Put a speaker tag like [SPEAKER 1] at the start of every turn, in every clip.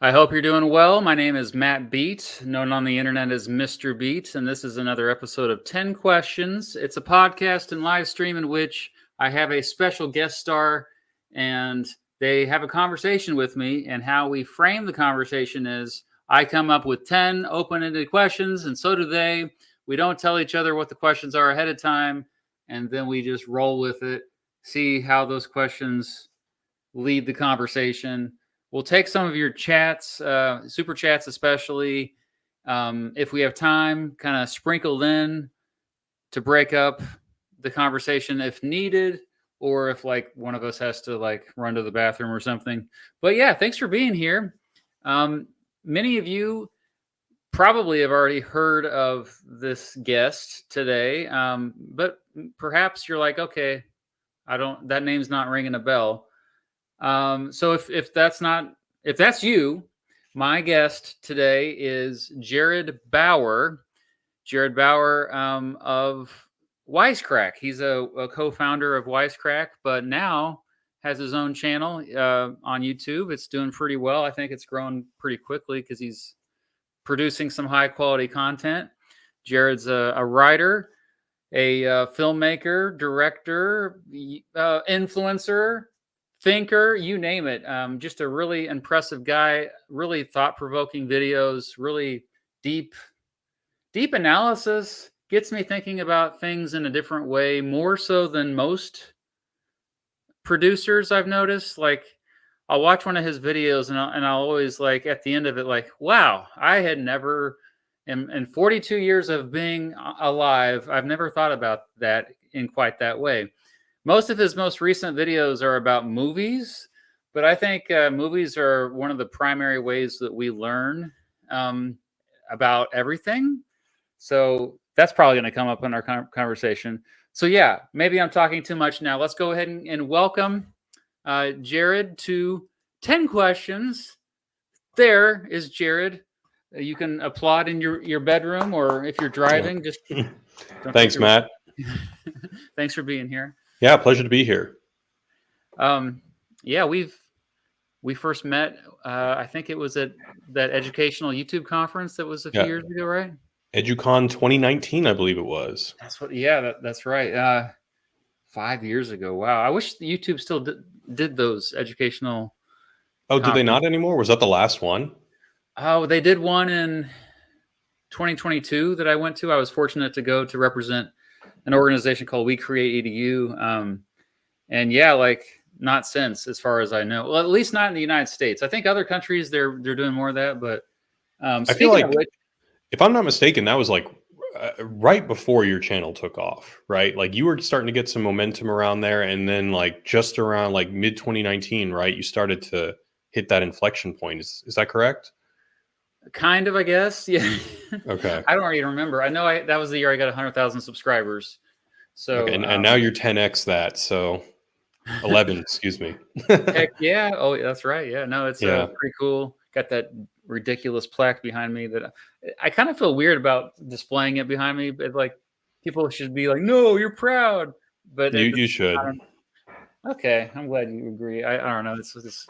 [SPEAKER 1] I hope you're doing well. My name is Matt Beat, known on the internet as Mr. Beat, and this is another episode of 10 Questions. It's a podcast and live stream in which I have a special guest star and they have a conversation with me. And how we frame the conversation is I come up with 10 open ended questions, and so do they. We don't tell each other what the questions are ahead of time, and then we just roll with it, see how those questions lead the conversation. We'll take some of your chats, super chats especially, if we have time, kind of sprinkled in to break up the conversation if needed, or if like one of us has to like run to the bathroom or something. But yeah, thanks for being here. Many of you probably have already heard of this guest today, but perhaps you're like, okay, that name's not ringing a bell. So if that's you, my guest today is Jared Bauer. Jared Bauer of Wisecrack. He's a co-founder of Wisecrack, but now has his own channel on YouTube. It's doing pretty well. I think it's grown pretty quickly because he's producing some high quality content. Jared's a writer, a filmmaker, director, influencer, thinker, you name it. Just a really impressive guy, really thought-provoking videos, really deep analysis, gets me thinking about things in a different way, more so than most producers I've noticed. Like, I'll watch one of his videos and I'll always, like, at the end of it, like, wow, I had never, in 42 years of being alive, I've never thought about that in quite that way. Most of his most recent videos are about movies, but I think movies are one of the primary ways that we learn about everything. So that's probably going to come up in our conversation. So yeah, maybe I'm talking too much now. Let's go ahead and welcome Jared to 10 Questions. There is Jared. You can applaud in your bedroom, or if you're driving, just
[SPEAKER 2] Thanks, Matt.
[SPEAKER 1] Thanks for being here.
[SPEAKER 2] Yeah, pleasure to be here.
[SPEAKER 1] Yeah, we first met. I think it was at that educational YouTube conference that was a few years ago, right?
[SPEAKER 2] EduCon 2019, I believe it was.
[SPEAKER 1] That's what. Yeah, that's right. 5 years ago. Wow. I wish the YouTube still did those educational.
[SPEAKER 2] Oh, do they not anymore? Was that the last one?
[SPEAKER 1] Oh, they did one in 2022 that I went to. I was fortunate to go to represent an organization called We Create EDU. And yeah, like, not since, as far as I know. Well, at least not in the United States. I think other countries they're doing more of that. But
[SPEAKER 2] I feel like, if I'm not mistaken, that was like right before your channel took off, right? Like, you were starting to get some momentum around there, and then like just around like mid 2019, right? You started to hit that inflection point. Is that correct?
[SPEAKER 1] Kind of, I guess. Yeah.
[SPEAKER 2] Okay.
[SPEAKER 1] I don't even remember. I know that was the year I got 100,000 subscribers. So
[SPEAKER 2] okay. And now you're 10x that. So 11, excuse me.
[SPEAKER 1] Heck yeah. Oh, that's right. Yeah. No, it's pretty cool. Got that ridiculous plaque behind me that I kind of feel weird about displaying it behind me. But like, people should be like, no, you're proud. But
[SPEAKER 2] you should.
[SPEAKER 1] Okay. I'm glad you agree. I don't know. It's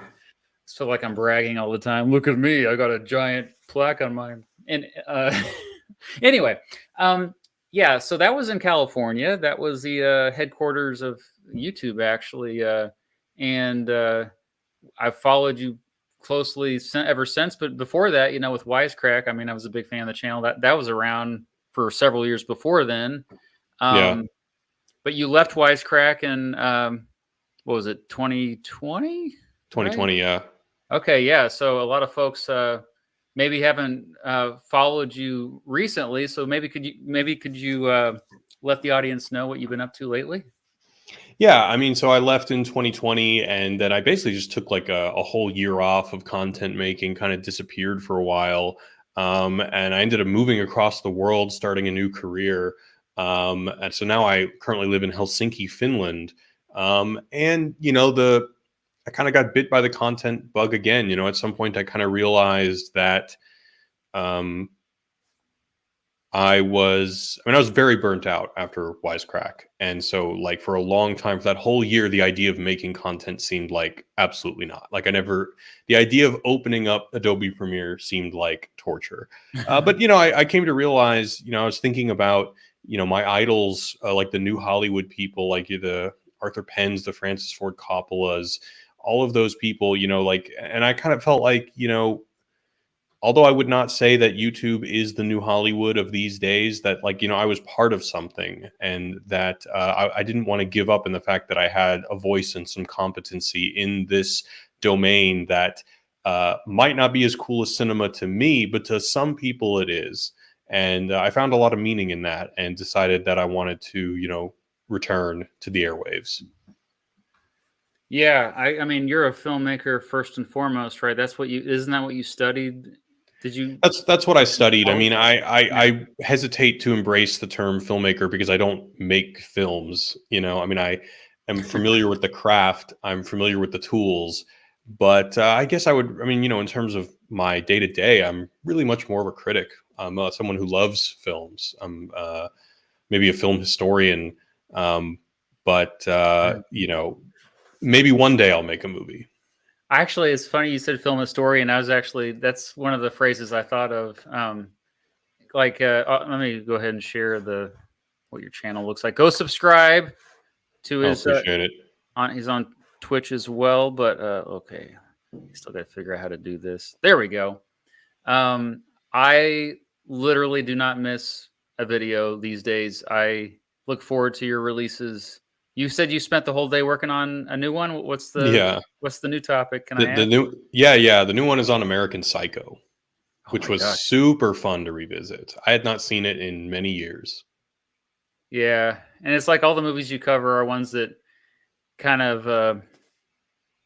[SPEAKER 1] feel like I'm bragging all the time. Look at me. I got a giant plaque on mine. And anyway, yeah, so that was in California. That was the headquarters of YouTube, actually. And I've followed you closely ever since. But before that, with Wisecrack, I mean, I was a big fan of the channel. That was around for several years before then. But you left Wisecrack in, what was it, 2020?
[SPEAKER 2] 2020,
[SPEAKER 1] right? Yeah. Okay, yeah. So a lot of folks maybe haven't followed you recently. So maybe could you let the audience know what you've been up to lately?
[SPEAKER 2] Yeah, I mean, so I left in 2020, and then I basically just took like a whole year off of content making, kind of disappeared for a while. And I ended up moving across the world, starting a new career. And so now I currently live in Helsinki, Finland. And, I kind of got bit by the content bug again. At some point I kind of realized that I was very burnt out after Wisecrack. And so like for a long time, for that whole year, the idea of making content seemed like absolutely not. Like the idea of opening up Adobe Premiere seemed like torture. But, I came to realize, I was thinking about, my idols, like the new Hollywood people, like the Arthur Penns, the Francis Ford Coppolas, all of those people, and I kind of felt like, although I would not say that YouTube is the new Hollywood of these days, that like, I was part of something, and that I didn't want to give up in the fact that I had a voice and some competency in this domain that might not be as cool as cinema to me, but to some people it is. And I found a lot of meaning in that and decided that I wanted to, return to the airwaves.
[SPEAKER 1] Yeah, I mean, you're a filmmaker first and foremost, right? Isn't that what you studied? Did you?
[SPEAKER 2] That's what I studied. I mean,
[SPEAKER 1] Yeah.
[SPEAKER 2] I hesitate to embrace the term filmmaker because I don't make films. I mean, I am familiar with the craft. I'm familiar with the tools, but I guess I would. I mean, in terms of my day to day, I'm really much more of a critic. I'm someone who loves films. I'm maybe a film historian, but maybe one day I'll make a movie.
[SPEAKER 1] Actually, it's funny you said film historian. That's one of the phrases I thought of. Let me go ahead and share what your channel looks like. Go subscribe to his.
[SPEAKER 2] Appreciate it.
[SPEAKER 1] He's on Twitch as well, but okay, still got to figure out how to do this. There we go. I literally do not miss a video these days. I look forward to your releases. You said you spent the whole day working on a new one. What's the new topic? Can I ask?
[SPEAKER 2] The new one is on American Psycho, which was
[SPEAKER 1] gosh.
[SPEAKER 2] super fun to revisit. I had not seen it in many years.
[SPEAKER 1] Yeah, and it's like all the movies you cover are ones that kind of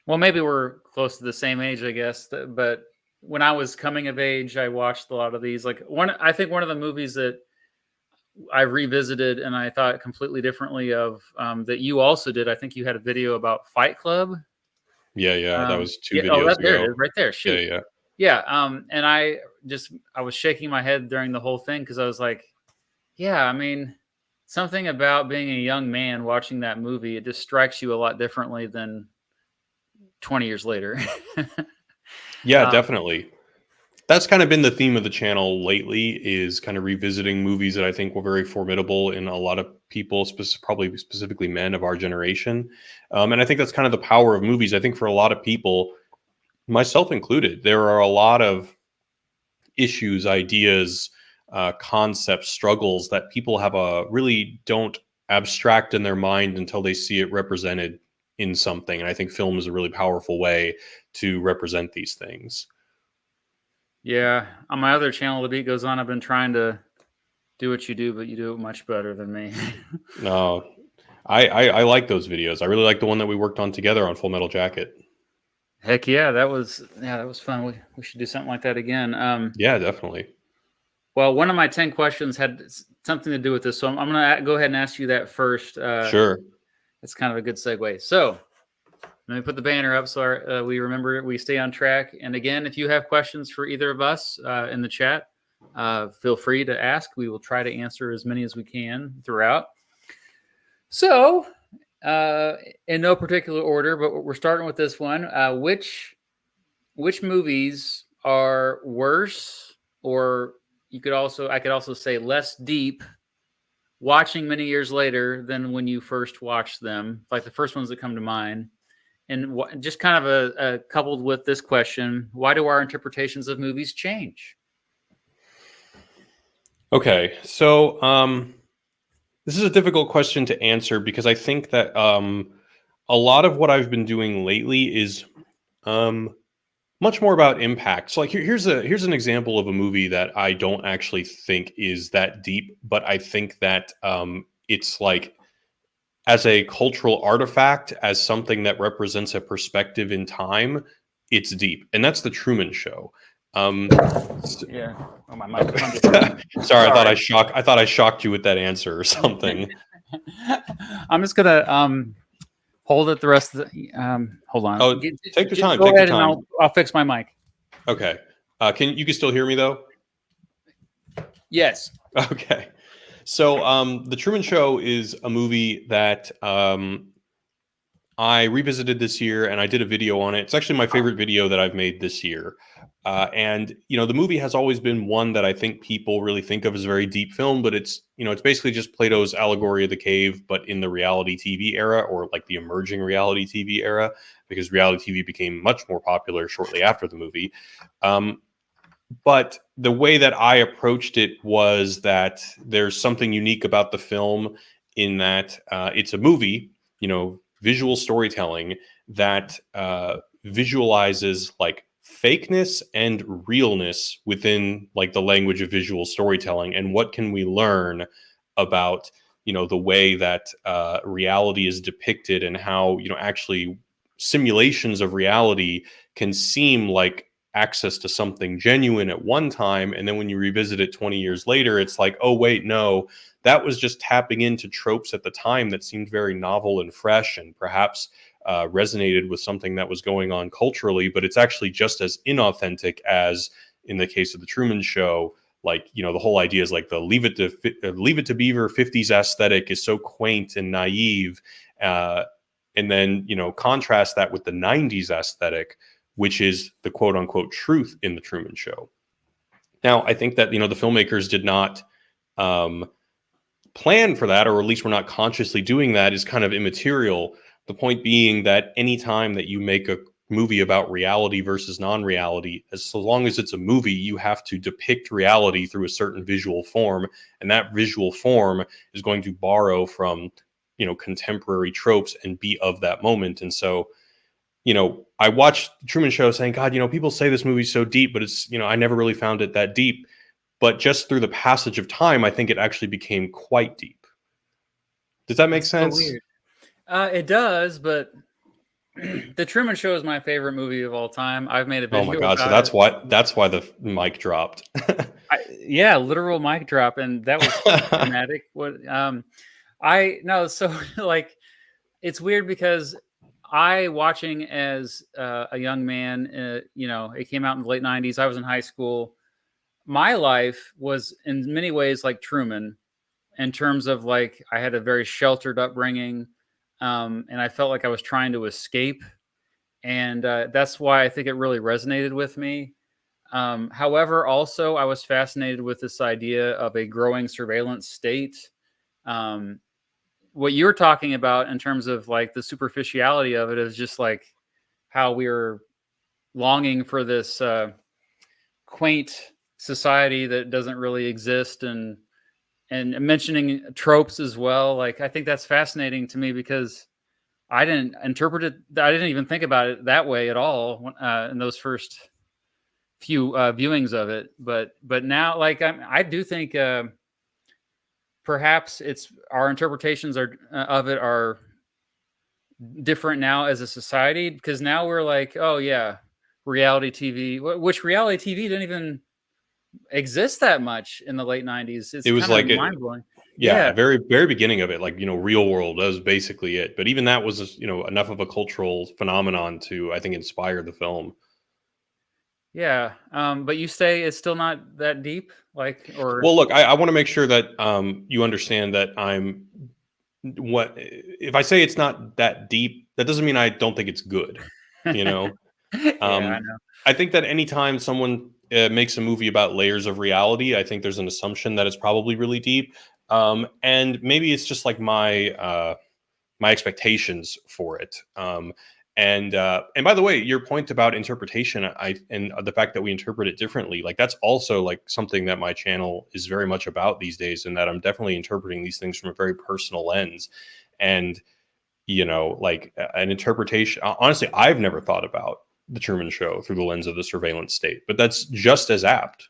[SPEAKER 1] maybe we're close to the same age, I guess. But when I was coming of age, I watched a lot of these. I think one of the movies that I revisited and I thought completely differently of that you also did. I think you had a video about Fight Club.
[SPEAKER 2] Yeah, that was two videos ago.
[SPEAKER 1] There it is, right there. Shoot.
[SPEAKER 2] Yeah.
[SPEAKER 1] And I was shaking my head during the whole thing because I was like, yeah, I mean, something about being a young man watching that movie, it just strikes you a lot differently than 20 years later.
[SPEAKER 2] Yeah, definitely. That's kind of been the theme of the channel lately, is kind of revisiting movies that I think were very formidable in a lot of people, probably specifically men of our generation. And I think that's kind of the power of movies. I think for a lot of people, myself included, there are a lot of issues, ideas, concepts, struggles that people really don't abstract in their mind until they see it represented in something. And I think film is a really powerful way to represent these things.
[SPEAKER 1] Yeah, on my other channel, The Beat Goes On, I've been trying to do what you do, but you do it much better than me.
[SPEAKER 2] No, I like those videos. I really like the one that we worked on together on Full Metal Jacket.
[SPEAKER 1] Heck yeah, that was fun. We should do something like that again.
[SPEAKER 2] Yeah, definitely.
[SPEAKER 1] Well, one of my 10 questions had something to do with this, so I'm going to go ahead and ask you that first.
[SPEAKER 2] Sure.
[SPEAKER 1] It's kind of a good segue. So let me put the banner up so we remember we stay on track. And again, if you have questions for either of us in the chat, feel free to ask. We will try to answer as many as we can throughout. So, in no particular order, but we're starting with this one. Which movies are worse, or I could also say less deep, watching many years later than when you first watched them? Like the first ones that come to mind. And just kind of coupled with this question, why do our interpretations of movies change?
[SPEAKER 2] Okay, so this is a difficult question to answer because I think that a lot of what I've been doing lately is much more about impact. So, like, here's an example of a movie that I don't actually think is that deep, but I think that it's like, as a cultural artifact, as something that represents a perspective in time, it's deep, and that's The Truman Show.
[SPEAKER 1] Yeah. Oh, my microphone.
[SPEAKER 2] Sorry, I thought I shocked you with that answer or something.
[SPEAKER 1] I'm just gonna hold it the rest of the. Hold on.
[SPEAKER 2] Oh, take your time.
[SPEAKER 1] Go ahead, and I'll fix my mic.
[SPEAKER 2] Okay. You can still hear me though?
[SPEAKER 1] Yes.
[SPEAKER 2] Okay. So, The Truman Show is a movie that I revisited this year, and I did a video on it. It's actually my favorite video that I've made this year. And the movie has always been one that I think people really think of as a very deep film, but it's basically just Plato's allegory of the cave, but in the reality TV era, or like the emerging reality TV era, because reality TV became much more popular shortly after the movie. Um, but the way that I approached it was that there's something unique about the film in that it's a movie, visual storytelling that visualizes like fakeness and realness within like the language of visual storytelling. And what can we learn about the way that reality is depicted, and how actually simulations of reality can seem like access to something genuine at one time, and then when you revisit it 20 years later, it's like, oh wait, no, that was just tapping into tropes at the time that seemed very novel and fresh, and perhaps resonated with something that was going on culturally, but it's actually just as inauthentic as in the case of the Truman Show. Like, the whole idea is like the leave it to Beaver 50s aesthetic is so quaint and naive, and then contrast that with the 90s aesthetic, which is the quote unquote truth in the Truman Show. Now, I think that, the filmmakers did not plan for that, or at least we're not consciously doing that, is kind of immaterial. The point being that anytime that you make a movie about reality versus non-reality, as so long as it's a movie, you have to depict reality through a certain visual form, and that visual form is going to borrow from contemporary tropes and be of that moment. And so I watched the Truman Show saying, God, people say this movie's so deep, but it's, I never really found it that deep. But just through the passage of time, I think it actually became quite deep. Does that make
[SPEAKER 1] That's so
[SPEAKER 2] sense?
[SPEAKER 1] weird. It does, but The Truman Show is my favorite movie of all time. I've made a
[SPEAKER 2] Oh my
[SPEAKER 1] video
[SPEAKER 2] God. So
[SPEAKER 1] about it.
[SPEAKER 2] that's why the mic dropped.
[SPEAKER 1] Yeah, literal mic drop, and that was dramatic. I no, so like it's weird because I watching as a young man, it came out in the late 90s. I was in high school. My life was in many ways like Truman, in terms of like I had a very sheltered upbringing, and I felt like I was trying to escape, and that's why I think it really resonated with me. However, also I was fascinated with this idea of a growing surveillance state. Um, what you're talking about in terms of like the superficiality of it is just like how we're longing for this quaint society that doesn't really exist, and mentioning tropes as well. Like I think that's fascinating to me because I didn't interpret it. I didn't even think about it that way at all in those first few viewings of it. But now, like I do think perhaps it's our interpretations are of it are different now as a society, because now we're like, oh yeah, reality TV, which reality TV didn't even exist that much in the late 90s. It's
[SPEAKER 2] It was
[SPEAKER 1] kind of
[SPEAKER 2] like,
[SPEAKER 1] mind blowing.
[SPEAKER 2] yeah,
[SPEAKER 1] Yeah.
[SPEAKER 2] very, very beginning of it, like, Real World, that was basically it. But even that was, enough of a cultural phenomenon to, I think, inspire the film.
[SPEAKER 1] Yeah. But you say it's still not that deep, like, or
[SPEAKER 2] Well, look, I want to make sure that you understand that what if I say it's not that deep, that doesn't mean I don't think it's good. You know,
[SPEAKER 1] yeah, I
[SPEAKER 2] um,
[SPEAKER 1] know.
[SPEAKER 2] I think that anytime someone makes a movie about layers of reality, I think there's an assumption that it's probably really deep. And maybe it's just like my expectations for it. And by the way, your point about interpretation, and the fact that we interpret it differently, like that's also like something that my channel is very much about these days, and that I'm definitely interpreting these things from a very personal lens. And like an interpretation. Honestly, I've never thought about the Truman Show through the lens of the surveillance state, but that's just as apt,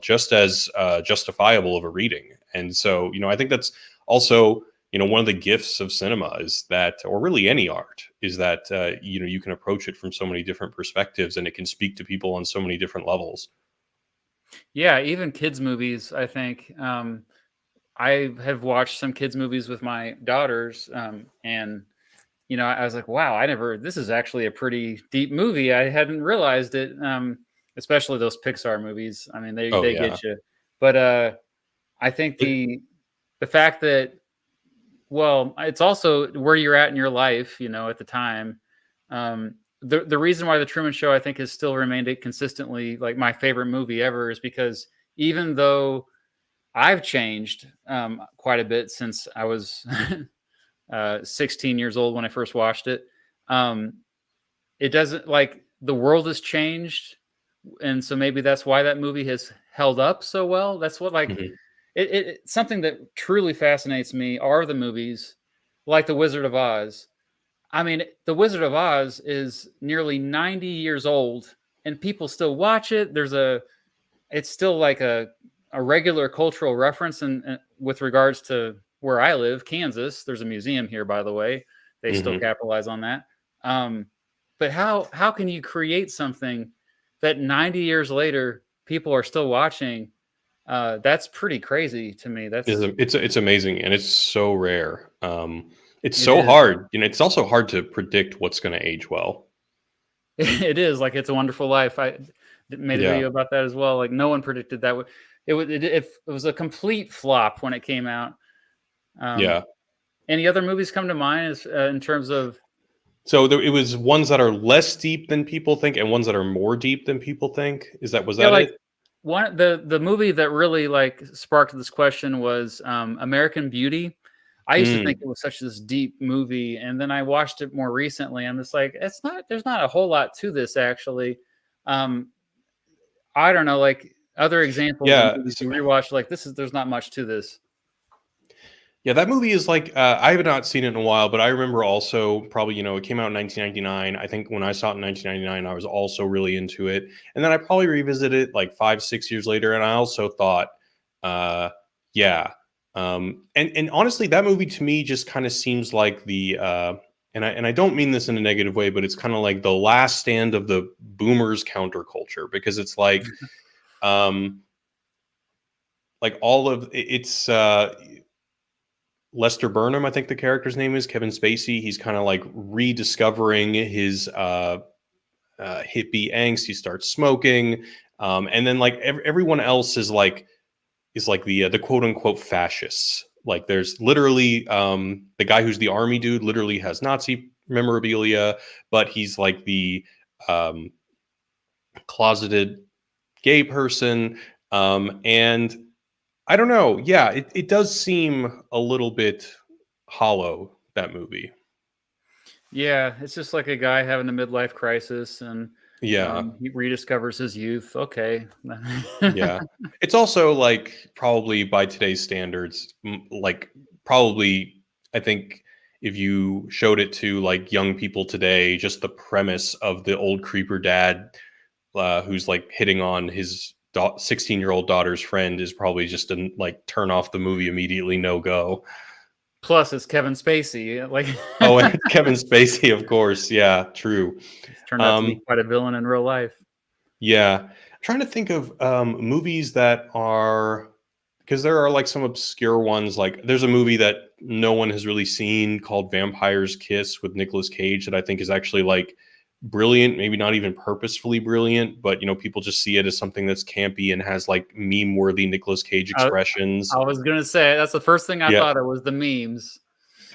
[SPEAKER 2] just as justifiable of a reading. And so, I think that's also, one of the gifts of cinema is that, or really any art, is that, you can approach it from so many different perspectives, and it can speak to people on so many different levels.
[SPEAKER 1] Yeah, even kids movies, I think. I have watched some kids movies with my daughters, and I was like, wow, this is actually a pretty deep movie. I hadn't realized it. Especially those Pixar movies. I mean,
[SPEAKER 2] Oh
[SPEAKER 1] they
[SPEAKER 2] yeah.
[SPEAKER 1] get you. But I think the fact that, well, it's also where you're at in your life, at the time. The reason why the Truman Show, I think, has still remained consistently like my favorite movie ever is because even though I've changed quite a bit since I was 16 years old when I first watched it. It doesn't, like, the world has changed, and so maybe that's why that movie has held up so well. That's what, like,
[SPEAKER 2] Mhm.
[SPEAKER 1] something that truly fascinates me are the movies like The Wizard of Oz. I mean, The Wizard of Oz is nearly 90 years old, and people still watch it. It's still like a regular cultural reference, and with regards to where I live, Kansas. There's a museum here, by the way. They still
[SPEAKER 2] Mhm.
[SPEAKER 1] capitalize on that. Um, but how can you create something that 90 years later people are still watching? That's pretty crazy to me.
[SPEAKER 2] It's amazing, and it's so rare. It's
[SPEAKER 1] It
[SPEAKER 2] so
[SPEAKER 1] is.
[SPEAKER 2] hard. It's also hard to predict what's going to age well.
[SPEAKER 1] It is like It's a Wonderful Life. I made a
[SPEAKER 2] Yeah,
[SPEAKER 1] video about that as well. Like, no one predicted that. It was a complete flop when it came out. Um,
[SPEAKER 2] yeah.
[SPEAKER 1] any other movies come to mind as, in terms of,
[SPEAKER 2] So it was ones that are less deep than people think, and ones that are more deep than people think. Was
[SPEAKER 1] yeah,
[SPEAKER 2] that
[SPEAKER 1] like,
[SPEAKER 2] it?
[SPEAKER 1] one the movie that really, like, sparked this question was American Beauty. I used to think
[SPEAKER 2] Mm.
[SPEAKER 1] it was such this deep movie, and then I watched it more recently. I'm just like, it's not. There's not a whole lot to this, actually. Um, I don't know, like, other examples of
[SPEAKER 2] Yeah.
[SPEAKER 1] movies you rewatch. Like, there's not much to this.
[SPEAKER 2] Yeah, that movie is like I have not seen it in a while, but I remember also probably it came out in 1999. I think when I saw it in 1999, I was also really into it, and then I probably revisited it like 5 6 years later, and I also thought, uh, yeah, and honestly, that movie to me just kind of seems like and I don't mean this in a negative way, but it's kind of like the last stand of the boomers counterculture because it's um, like all of it's Lester Burnham, I think the character's name is Kevin Spacey. He's kind of like rediscovering his hippie angst. He starts smoking, and then like everyone else is like the quote unquote fascists. Like there's literally the guy who's the army dude literally has Nazi memorabilia, but he's like the um, closeted gay person, and I don't know. Yeah, it does seem a little bit hollow, that movie.
[SPEAKER 1] Yeah, it's just like a guy having a midlife crisis, and
[SPEAKER 2] Yeah,
[SPEAKER 1] he rediscovers his youth. Okay.
[SPEAKER 2] yeah. It's also like probably by today's standards, like probably I think if you showed it to like young people today, just the premise of the old creeper dad who's like hitting on his 16-year-old daughter's friend is probably just a like turn off the movie immediately, no go.
[SPEAKER 1] Plus, it's Kevin Spacey. Like,
[SPEAKER 2] Oh, and Kevin Spacey, of course. Yeah, true.
[SPEAKER 1] he's turned out to be
[SPEAKER 2] Um,
[SPEAKER 1] quite a villain in real life.
[SPEAKER 2] yeah, I'm trying to think of movies that are because there are like some obscure ones. Like there's a movie that no one has really seen called Vampire's Kiss with Nicolas Cage that I think is actually like brilliant. Maybe not even purposefully brilliant, but people just see it as something that's campy and has like meme-worthy Nicolas Cage
[SPEAKER 1] I,
[SPEAKER 2] expressions.
[SPEAKER 1] I was gonna say that's the first thing I
[SPEAKER 2] Yeah,
[SPEAKER 1] thought of was the memes.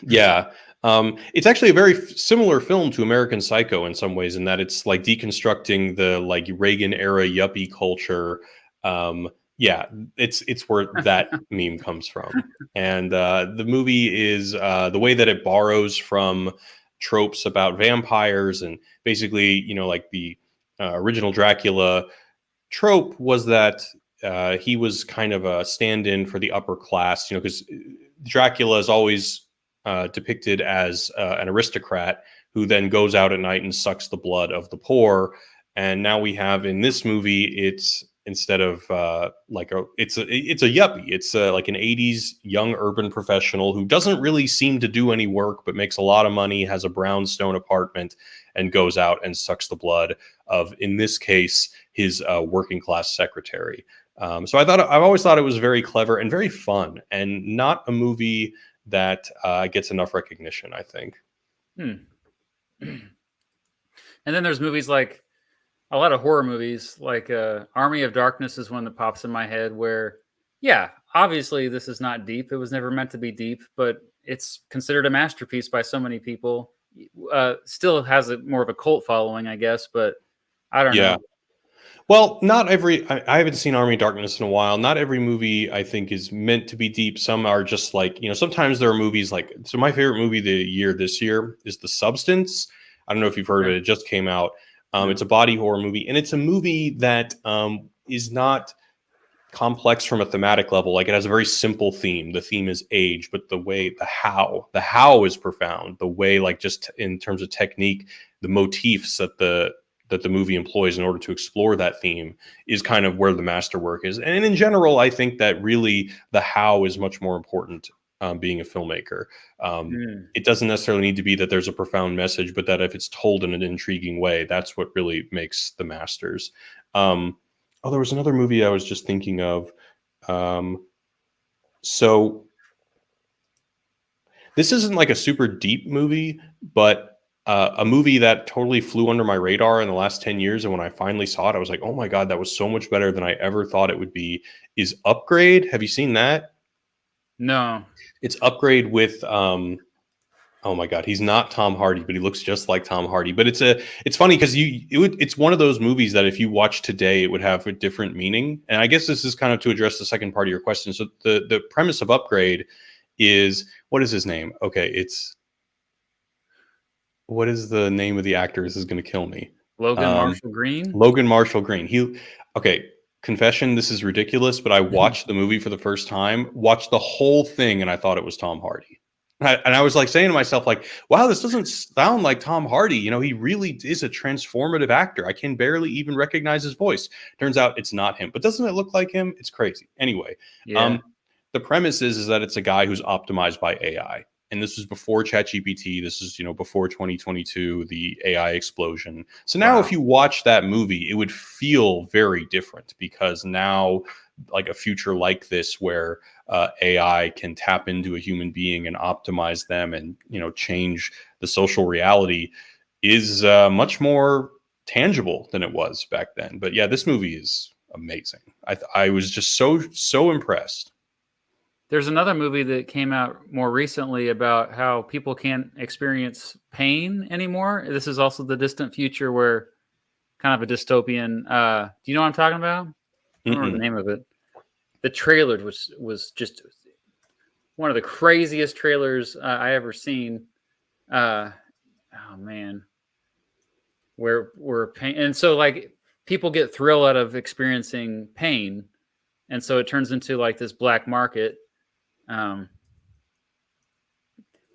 [SPEAKER 2] yeah. It's actually a very similar film to American Psycho in some ways, in that it's like deconstructing the like Reagan era yuppie culture. Yeah, it's where that meme comes from, and the movie is the way that it borrows from tropes about vampires, and basically, like the original Dracula trope was that he was kind of a stand-in for the upper class, because Dracula is always depicted as an aristocrat who then goes out at night and sucks the blood of the poor. And now we have in this movie, it's instead of it's a yuppie. It's like an '80s young urban professional who doesn't really seem to do any work, but makes a lot of money, has a brownstone apartment, and goes out and sucks the blood of, in this case, his working class secretary. So I've always thought it was very clever and very fun, and not a movie that gets enough recognition, I think.
[SPEAKER 1] Hmm. And then there's movies like a lot of horror movies, like Army of Darkness is one that pops in my head. Where, yeah, obviously this is not deep. It was never meant to be deep, but it's considered a masterpiece by so many people. Still has more of a cult following, I guess, but I don't
[SPEAKER 2] Yeah.
[SPEAKER 1] know.
[SPEAKER 2] Well, not every. I haven't seen Army of Darkness in a while. Not every movie I think is meant to be deep. Some are just like, sometimes there are movies like. So my favorite movie of the year this year is The Substance. I don't know if you've heard of
[SPEAKER 1] Okay.
[SPEAKER 2] it. It just came out.
[SPEAKER 1] No.
[SPEAKER 2] It's a body horror movie, and it's a movie that is not complex from a thematic level. Like, it has a very simple theme. The theme is age, but the how is profound. The way, like, just in terms of technique, the motifs that the movie employs in order to explore that theme is kind of where the masterwork is. And in general, I think that really the how is much more important. Being a filmmaker,
[SPEAKER 1] Mm.
[SPEAKER 2] it doesn't necessarily need to be that there's a profound message, but that if it's told in an intriguing way, that's what really makes the masters. Um, Oh, there was another movie I was just thinking of. Um, so this isn't like a super deep movie, but a movie that totally flew under my radar in the last 10 years. And when I finally saw it, I was like, oh my God, that was so much better than I ever thought it would be. Is Upgrade. Have you seen that?
[SPEAKER 1] No.
[SPEAKER 2] It's Upgrade with oh my God, he's not Tom Hardy, but he looks just like Tom Hardy. But it's funny because it's one of those movies that if you watch today, it would have a different meaning. And I guess this is kind of to address the second part of your question. So the premise of Upgrade is, what is his name? Okay, what is the name of the actor? This is going to kill me.
[SPEAKER 1] Logan
[SPEAKER 2] Um,
[SPEAKER 1] Marshall Green?
[SPEAKER 2] Logan Marshall Green. Okay. Confession, this is ridiculous, but I watched the movie for the first time, watched the whole thing, and I thought it was Tom Hardy. And I was like saying to myself, like, wow, this doesn't sound like Tom Hardy. He really is a transformative actor. I can barely even recognize his voice. Turns out it's not him. But doesn't it look like him? It's crazy. Anyway,
[SPEAKER 1] Yeah.
[SPEAKER 2] the premise is that it's a guy who's optimized by AI. And this is before ChatGPT. This is, before 2022, the AI explosion. So now
[SPEAKER 1] Wow.
[SPEAKER 2] if you watch that movie, it would feel very different because now, like, a future like this where AI can tap into a human being and optimize them and, change the social reality is much more tangible than it was back then. But yeah, this movie is amazing. I was just so impressed.
[SPEAKER 1] There's another movie that came out more recently about how people can't experience pain anymore. This is also the distant future where kind of a dystopian. Do you know what I'm talking about? I don't remember the
[SPEAKER 2] Mm-mm.
[SPEAKER 1] name of it. The trailer was just one of the craziest trailers I ever seen. Oh man, where pain, and so like people get thrill out of experiencing pain, and so it turns into like this black market. Um,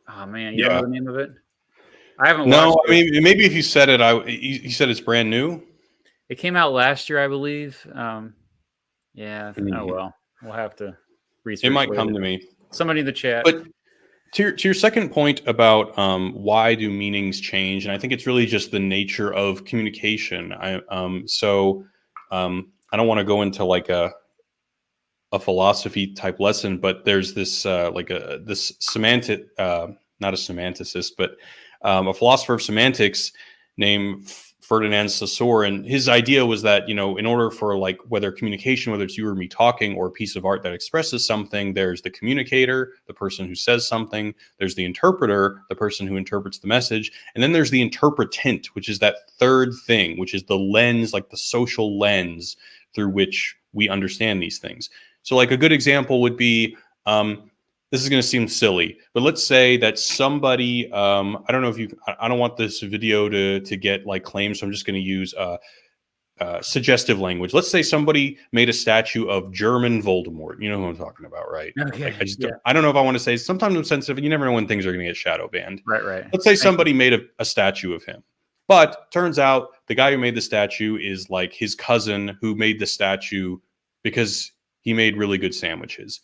[SPEAKER 1] oh man, you don't know
[SPEAKER 2] Yeah.
[SPEAKER 1] the name of it? I haven't watched
[SPEAKER 2] No, I
[SPEAKER 1] it.
[SPEAKER 2] mean, maybe if you said it, you said it's brand new.
[SPEAKER 1] It came out last year, I believe. Yeah. Oh
[SPEAKER 2] Mhm.
[SPEAKER 1] well, we'll have to
[SPEAKER 2] It
[SPEAKER 1] research
[SPEAKER 2] might come
[SPEAKER 1] later.
[SPEAKER 2] to me.
[SPEAKER 1] Somebody in the chat.
[SPEAKER 2] But to your second point about why do meanings change, and I think it's really just the nature of communication. I don't want to go into like a philosophy type lesson, but there's this this semantic, not a semanticist, but a philosopher of semantics named Ferdinand Saussure, and his idea was that in order for like whether communication, whether it's you or me talking or a piece of art that expresses something, there's the communicator, the person who says something, there's the interpreter, the person who interprets the message, and then there's the interpretant, which is that third thing, which is the lens, like the social lens through which we understand these things. So, like, a good example would be this is going to seem silly, but let's say that somebody, I don't know if you, I don't want this video to get like claims, so I'm just going to use suggestive language. Let's say somebody made a statue of German Voldemort. You know who I'm talking about, right? Like,
[SPEAKER 1] Okay. Yeah.
[SPEAKER 2] I don't know if I want to say, sometimes I'm sensitive, and you never know when things are going to get shadow banned.
[SPEAKER 1] Right. Right.
[SPEAKER 2] Let's say
[SPEAKER 1] Thank you.
[SPEAKER 2] somebody made a statue of him. But turns out the guy who made the statue is like his cousin who made the statue because he made really good sandwiches.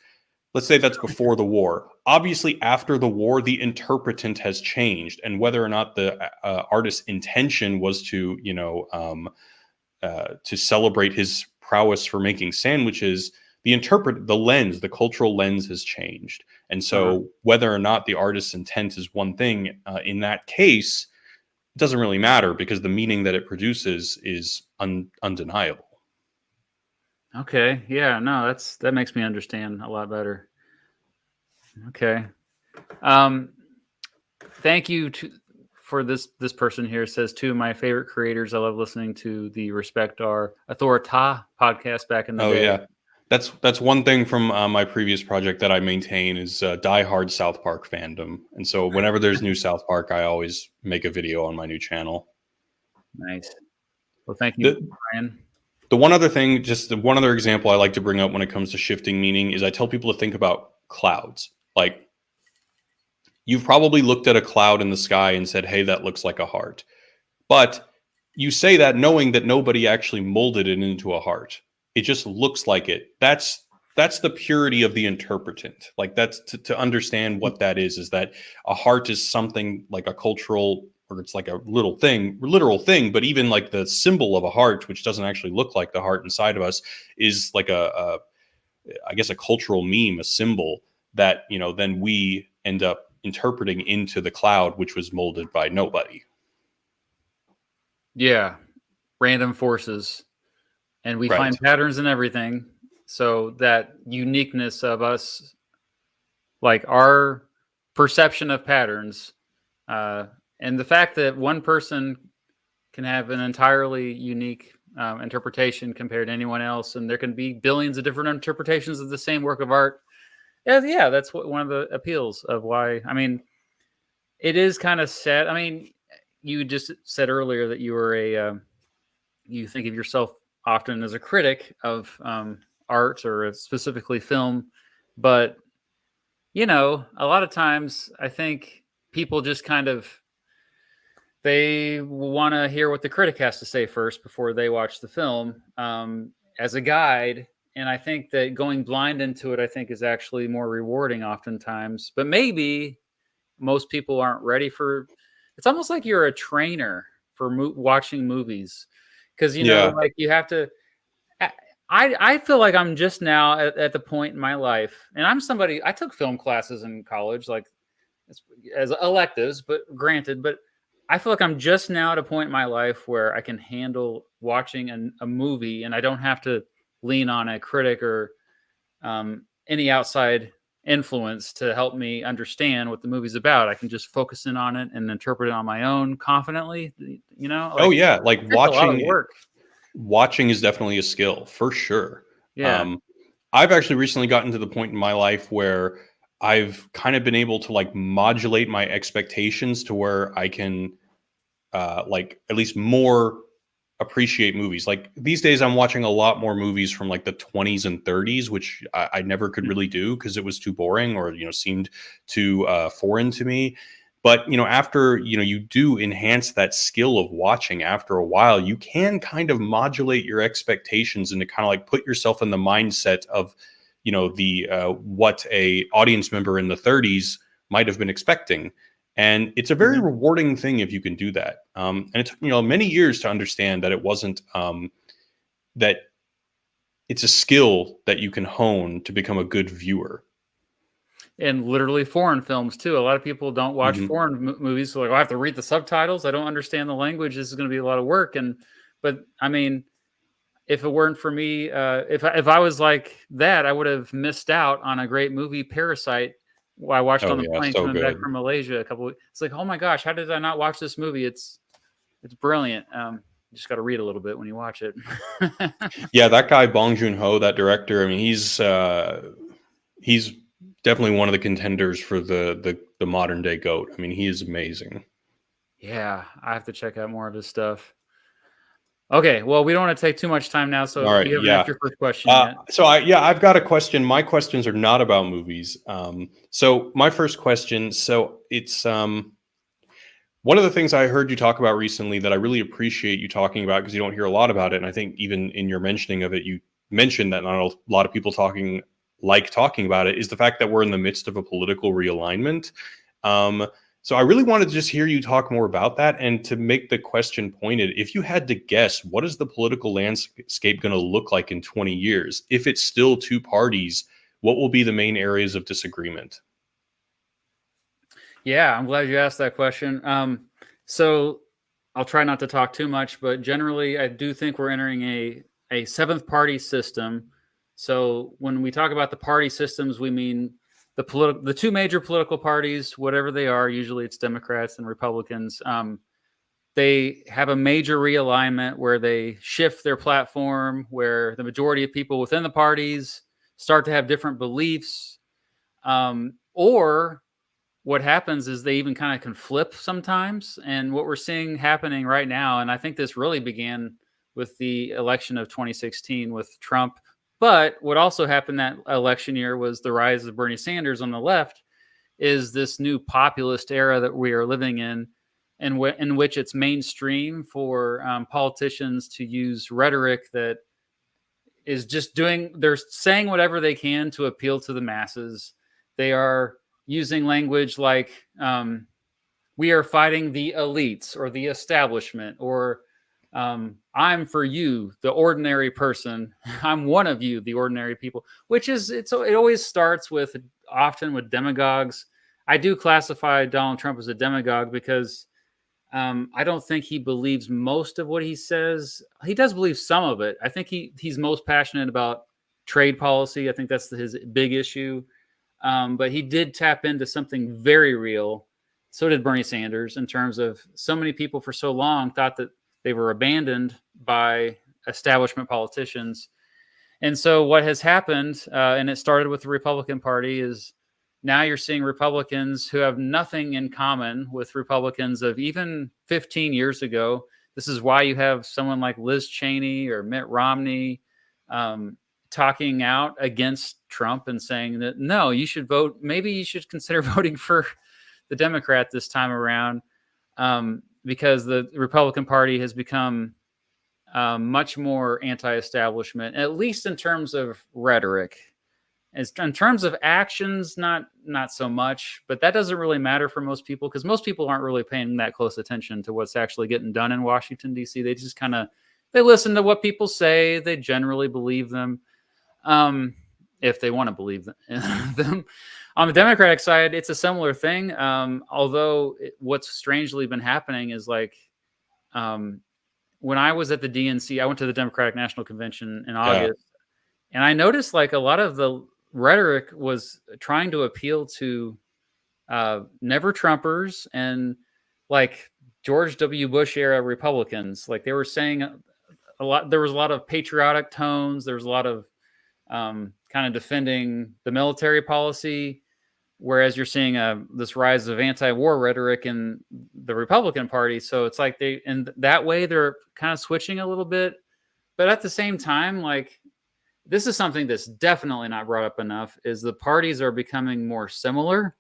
[SPEAKER 2] Let's say that's before the war. Obviously, after the war, the interpretant has changed, and whether or not the artist's intention was to, to celebrate his prowess for making sandwiches, the lens, the cultural lens has changed, and
[SPEAKER 1] Uh-huh.
[SPEAKER 2] so whether or not the artist's intent is one thing, in that case, it doesn't really matter because the meaning that it produces is undeniable.
[SPEAKER 1] Okay. Yeah. No, that makes me understand a lot better. Okay. Um, thank you for this person here says two of my favorite creators I love listening to the Respect are Authorita podcast back in the
[SPEAKER 2] Oh
[SPEAKER 1] day.
[SPEAKER 2] yeah, that's one thing from my previous project that I maintain is diehard South Park fandom, and so whenever there's new South Park, I always make a video on my new channel.
[SPEAKER 1] Nice. Well, thank you,
[SPEAKER 2] The
[SPEAKER 1] Brian.
[SPEAKER 2] the one other thing, just the one other example I like to bring up when it comes to shifting meaning is I tell people to think about clouds. Like you've probably looked at a cloud in the sky and said, "Hey, that looks like a heart." But you say that knowing that nobody actually molded it into a heart. It just looks like it. That's the purity of the interpretant. Like that's to understand what that is that a heart is something like a cultural or it's like a little thing, literal thing, but even like the symbol of a heart, which doesn't actually look like the heart inside of us, is like a I guess a cultural meme, a symbol that, you know, then we end up interpreting into the cloud, which was molded by nobody.
[SPEAKER 1] Yeah, random forces, and we
[SPEAKER 2] Right.
[SPEAKER 1] find patterns in everything. So that uniqueness of us, like our perception of patterns, uh, and the fact that one person can have an entirely unique interpretation compared to anyone else, and there can be billions of different interpretations of the same work of art. Yeah, that's what one of the appeals of why. I mean, it is kind of sad. I mean, you just said earlier that you were you think of yourself often as a critic of art or specifically film, but you know, a lot of times I think people just kind of they want to hear what the critic has to say first before they watch the film as a guide. And I think that going blind into it, I think, is actually more rewarding oftentimes. But maybe most people aren't ready for. It's almost like you're a trainer for watching movies, because you know,
[SPEAKER 2] Yeah.
[SPEAKER 1] like you have to. I feel like I'm just now at the point in my life, and I'm somebody. I took film classes in college, like as electives, but granted, but I feel like I'm just now at a point in my life where I can handle watching a movie and I don't have to lean on a critic or any outside influence to help me understand what the movie's about. I can just focus in on it and interpret it on my own confidently. You know,
[SPEAKER 2] Oh
[SPEAKER 1] like
[SPEAKER 2] yeah, like
[SPEAKER 1] it's a lot of work.
[SPEAKER 2] watching is definitely a skill for sure.
[SPEAKER 1] Yeah.
[SPEAKER 2] Um, I've actually recently gotten to the point in my life where I've kind of been able to like modulate my expectations to where I can like at least more appreciate movies. Like these days, I'm watching a lot more movies from like the 20s and 30s, which I never could really do because it was too boring or you know seemed too foreign to me. But you know, after you know you do enhance that skill of watching after a while, you can kind of modulate your expectations and to kind of like put yourself in the mindset of you know the what a audience member in the 30s might have been expecting, and it's a very
[SPEAKER 1] Mhm.
[SPEAKER 2] rewarding thing if you can do that. And it took you know many years to understand that it wasn't that it's a skill that you can hone to become a good viewer.
[SPEAKER 1] And literally foreign films too. A lot of people don't watch
[SPEAKER 2] Hmm.
[SPEAKER 1] foreign movies. So like, oh, I have to read the subtitles. I don't understand the language. This is going to be a lot of work. And but I mean, if it weren't for me, if I was like that, I would have missed out on a great movie, Parasite. I watched
[SPEAKER 2] Oh
[SPEAKER 1] on the
[SPEAKER 2] yeah,
[SPEAKER 1] plane
[SPEAKER 2] so
[SPEAKER 1] coming back
[SPEAKER 2] good.
[SPEAKER 1] from Malaysia a couple. It's like, oh my gosh, how did I not watch this movie? It's brilliant. You just got to read a little bit when you watch it.
[SPEAKER 2] Yeah, that guy Bong Joon Ho, that director. I mean, he's definitely one of the contenders for the modern day goat. I mean, he is amazing.
[SPEAKER 1] Yeah, I have to check out more of his stuff. Okay, well, we don't want to take too much time now,
[SPEAKER 2] All
[SPEAKER 1] so
[SPEAKER 2] right,
[SPEAKER 1] you haven't asked
[SPEAKER 2] yeah.
[SPEAKER 1] your first question yet.
[SPEAKER 2] So I've got a question. My questions are not about movies. So my first question, so it's one of the things I heard you talk about recently that I really appreciate you talking about because you don't hear a lot about it, and I think even in your mentioning of it, you mentioned that not a lot of people talking about it is the fact that we're in the midst of a political realignment. Um, so I really wanted to just hear you talk more about that and to make the question pointed. If you had to guess, what is the political landscape going to look like in 20 years? If it's still two parties, what will be the main areas of disagreement?
[SPEAKER 1] Yeah, I'm glad you asked that question. So I'll try not to talk too much, but generally, I do think we're entering a seventh party system. So when we talk about the party systems, we mean the two major political parties, whatever they are. Usually it's Democrats and Republicans. They have a major realignment where they shift their platform, where the majority of people within the parties start to have different beliefs. Or what happens is they even kind of can flip sometimes. And what we're seeing happening right now, and I think this really began with the election of 2016 with Trump. But what also happened that election year was the rise of Bernie Sanders on the left, is this new populist era that we are living in, and in which it's mainstream for politicians to use rhetoric that is just they're saying whatever they can to appeal to the masses. They are using language like, we are fighting the elites or the establishment, or I'm for you, the ordinary person. I'm one of you, the ordinary people, which is, it always starts with, often with demagogues. I do classify Donald Trump as a demagogue because I don't think he believes most of what he says. He does believe some of it. I think he's most passionate about trade policy. I think that's his big issue. But he did tap into something very real. So did Bernie Sanders, in terms of so many people for so long thought that they were abandoned by establishment politicians. And so what has happened, and it started with the Republican Party, is now you're seeing Republicans who have nothing in common with Republicans of even 15 years ago. This is why you have someone like Liz Cheney or Mitt Romney talking out against Trump and saying that, no, you should vote. Maybe you should consider voting for the Democrat this time around, because the Republican Party has become much more anti-establishment, at least in terms of rhetoric. In terms of actions, not so much, but that doesn't really matter for most people, because most people aren't really paying that close attention to what's actually getting done in Washington, D.C. They just they listen to what people say. They generally believe them, if they want to believe them. On the Democratic side, it's a similar thing. Although what's strangely been happening is, like, when I was at the DNC, I went to the Democratic National Convention in August, and I noticed, like, a lot of the rhetoric was trying to appeal to never Trumpers and, like, George W. Bush era Republicans. Like, they were saying a lot. There was a lot of patriotic tones. There was a lot of kind of defending the military policy, whereas you're seeing this rise of anti-war rhetoric in the Republican Party. So it's like in that way, they're kind of switching a little bit. But at the same time, like, this is something that's definitely not brought up enough, is the parties are becoming more similar.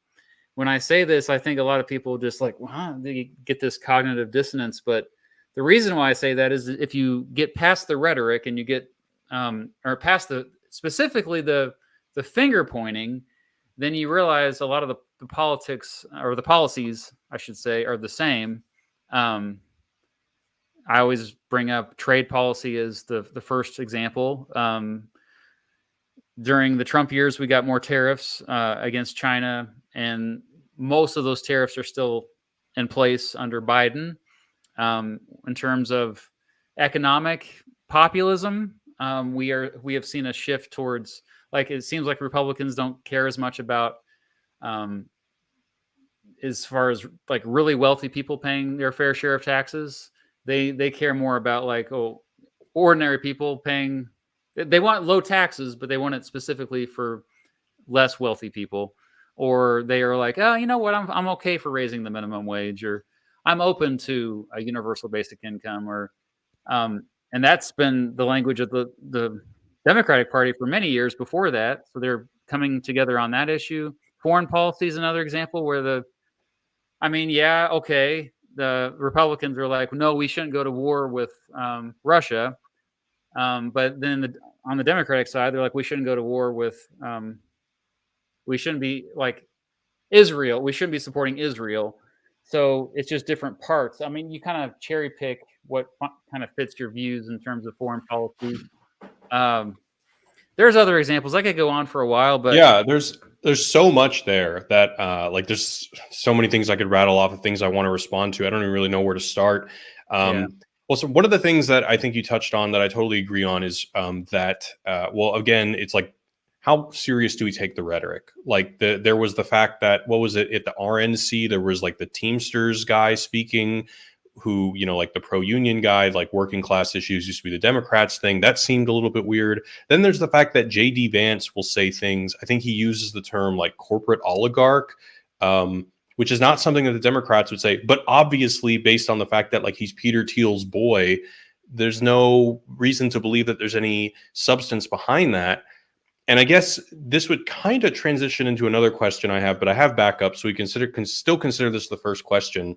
[SPEAKER 1] When I say this, I think a lot of people just like, wow, they get this cognitive dissonance. But the reason why I say that is, if you get past the rhetoric and you get, or past specifically the finger pointing, then you realize a lot of the politics, or the policies, I should say, are the same. I always bring up trade policy as the first example. During the Trump years, we got more tariffs against China, and most of those tariffs are still in place under Biden. In terms of economic populism, we have seen a shift towards, like, it seems like Republicans don't care as much about, as far as, like, really wealthy people paying their fair share of taxes. They care more about, like, ordinary people paying. They want low taxes, but they want it specifically for less wealthy people. Or they are like, oh, you know what, I'm okay for raising the minimum wage, or I'm open to a universal basic income, or and that's been the language of the Democratic Party for many years before that. So they're coming together on that issue. Foreign policy is another example where the Republicans are like, no, we shouldn't go to war with Russia. But then on the Democratic side, they're like, we shouldn't go to war with, we shouldn't be like Israel. We shouldn't be supporting Israel. So it's just different parts. I mean, you kind of cherry pick what kind of fits your views in terms of foreign policy. There's other examples. I could go on for a while, but
[SPEAKER 2] yeah, there's so much there that like, there's so many things I could rattle off of things I want to respond to. I don't even really know where to start. Well, so one of the things that I think you touched on that I totally agree on is well, again, it's like, how serious do we take the rhetoric? Like there was the fact that, what was it, at the RNC, there was like the Teamsters guy speaking, who, like the pro-union guy, like working class issues used to be the Democrats thing. That seemed a little bit weird. Then there's the fact that JD Vance will say things. I think he uses the term like corporate oligarch, which is not something that the Democrats would say. But obviously, based on the fact that like he's Peter Thiel's boy, there's no reason to believe that there's any substance behind that. And I guess this would kind of transition into another question I have, but I have backup, so we can still consider this the first question.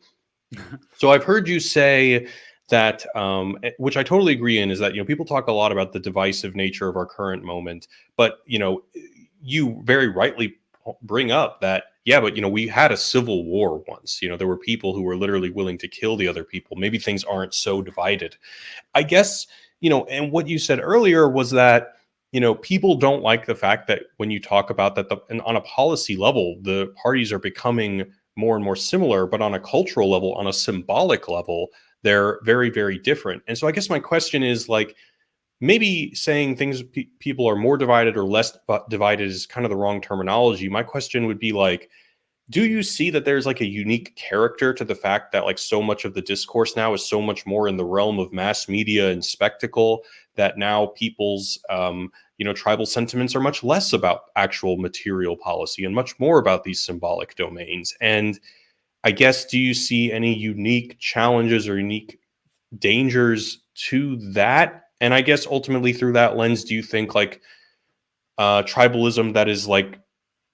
[SPEAKER 2] So I've heard you say that, which I totally agree in, is that, people talk a lot about the divisive nature of our current moment, but, you very rightly bring up that, yeah, but, we had a civil war once. There were people who were literally willing to kill the other people. Maybe things aren't so divided. I guess, and what you said earlier was that, people don't like the fact that when you talk about that, and on a policy level, the parties are becoming more and more similar, but on a cultural level, on a symbolic level, they're very, very different. And so I guess my question is, like, maybe saying things people are more divided or less divided is kind of the wrong terminology. My question would be like, do you see that there's like a unique character to the fact that like so much of the discourse now is so much more in the realm of mass media and spectacle, that now people's tribal sentiments are much less about actual material policy and much more about these symbolic domains? And I guess, do you see any unique challenges or unique dangers to that? And I guess ultimately through that lens, do you think like tribalism that is like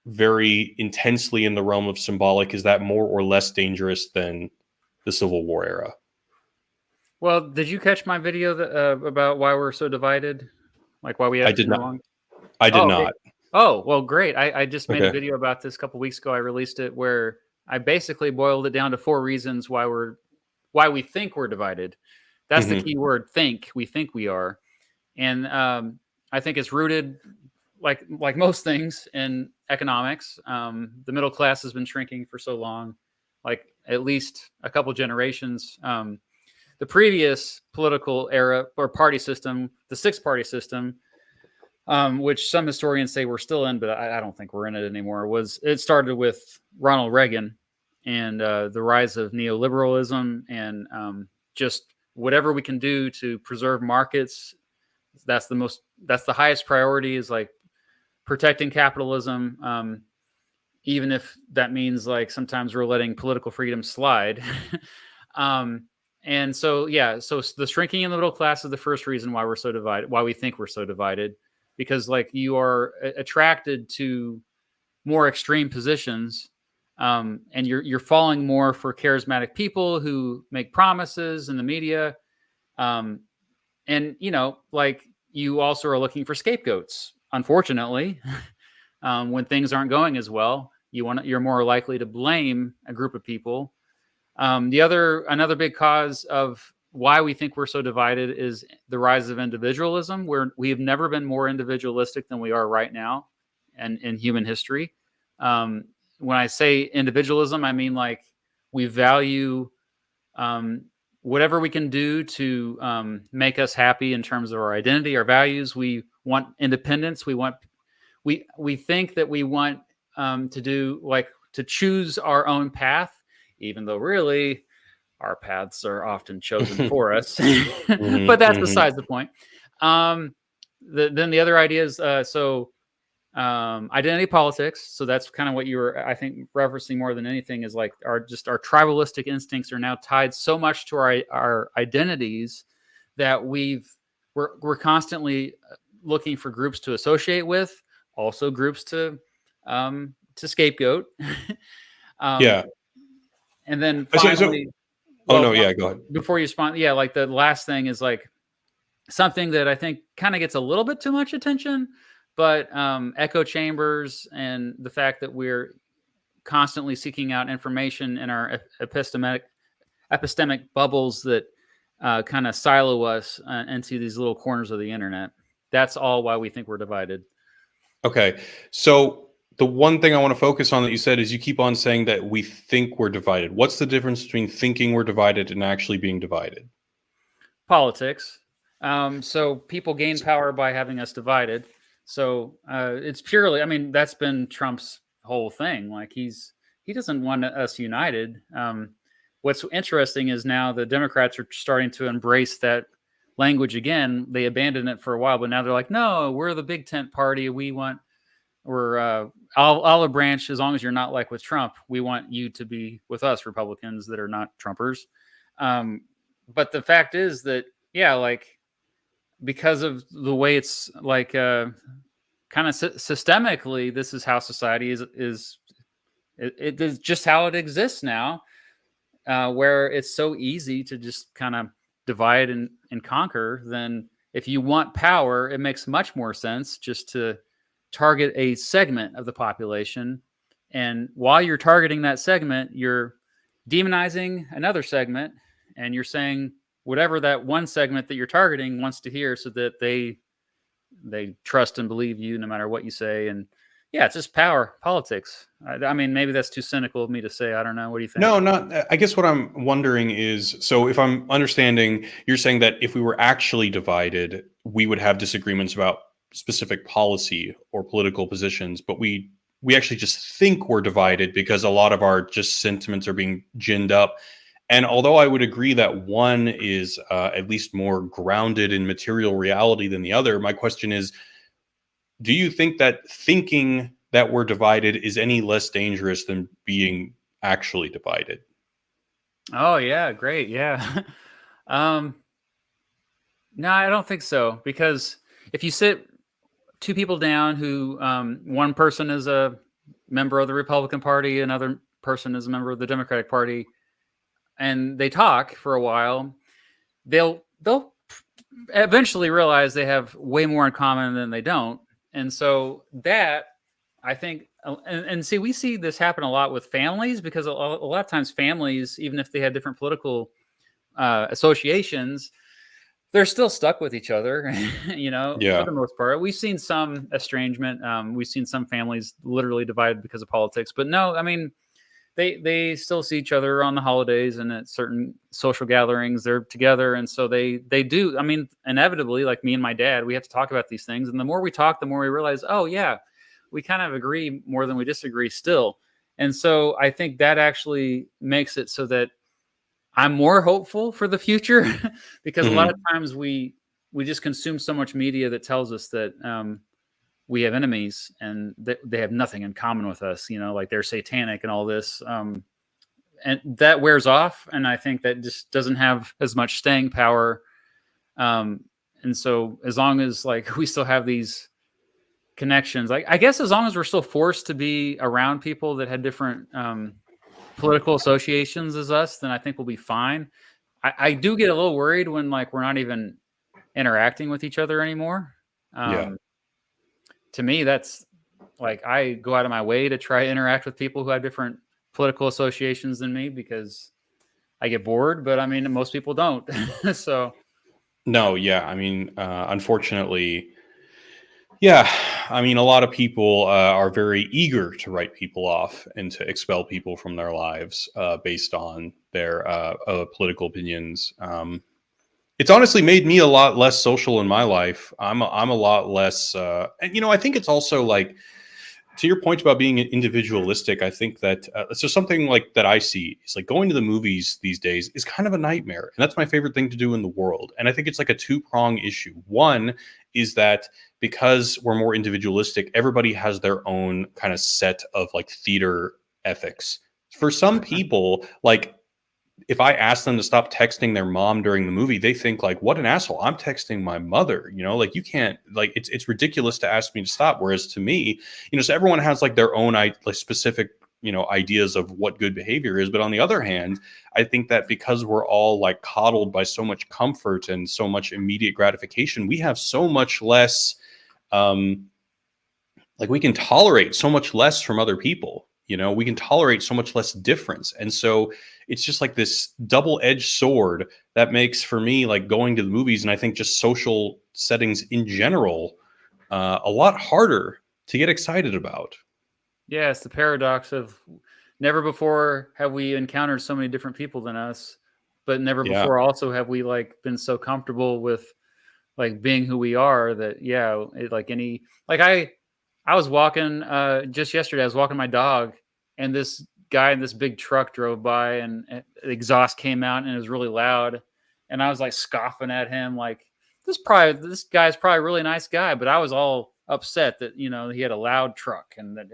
[SPEAKER 2] very intensely in the realm of symbolic, is that more or less dangerous than the Civil War era?
[SPEAKER 1] Well, did you catch my video about why we're so divided? Like why we
[SPEAKER 2] I
[SPEAKER 1] have
[SPEAKER 2] did
[SPEAKER 1] no
[SPEAKER 2] not.
[SPEAKER 1] long.
[SPEAKER 2] I did
[SPEAKER 1] Oh, okay.
[SPEAKER 2] not.
[SPEAKER 1] Oh, well, great. I just made a
[SPEAKER 2] Okay.
[SPEAKER 1] video about this a couple weeks ago. I released it where I basically boiled it down to 4 reasons why we think we're divided. That's the
[SPEAKER 2] Hmm.
[SPEAKER 1] key word, think. We think we are. And I think it's rooted, like most things, in economics. The middle class has been shrinking for so long, like at least a couple generations. The previous political era or party system, the 6-party system, which some historians say we're still in, but I don't think we're in it anymore. It started with Ronald Reagan and the rise of neoliberalism and just whatever we can do to preserve markets. That's the highest priority, is like protecting capitalism, even if that means like sometimes we're letting political freedom slide. And so, yeah, so the shrinking in the middle class is the first reason why we're so divided, why we think we're so divided, because like you are attracted to more extreme positions, and you're falling more for charismatic people who make promises in the media, and like you also are looking for scapegoats. Unfortunately, when things aren't going as well, you're more likely to blame a group of people. Another big cause of why we think we're so divided is the rise of individualism, where we have never been more individualistic than we are right now, and in human history. When I say individualism, I mean like we value whatever we can do to make us happy in terms of our identity, our values. We want independence. We think that we want to choose our own path, even though really our paths are often chosen for us. But that's besides the point. Then the other idea is identity politics. So that's kind of what you were, I think, referencing more than anything, is like our tribalistic instincts are now tied so much to our identities that we're constantly looking for groups to associate with, also groups to scapegoat.
[SPEAKER 2] Yeah.
[SPEAKER 1] And then
[SPEAKER 2] So,
[SPEAKER 1] finally,
[SPEAKER 2] oh no, yeah, go ahead.
[SPEAKER 1] before you respond, yeah, like the last thing is like something that I think kind of gets a little bit too much attention, but echo chambers and the fact that we're constantly seeking out information in our epistemic bubbles that kind of silo us into these little corners of the internet. That's all why we think we're divided.
[SPEAKER 2] Okay. So the one thing I want to focus on that you said is you keep on saying that we think we're divided. What's the difference between thinking we're divided and actually being divided?
[SPEAKER 1] politics. So people gain power by having us divided. So it's purely, I mean, that's been Trump's whole thing. Like he doesn't want us united. What's interesting is now the Democrats are starting to embrace that language again. They abandoned it for a while, but now they're like, no, we're the big tent party. We're olive branch. As long as you're not like with Trump, we want you to be with us Republicans that are not Trumpers. But the fact is that, yeah, like because of the way it's like kind of systemically, this is how society is it is just how it exists now, where it's so easy to just kind of divide and conquer. Then if you want power, it makes much more sense just to target a segment of the population. And while you're targeting that segment, you're demonizing another segment, and you're saying whatever that one segment that you're targeting wants to hear, so that they trust and believe you no matter what you say. And yeah, it's just power politics. I mean, maybe that's too cynical of me to say. I don't know. What do you think?
[SPEAKER 2] No, not. I guess what I'm wondering is, so if I'm understanding, you're saying that if we were actually divided, we would have disagreements about specific policy or political positions, but we actually just think we're divided because a lot of our just sentiments are being ginned up. And although I would agree that one is at least more grounded in material reality than the other, my question is, do you think that thinking that we're divided is any less dangerous than being actually divided?
[SPEAKER 1] Oh yeah, great. Yeah. um, no, I don't think so, because if you sit two people down who one person is a member of the Republican Party, another person is a member of the Democratic Party, and they talk for a while, they'll eventually realize they have way more in common than they don't. And so that, I think, and see, we see this happen a lot with families, because a lot of times families, even if they have different political associations, they're still stuck with each other, for
[SPEAKER 2] Yeah.
[SPEAKER 1] the most part. We've seen some estrangement. We've seen some families literally divided because of politics. But no, I mean, they still see each other on the holidays and at certain social gatherings. They're together, and so they do. I mean, inevitably, like me and my dad, we have to talk about these things. And the more we talk, the more we realize, oh yeah, we kind of agree more than we disagree still. And so I think that actually makes it so that I'm more hopeful for the future, because a lot of
[SPEAKER 2] Mhm.
[SPEAKER 1] times we just consume so much media that tells us that we have enemies and that they have nothing in common with us, like they're satanic and all this. And that wears off. And I think that just doesn't have as much staying power. And so as long as like we still have these connections, like I guess as long as we're still forced to be around people that had different political associations as us, then I think we'll be fine. I do get a little worried when like we're not even interacting with each other anymore.
[SPEAKER 2] Yeah.
[SPEAKER 1] To me, that's like I go out of my way to try to interact with people who have different political associations than me, because I get bored. But I mean, most people don't. So
[SPEAKER 2] No, yeah. I mean, unfortunately, yeah. I mean, a lot of people are very eager to write people off and to expel people from their lives based on their political opinions. It's honestly made me a lot less social in my life. I'm a lot less, and I think it's also like, to your point about being individualistic, I think that so something like that I see is like going to the movies these days is kind of a nightmare, and that's my favorite thing to do in the world. And I think it's like a two-prong issue. One is that because we're more individualistic, everybody has their own kind of set of like theater ethics. For some people, like if I ask them to stop texting their mom during the movie, they think like, what an asshole. I'm texting my mother, like you can't, like, it's ridiculous to ask me to stop. Whereas to me, so everyone has like their own like specific, ideas of what good behavior is. But on the other hand, I think that because we're all like coddled by so much comfort and so much immediate gratification, we have so much less, like we can tolerate so much less from other people. We can tolerate so much less difference. And so it's just like this double-edged sword that makes for me like going to the movies, and I think just social settings in general, a lot harder to get excited about.
[SPEAKER 1] yeah, it's the paradox of never before have we encountered so many different people than us, but never
[SPEAKER 2] Yeah.
[SPEAKER 1] before also have we like been so comfortable with like being who we are that I was walking just yesterday. I was walking my dog, and this guy in this big truck drove by, and the exhaust came out, and it was really loud. And I was like scoffing at him, like this guy's probably a really nice guy, but I was all upset that he had a loud truck and that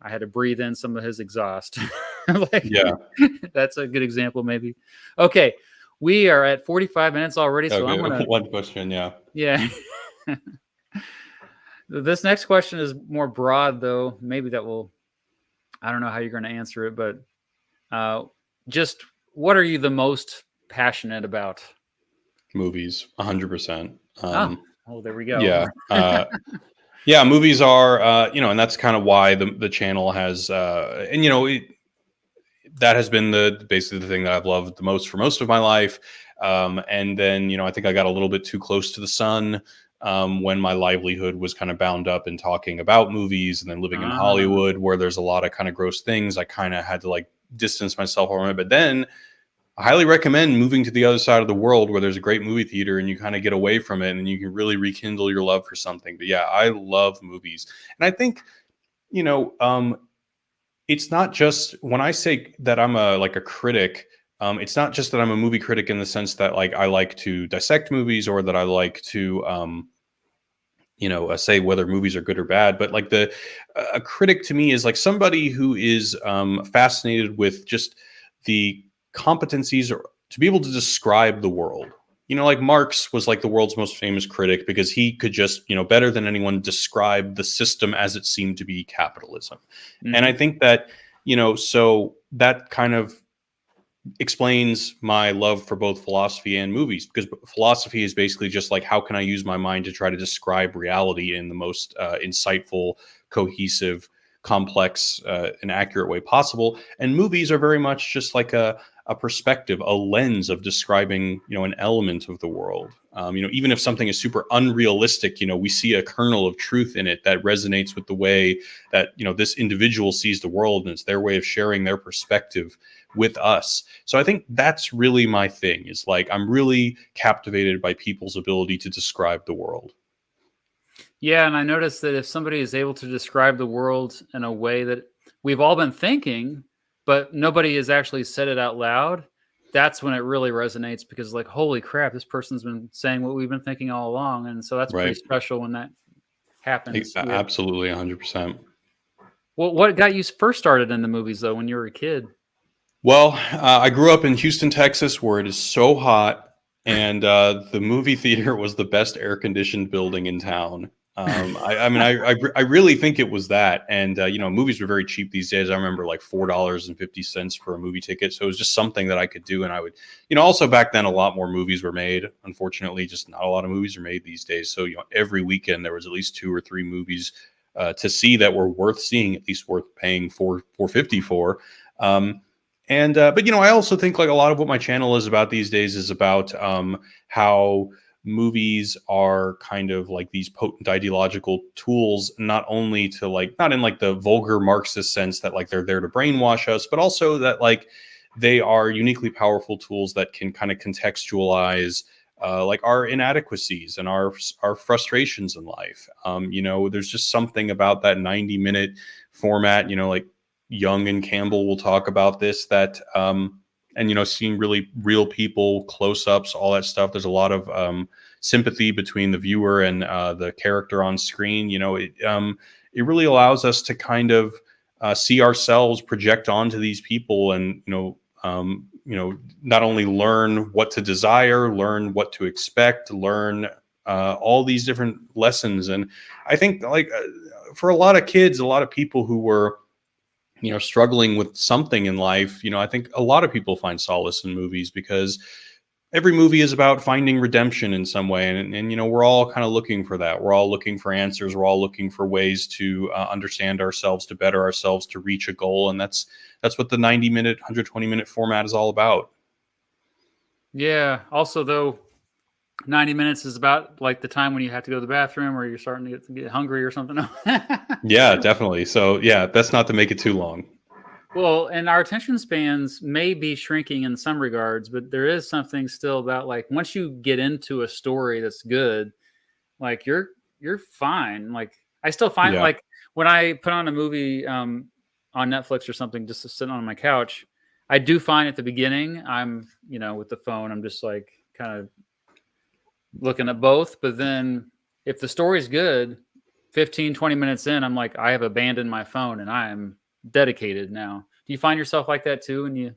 [SPEAKER 1] I had to breathe in some of his exhaust. Like,
[SPEAKER 2] Yeah.
[SPEAKER 1] that's a good example, maybe. Okay, we are at 45 minutes already, so I'm
[SPEAKER 2] Okay.
[SPEAKER 1] gonna
[SPEAKER 2] One question. Yeah.
[SPEAKER 1] yeah. This next question is more broad, though. Maybe I don't know how you're going to answer it, but uh, just what are you the most passionate about?
[SPEAKER 2] Movies, 100%.
[SPEAKER 1] Oh, there we go.
[SPEAKER 2] Yeah. Yeah, movies are, and that's kind of why the channel has, that has been basically the thing that I've loved the most for most of my life. And then, I think I got a little bit too close to the sun when my livelihood was kind of bound up in talking about movies, and then living in
[SPEAKER 1] Ah,
[SPEAKER 2] Hollywood where there's a lot of kind of gross things. I kind of had to like distance myself from it. But then I highly recommend moving to the other side of the world where there's a great movie theater and you kind of get away from it and you can really rekindle your love for something. But yeah, I love movies. And I think, you know, um, it's not just when I say that I'm a critic. It's not just that I'm a movie critic in the sense that like I like to dissect movies or that I like to say whether movies are good or bad. But like a critic to me is like somebody who is fascinated with just the competencies or to be able to describe the world. Like Marx was like the world's most famous critic because he could just, better than anyone describe the system as it seemed to be capitalism. And I
[SPEAKER 1] mhm.
[SPEAKER 2] think that, so that kind of explains my love for both philosophy and movies, because philosophy is basically just like how can I use my mind to try to describe reality in the most insightful, cohesive, complex, and accurate way possible. And movies are very much just like a perspective, a lens of describing an element of the world. Even if something is super unrealistic, we see a kernel of truth in it that resonates with the way that this individual sees the world, and it's their way of sharing their perspective with us. So I think that's really my thing, is like I'm really captivated by people's ability to describe the world.
[SPEAKER 1] Yeah, and I noticed that if somebody is able to describe the world in a way that we've all been thinking, but nobody has actually said it out loud, that's when it really resonates because, like, holy crap, this person's been saying what we've been thinking all along. And so that's pretty
[SPEAKER 2] Right.
[SPEAKER 1] special when that happens.
[SPEAKER 2] Absolutely 100%.
[SPEAKER 1] Well, what got you first started in the movies, though, when you were a kid?
[SPEAKER 2] Well, I grew up in Houston, Texas, where it is so hot, and the movie theater was the best air conditioned building in town. I mean, I really think it was that. And movies were very cheap these days. I remember like $4.50 for a movie ticket, so it was just something that I could do. And I would, also back then a lot more movies were made. Unfortunately, just not a lot of movies are made these days. So every weekend there was at least 2 or 3 movies to see that were worth seeing, at least worth paying $4.50 for. But I also think like a lot of what my channel is about these days is about how movies are kind of like these potent ideological tools, not only to like, not in like the vulgar Marxist sense that like they're there to brainwash us, but also that like they are uniquely powerful tools that can kind of contextualize like our inadequacies and our frustrations in life. There's just something about that 90-minute format, like Young and Campbell will talk about this, that and seeing really real people, close-ups, all that stuff. There's a lot of sympathy between the viewer and the character on screen. It really allows us to kind of see ourselves project onto these people, and not only learn what to desire, learn what to expect, learn all these different lessons. And I think like for a lot of kids, a lot of people who were struggling with something in life, I think a lot of people find solace in movies, because every movie is about finding redemption in some way. And we're all kind of looking for that. We're all looking for answers. We're all looking for ways to understand ourselves, to better ourselves, to reach a goal. And that's what the 90-minute, 120-minute format is all about.
[SPEAKER 1] Yeah. Also, though, 90 minutes is about like the time when you have to go to the bathroom or you're starting to get hungry or something.
[SPEAKER 2] Yeah, definitely. So yeah, that's not to make it too long.
[SPEAKER 1] Well, and our attention spans may be shrinking in some regards, but there is something still about like once you get into a story that's good, like you're fine. Like I still find
[SPEAKER 2] Yeah.
[SPEAKER 1] like when I put on a movie on Netflix or something just to sit on my couch, I do find at the beginning I'm, with the phone, I'm just like kind of looking at both, but then if the story's good, 15, 20 minutes in, I'm like I have abandoned my phone and I am dedicated now. Do you find yourself like that too when you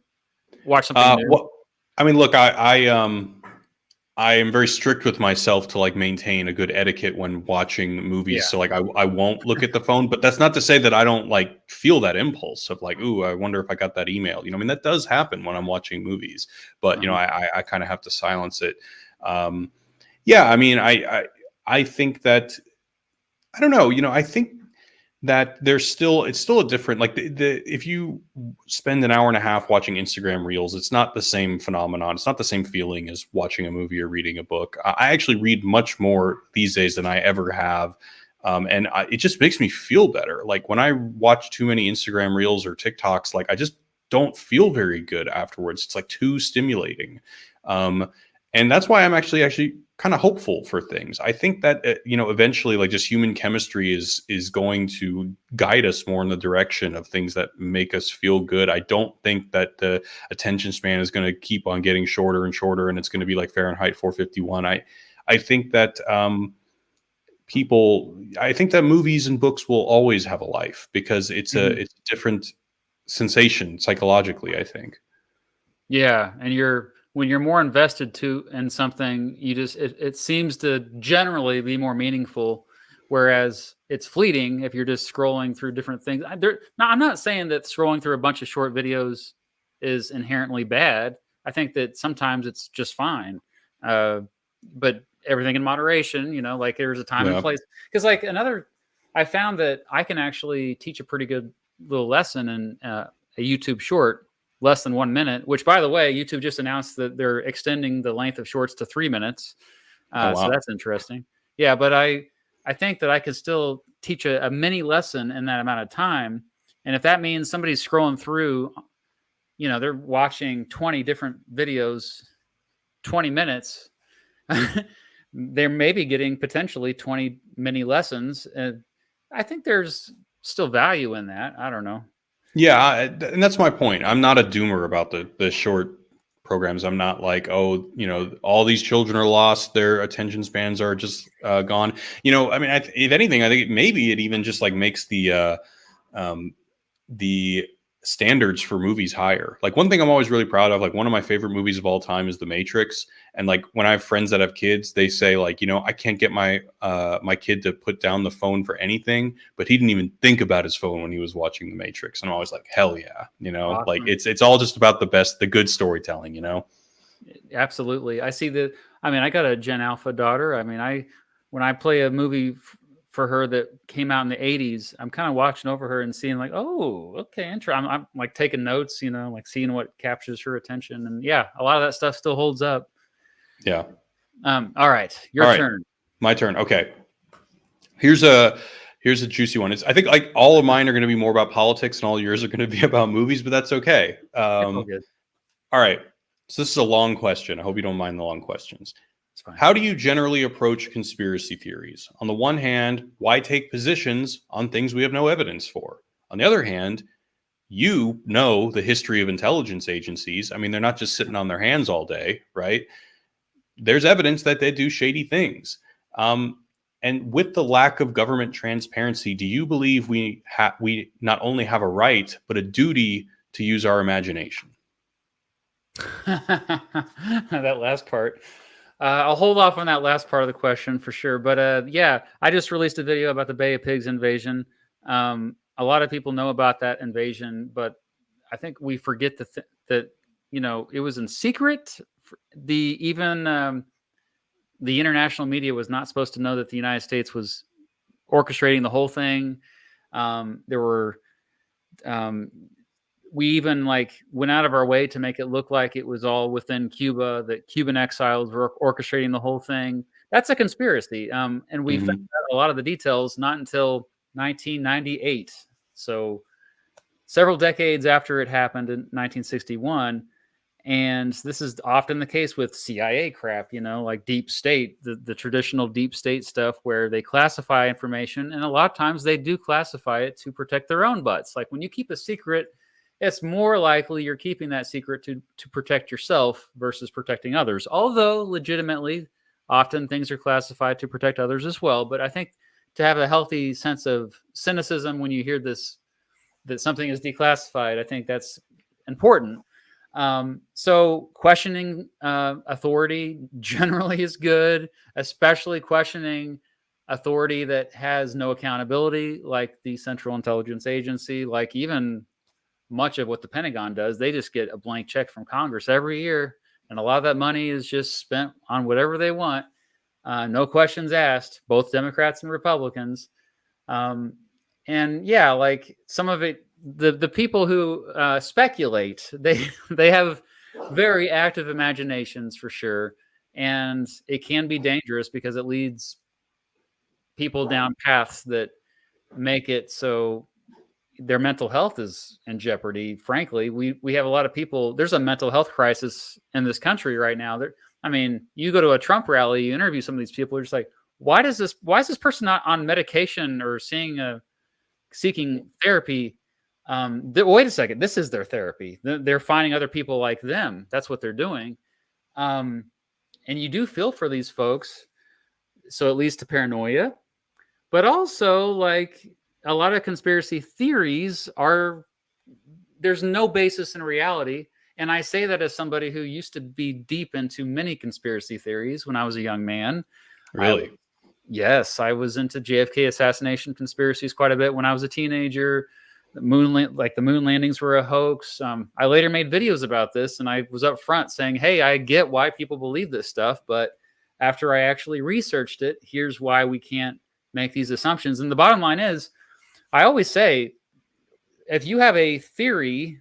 [SPEAKER 1] watch something new?
[SPEAKER 2] Well, I mean, look, I am very strict with myself to like maintain a good etiquette when watching movies.
[SPEAKER 1] Yeah.
[SPEAKER 2] So like I won't look at the phone, but that's not to say that I don't like feel that impulse of like, ooh, I wonder if I got that email. I mean, that does happen when I'm watching movies, but
[SPEAKER 1] Uh-huh.
[SPEAKER 2] I kind of have to silence it. Yeah, I mean, I think that I don't know, I think that it's still a different like the if you spend an hour and a half watching Instagram reels, it's not the same phenomenon. It's not the same feeling as watching a movie or reading a book. I actually read much more these days than I ever have. It just makes me feel better. Like when I watch too many Instagram reels or TikToks, like I just don't feel very good afterwards. It's like too stimulating. Um, and that's why I'm actually kind of hopeful for things. I think that eventually, like just human chemistry is going to guide us more in the direction of things that make us feel good. I don't think that the attention span is going to keep on getting shorter and shorter, and it's going to be like Fahrenheit 451. I think that I think that movies and books will always have a life because
[SPEAKER 1] Mhm.
[SPEAKER 2] it's a different sensation psychologically, I think.
[SPEAKER 1] Yeah, and when you're more invested to in something, it seems to generally be more meaningful, whereas it's fleeting if you're just scrolling through different things. Now, I'm not saying that scrolling through a bunch of short videos is inherently bad. I think that sometimes it's just fine, uh, but everything in moderation. Like there's a time and
[SPEAKER 2] Yeah.
[SPEAKER 1] place. Because I found that I can actually teach a pretty good little lesson in a YouTube short less than 1 minute, which by the way, YouTube just announced that they're extending the length of shorts to 3 minutes.
[SPEAKER 2] Oh
[SPEAKER 1] So
[SPEAKER 2] wow.
[SPEAKER 1] that's interesting. Yeah, but I think that I could still teach a mini lesson in that amount of time. And if that means somebody's scrolling through, they're watching 20 different videos, 20 minutes, they're maybe getting potentially 20 mini lessons. And I think there's still value in that. I don't know.
[SPEAKER 2] Yeah, and that's my point. I'm not a doomer about the short programs. I'm not like, oh, all these children are lost. Their attention spans are just gone. I mean, if anything, I think maybe it even just like makes um, the standards for movies higher. Like one thing I'm always really proud of, like one of my favorite movies of all time is The Matrix. And like when I have friends that have kids, they say like, I can't get my kid to put down the phone for anything, but he didn't even think about his phone when he was watching The Matrix. And I'm always like, hell yeah, like
[SPEAKER 1] Awesome.
[SPEAKER 2] it's all just about the good storytelling.
[SPEAKER 1] Absolutely. I mean, I got a Gen Alpha daughter. I mean, when I play a movie for her that came out in the 80s, I'm kind of watching over her and seeing like, oh, okay, interesting. I'm like taking notes, like seeing what captures her attention. And yeah, a lot of that stuff still holds up.
[SPEAKER 2] Yeah.
[SPEAKER 1] All right,
[SPEAKER 2] All
[SPEAKER 1] your
[SPEAKER 2] right.
[SPEAKER 1] turn.
[SPEAKER 2] My turn. Okay. Here's a juicy one. I think like all of mine are going to be more about politics and all yours are going to be about movies, but that's okay.
[SPEAKER 1] It's all good.
[SPEAKER 2] All right. So this is a long question. I hope you don't mind the long questions.
[SPEAKER 1] It's fine.
[SPEAKER 2] How do you generally approach conspiracy theories? On the one hand, why take positions on things we have no evidence for? On the other hand, you know the history of intelligence agencies. I mean, they're not just sitting on their hands all day, right? There's evidence that they do shady things. And with the lack of government transparency, do you believe we not only have a right but a duty to use our imagination?
[SPEAKER 1] That last part. I'll hold off on that last part of the question for sure. But yeah, I just released a video about the Bay of Pigs invasion. A lot of people know about that invasion, but I think we forget that it was in secret. Even the international media was not supposed to know that the United States was orchestrating the whole thing. There were um, we even like went out of our way to make it look like it was all within Cuba, that Cuban exiles were orchestrating the whole thing. That's a conspiracy. And we found
[SPEAKER 2] Mm-hmm.
[SPEAKER 1] out a lot of the details not until 1998. So several decades after it happened in 1961. And this is often the case with CIA crap, like deep state, the traditional deep state stuff where they classify information. And a lot of times they do classify it to protect their own butts. Like when you keep a secret, it's more likely you're keeping that secret to protect yourself versus protecting others. Although legitimately, often things are classified to protect others as well. But I think to have a healthy sense of cynicism when you hear this, that something is declassified, I think that's important. So questioning authority generally is good, especially questioning authority that has no accountability, like the Central Intelligence Agency, like even much of what the Pentagon does. They just get a blank check from Congress every year, and a lot of that money is just spent on whatever they want. No questions asked, both Democrats and Republicans. And yeah, like some of it, the people who speculate, they have very active imaginations for sure, and it can be dangerous because it leads people down paths that make it so their mental health is in jeopardy. Frankly, we have a lot of people. There's a mental health crisis in this country right now. I mean, you go to a Trump rally, you interview some of these people, you're just like, why is this person not on medication or seeking therapy? Wait a second, this is their therapy. They're finding other people like them. That's what they're doing. And you do feel for these folks. So it leads to paranoia, but also like a lot of conspiracy theories there's no basis in reality. And I say that as somebody who used to be deep into many conspiracy theories when I was a young man.
[SPEAKER 2] Really?
[SPEAKER 1] Yes, I was into JFK assassination conspiracies quite a bit when I was a teenager. The moon landings were a hoax. I later made videos about this, and I was up front saying, "Hey, I get why people believe this stuff, but after I actually researched it, here's why we can't make these assumptions." And the bottom line is, I always say, if you have a theory,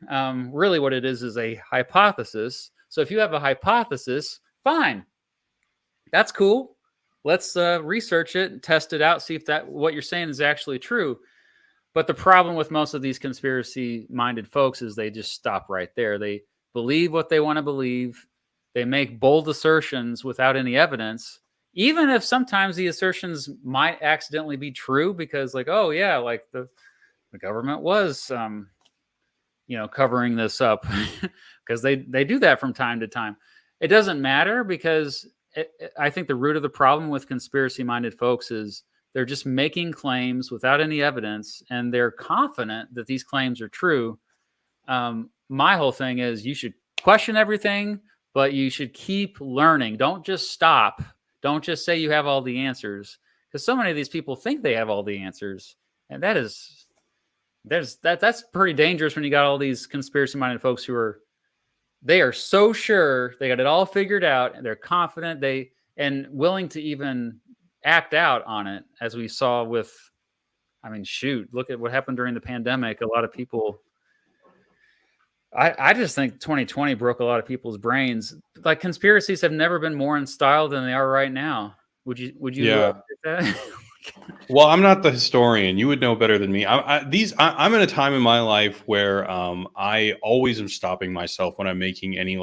[SPEAKER 1] really what it is a hypothesis. So if you have a hypothesis, fine, that's cool. Let's research it and test it out, see if what you're saying is actually true. But the problem with most of these conspiracy-minded folks is they just stop right there. They believe what they want to believe. They make bold assertions without any evidence, even if sometimes the assertions might accidentally be true because, like, oh yeah, like the government was, covering this up because they do that from time to time. It doesn't matter because I think the root of the problem with conspiracy-minded folks is they're just making claims without any evidence, and they're confident that these claims are true. My whole thing is you should question everything, but you should keep learning. Don't just stop. Don't just say you have all the answers, because so many of these people think they have all the answers, and that's pretty dangerous when you got all these conspiracy-minded folks who are so sure they got it all figured out, and they're confident and willing to even act out on it, as we saw with, look at what happened during the pandemic. A lot of people, I just think 2020 broke a lot of people's brains. Like, conspiracies have never been more in style than they are right now. Would you
[SPEAKER 2] Yeah.
[SPEAKER 1] that?
[SPEAKER 2] Well, I'm not the historian. You would know better than me. I'm in a time in my life where I always am stopping myself when I'm making any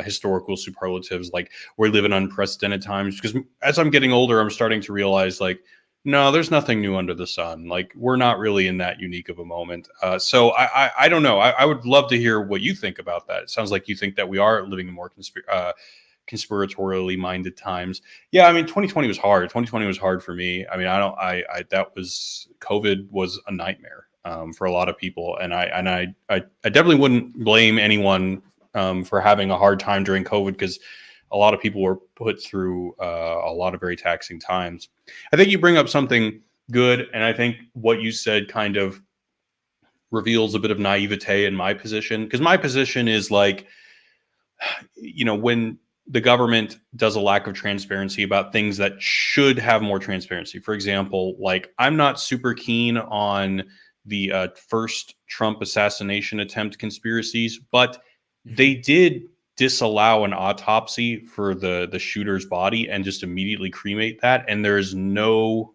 [SPEAKER 2] historical superlatives. Like, we live in unprecedented times, because as I'm getting older, I'm starting to realize, like, no, there's nothing new under the sun. Like, we're not really in that unique of a moment. So I don't know. I would love to hear what you think about that. It sounds like you think that we are living in more conspiratorially minded times. Yeah, 2020 was hard. 2020 was hard for me. COVID was a nightmare for a lot of people, and I definitely wouldn't blame anyone for having a hard time during COVID, because a lot of people were put through a lot of very taxing times. I think you bring up something good, and I think what you said kind of reveals a bit of naivete in my position, because my position is like, when the government does a lack of transparency about things that should have more transparency. For example, like, I'm not super keen on the first Trump assassination attempt conspiracies, but they did disallow an autopsy for the shooter's body and just immediately cremate that. And there's no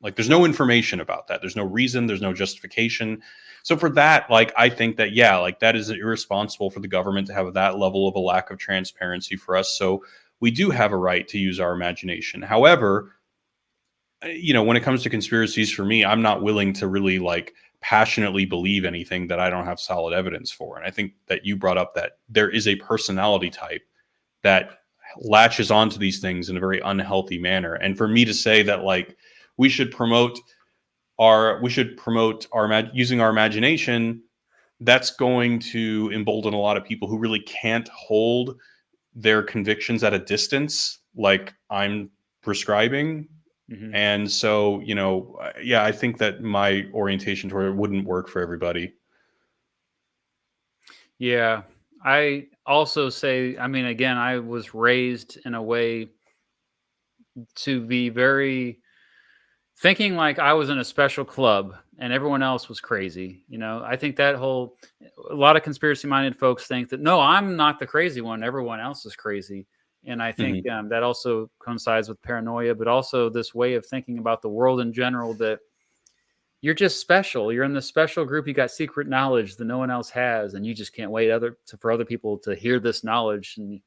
[SPEAKER 2] Like there's no information about that. There's no reason, there's no justification. So for that, like I think that, yeah, like that is irresponsible for the government to have that level of a lack of transparency for us. So we do have a right to use our imagination. However, when it comes to conspiracies, for me, I'm not willing to really like passionately believe anything that I don't have solid evidence for. And I think that you brought up that there is a personality type that latches onto these things in a very unhealthy manner. And for me to say that like we should promote using our imagination, that's going to embolden a lot of people who really can't hold their convictions at a distance like I'm prescribing.
[SPEAKER 1] Mm-hmm.
[SPEAKER 2] And so, I think that my orientation toward it wouldn't work for everybody.
[SPEAKER 1] Yeah. I also say, I mean, again, I was raised in a way to be very thinking like I was in a special club and everyone else was crazy. I think a lot of conspiracy minded folks think that, no, I'm not the crazy one. Everyone else is crazy. And I think that also coincides with paranoia, but also this way of thinking about the world in general, that you're just special. You're in the special group. You got secret knowledge that no one else has, and you just can't wait for other people to hear this knowledge. And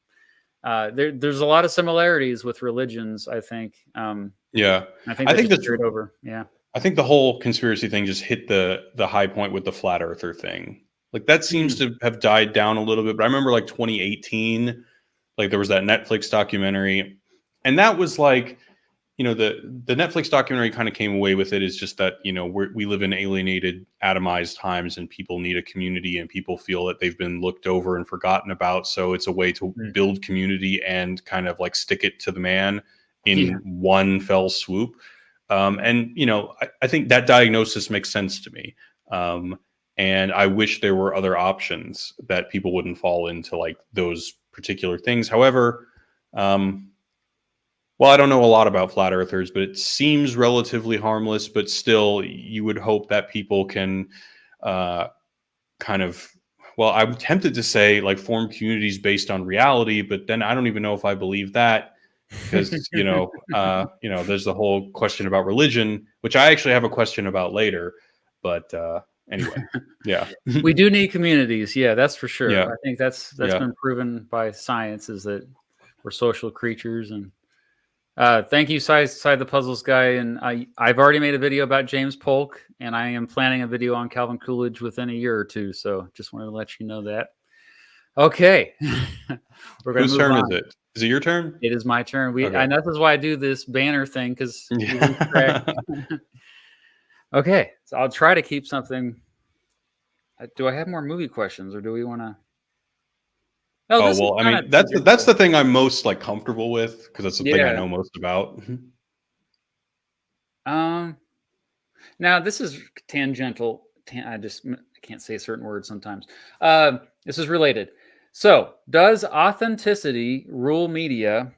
[SPEAKER 1] there's a lot of similarities with religions, I think.
[SPEAKER 2] Yeah,
[SPEAKER 1] I think that's carried over. Yeah,
[SPEAKER 2] I think the whole conspiracy thing just hit the high point with the flat earther thing. Like that seems to have died down a little bit. But I remember like 2018, like there was that Netflix documentary, and that was like, the Netflix documentary kind of came away with it is just that, we live in alienated, atomized times, and people need a community, and people feel that they've been looked over and forgotten about. So it's a way to build community and kind of like stick it to the man in one fell swoop. And, I think that diagnosis makes sense to me. And I wish there were other options that people wouldn't fall into like those particular things. However, well, I don't know a lot about flat earthers, but it seems relatively harmless, but still you would hope that people can kind of, well, I'm tempted to say like form communities based on reality, but then I don't even know if I believe that because, there's the whole question about religion, which I actually have a question about later. But anyway, yeah.
[SPEAKER 1] We do need communities. Yeah, that's for sure.
[SPEAKER 2] Yeah.
[SPEAKER 1] I think that's been proven by science, is that we're social creatures. And thank you, Side the Puzzles guy. And I've already made a video about James Polk, and I am planning a video on Calvin Coolidge within a year or two. So just wanted to let you know that. Okay.
[SPEAKER 2] Whose turn is it? Is it your turn?
[SPEAKER 1] It is my turn.
[SPEAKER 2] Okay.
[SPEAKER 1] And this is why I do this banner thing, because okay. So I'll try to keep something. Do I have more movie questions, or do we want to?
[SPEAKER 2] Oh, well, I mean, that's the thing I'm most like comfortable with, because that's the thing I know most about.
[SPEAKER 1] Now this is tangential. I can't say certain words sometimes. This is related. So, does authenticity rule media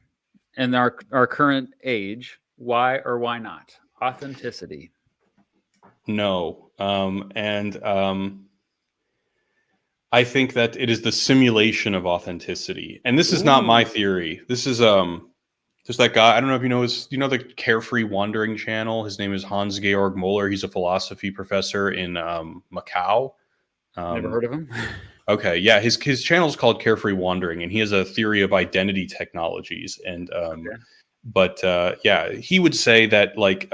[SPEAKER 1] in our current age? Why or why not? Authenticity.
[SPEAKER 2] No. I think that it is the simulation of authenticity. And this is not my theory. This is there's that guy, I don't know if you know the Carefree Wandering channel. His name is Hans Georg Moeller. He's a philosophy professor in Macau.
[SPEAKER 1] Never heard of him.
[SPEAKER 2] Okay, yeah, his channel is called Carefree Wandering, and he has a theory of identity technologies. And he would say that like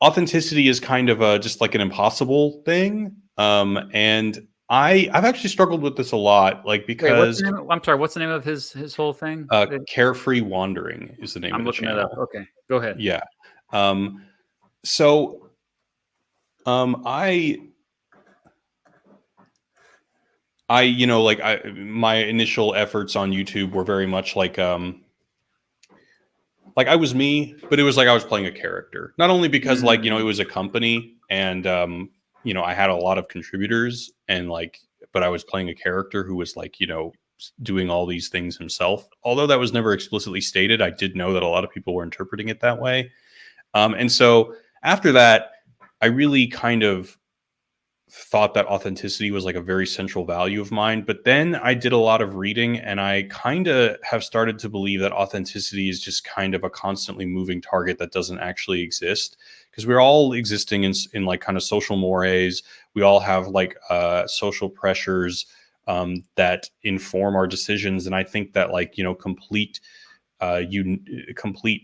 [SPEAKER 2] authenticity is kind of just like an impossible thing. And I've actually struggled with this a lot, like because
[SPEAKER 1] I'm sorry, what's the name of his whole thing?
[SPEAKER 2] Carefree Wandering is the name of the channel. I'm looking it up.
[SPEAKER 1] Okay, go ahead.
[SPEAKER 2] Yeah. My initial efforts on YouTube were very much like I was me, but it was like I was playing a character. Not only because it was a company and I had a lot of contributors and but I was playing a character who was doing all these things himself. Although that was never explicitly stated, I did know that a lot of people were interpreting it that way. And so after that, I really kind of thought that authenticity was like a very central value of mine. But then I did a lot of reading, and I kind of have started to believe that authenticity is just kind of a constantly moving target that doesn't actually exist, because we're all existing in like kind of social mores. We all have like social pressures that inform our decisions. And I think that, like, complete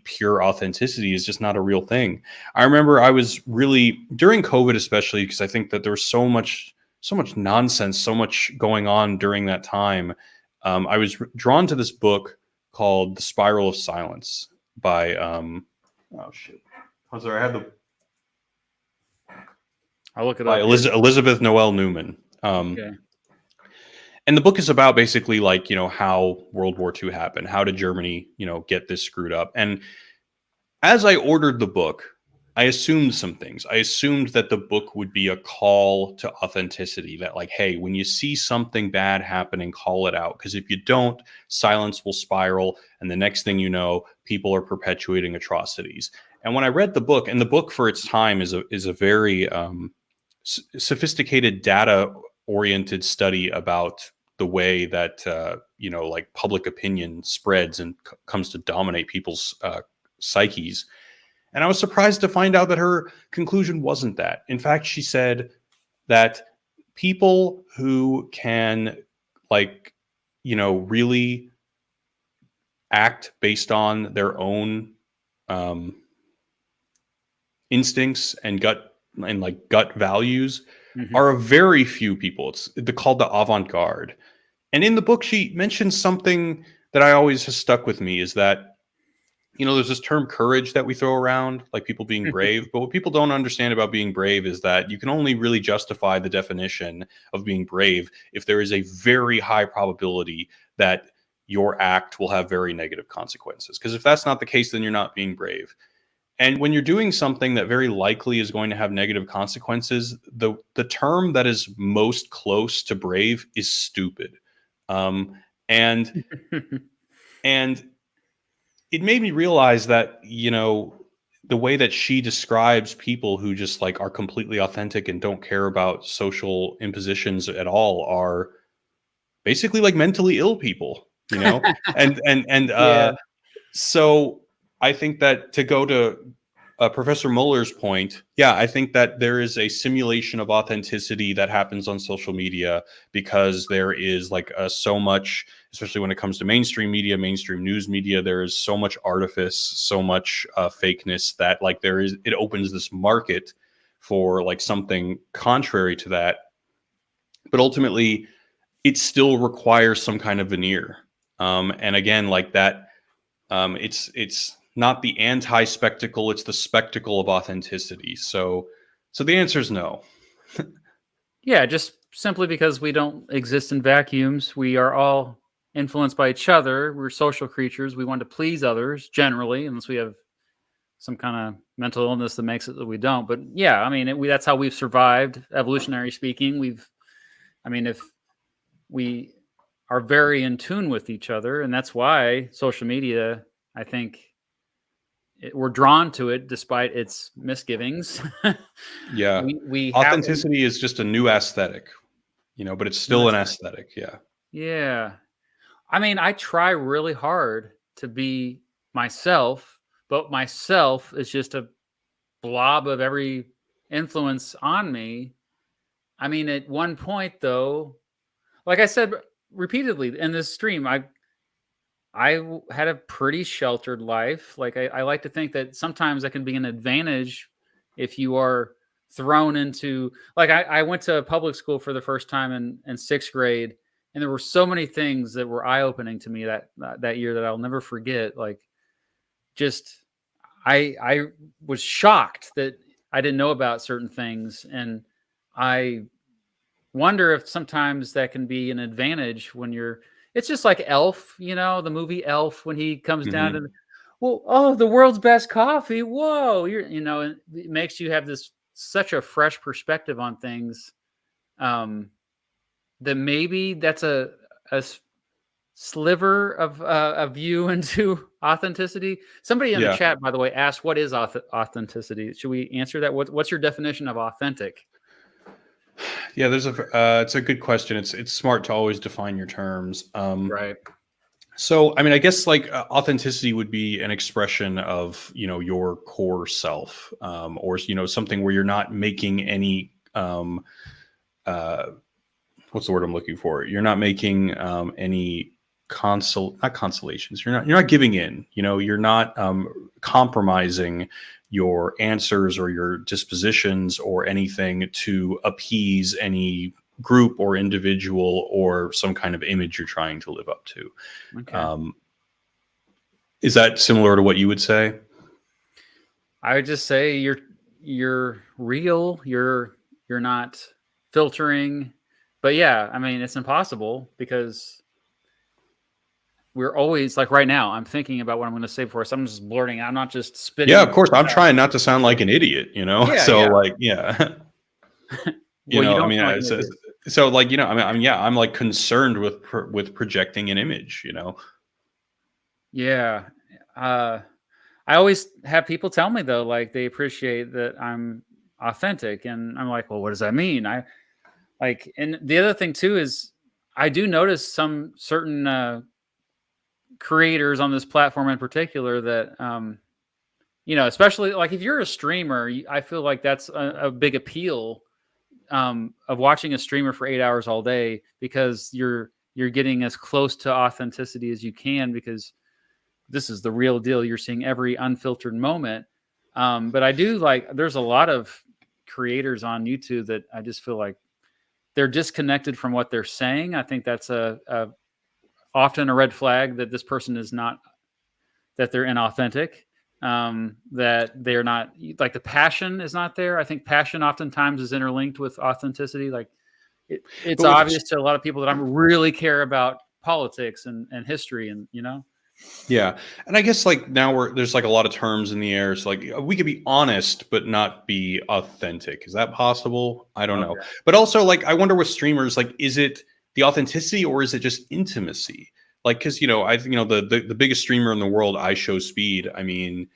[SPEAKER 2] pure authenticity is just not a real thing. I remember I was really, during COVID, especially because I think that there was so much nonsense, so much going on during that time. I was drawn to this book called The Spiral of Silence by oh shit. I'm sorry, I had the
[SPEAKER 1] I'll look it
[SPEAKER 2] by
[SPEAKER 1] up.
[SPEAKER 2] Elizabeth Noel Newman.
[SPEAKER 1] Okay.
[SPEAKER 2] And the book is about basically, like, how World War II happened. How did Germany, get this screwed up? And as I ordered the book, I assumed some things. I assumed that the book would be a call to authenticity, that, like, hey, when you see something bad happening, call it out. Because if you don't, silence will spiral. And the next thing you know, people are perpetuating atrocities. And when I read the book, and the book for its time is a very sophisticated data oriented study about the way that like public opinion spreads and comes to dominate people's psyches. And I was surprised to find out that her conclusion wasn't that. In fact, she said that people who can, like, really act based on their own instincts and gut values are a very few people. They're called the avant-garde. And in the book, she mentions something that I always has stuck with me, is that, there's this term courage that we throw around, like people being brave. But what people don't understand about being brave is that you can only really justify the definition of being brave if there is a very high probability that your act will have very negative consequences. Because if that's not the case, then you're not being brave. And when you're doing something that very likely is going to have negative consequences, the term that is most close to brave is stupid. And it made me realize that, the way that she describes people who just, like, are completely authentic and don't care about social impositions at all are basically like mentally ill people, and
[SPEAKER 1] Yeah.
[SPEAKER 2] so I think that, to go to Professor Muller's point, yeah, I think that there is a simulation of authenticity that happens on social media, because there is, like, so much, especially when it comes to mainstream media, mainstream news media, there is so much artifice, so much fakeness, that, like, it opens this market for, like, something contrary to that. But ultimately, it still requires some kind of veneer. And again, like that, it's not the anti-spectacle, it's the spectacle of authenticity. So the answer is no.
[SPEAKER 1] Yeah, just simply because we don't exist in vacuums. We are all influenced by each other. We're social creatures. We want to please others generally, unless we have some kind of mental illness that makes it that we don't. But yeah, I mean, that's how we've survived, evolutionary speaking. If we are very in tune with each other, and that's why social media, I think, we're drawn to it despite its misgivings.
[SPEAKER 2] Yeah.
[SPEAKER 1] we have
[SPEAKER 2] Authenticity is just a new aesthetic, but it's still an aesthetic. Yeah.
[SPEAKER 1] Yeah. I mean, I try really hard to be myself, but myself is just a blob of every influence on me. I mean, at one point, though, like I said repeatedly in this stream, had a pretty sheltered life. Like, I like to think that sometimes that can be an advantage if you are thrown into, like, I went to public school for the first time in sixth grade, and there were so many things that were eye opening to me that year that I'll never forget. Like, just I was shocked that I didn't know about certain things, and I wonder if sometimes that can be an advantage when you're. It's just like Elf, the movie Elf, when he comes down
[SPEAKER 2] Mm-hmm.
[SPEAKER 1] and, well, oh, the world's best coffee. Whoa, and it makes you have such a fresh perspective on things. That maybe that's a sliver of a view into authenticity. Somebody in the
[SPEAKER 2] Yeah.
[SPEAKER 1] chat, by the way, asked, "What is authenticity?" Should we answer that? What's your definition of authentic?
[SPEAKER 2] Yeah, it's a good question. It's smart to always define your terms.
[SPEAKER 1] Right.
[SPEAKER 2] So, I mean, I guess like authenticity would be an expression of, your core self, or, something where you're not making any, uh, what's the word I'm looking for? You're not making any not consolations. You're not giving in, you're not compromising your answers or your dispositions or anything to appease any group or individual or some kind of image you're trying to live up to.
[SPEAKER 1] Okay.
[SPEAKER 2] Um, is that similar to what you would say?
[SPEAKER 1] I would just say you're real. You're not filtering. But yeah, I mean, it's impossible because we're always like right now. I'm thinking about what I'm going to say for us. I'm just blurting out. I'm not just spitting.
[SPEAKER 2] Yeah, of course. I'm trying not to sound like an idiot,
[SPEAKER 1] Yeah,
[SPEAKER 2] So
[SPEAKER 1] yeah.
[SPEAKER 2] like, yeah,
[SPEAKER 1] Well, you
[SPEAKER 2] I
[SPEAKER 1] don't
[SPEAKER 2] mean,
[SPEAKER 1] sound like an idiot.
[SPEAKER 2] so like, yeah, I'm like concerned with projecting an image,
[SPEAKER 1] Yeah. Uh, I always have people tell me though, like they appreciate that I'm authentic, and I'm like, well, what does that mean? I like, and the other thing too is I do notice some certain creators on this platform in particular that, especially like if you're a streamer, I feel like that's a big appeal of watching a streamer for 8 hours all day because you're getting as close to authenticity as you can because this is the real deal. You're seeing every unfiltered moment. But I do like, there's a lot of creators on YouTube that I just feel like they're disconnected from what they're saying. I think that's a often a red flag that this person is not, that they're inauthentic, that they're not, like the passion is not there. I think passion oftentimes is interlinked with authenticity. Like it's
[SPEAKER 2] but with
[SPEAKER 1] obvious to a lot of people that I'm really care about politics and history and,
[SPEAKER 2] Yeah. And I guess like now there's like a lot of terms in the air. So like we could be honest, but not be authentic. Is that possible? I don't know.
[SPEAKER 1] Okay.
[SPEAKER 2] But also like, I wonder with streamers, like, is it the authenticity or is it just intimacy? Like, cause the biggest streamer in the world, I Show Speed. I mean,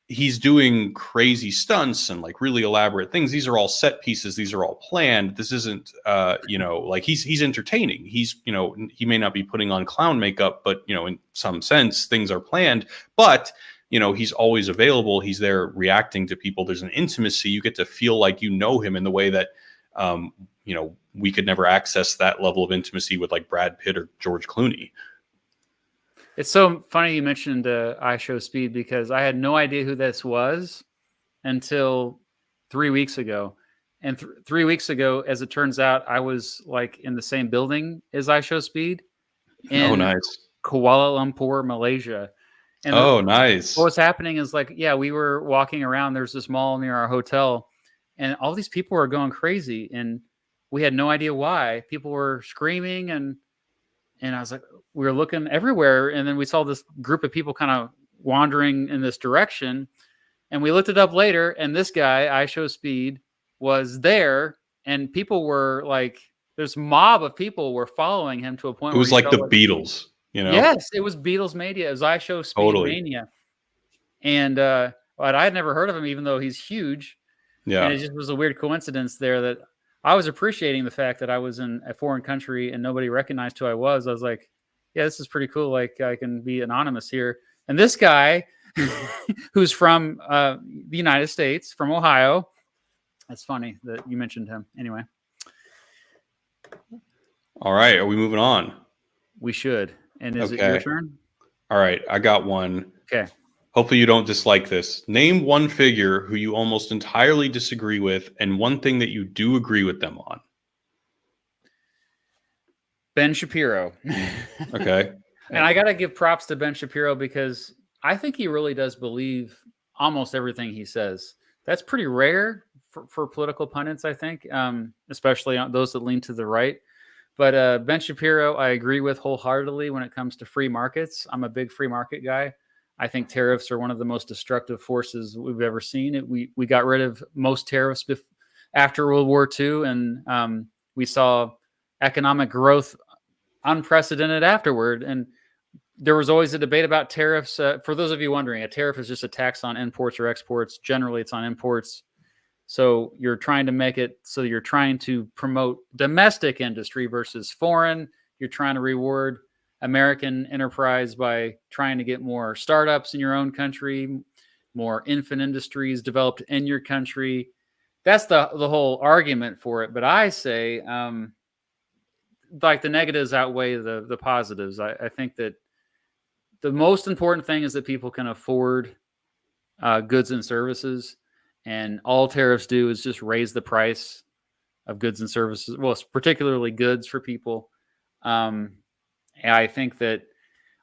[SPEAKER 2] he's doing crazy stunts and like really elaborate things. These are all set pieces. These are all planned. This isn't, like he's entertaining. He may not be putting on clown makeup, but in some sense things are planned, but he's always available. He's there reacting to people. There's an intimacy. You get to feel like him in the way that, we could never access that level of intimacy with like Brad Pitt or George Clooney.
[SPEAKER 1] It's so funny you mentioned I Show Speed because I had no idea who this was until 3 weeks ago. And 3 weeks ago, as it turns out, I was like in the same building as I Show Speed
[SPEAKER 2] Oh,
[SPEAKER 1] in
[SPEAKER 2] nice.
[SPEAKER 1] Kuala Lumpur, Malaysia. And
[SPEAKER 2] Oh, nice.
[SPEAKER 1] what was happening is like, yeah, we were walking around. There's this mall near our hotel, and all these people were going crazy, and we had no idea why. People were screaming, and I was like, we were looking everywhere, and then we saw this group of people kind of wandering in this direction, and we looked it up later, and this guy, I Show Speed, was there, and people were like, this mob of people were following him to a point
[SPEAKER 2] It
[SPEAKER 1] where
[SPEAKER 2] was
[SPEAKER 1] you
[SPEAKER 2] like
[SPEAKER 1] felt
[SPEAKER 2] the
[SPEAKER 1] like,
[SPEAKER 2] Beatles,
[SPEAKER 1] yes, it was Beatles mania. It was I Show Speed
[SPEAKER 2] Totally.
[SPEAKER 1] mania. And but I had never heard of him, even though he's huge. And
[SPEAKER 2] Yeah.
[SPEAKER 1] it just was a weird coincidence there that I was appreciating the fact that I was in a foreign country and nobody recognized who I was. I was like, yeah, this is pretty cool. Like I can be anonymous here. And this guy who's from the United States, from Ohio. It's funny that you mentioned him. Anyway.
[SPEAKER 2] All right. Are we moving on?
[SPEAKER 1] We should. And is it your turn?
[SPEAKER 2] All right. I got one.
[SPEAKER 1] Okay.
[SPEAKER 2] Hopefully you don't dislike this. Name one figure who you almost entirely disagree with and one thing that you do agree with them on.
[SPEAKER 1] Ben Shapiro.
[SPEAKER 2] Okay.
[SPEAKER 1] And I got to give props to Ben Shapiro because I think he really does believe almost everything he says. That's pretty rare for political pundits, I think, especially on those that lean to the right. But Ben Shapiro, I agree with wholeheartedly when it comes to free markets. I'm a big free market guy. I think tariffs are one of the most destructive forces we've ever seen. We got rid of most tariffs after World War II, and we saw economic growth unprecedented afterward. And there was always a debate about tariffs. For those of you wondering, a tariff is just a tax on imports or exports. Generally, it's on imports. So you're trying to make it so you're trying to promote domestic industry versus foreign. You're trying to reward American enterprise by trying to get more startups in your own country, more infant industries developed in your country. That's the whole argument for it. But I say, like, the negatives outweigh the positives. I think that the most important thing is that people can afford goods and services, and all tariffs do is just raise the price of goods and services. Well, it's particularly goods for people. And I think that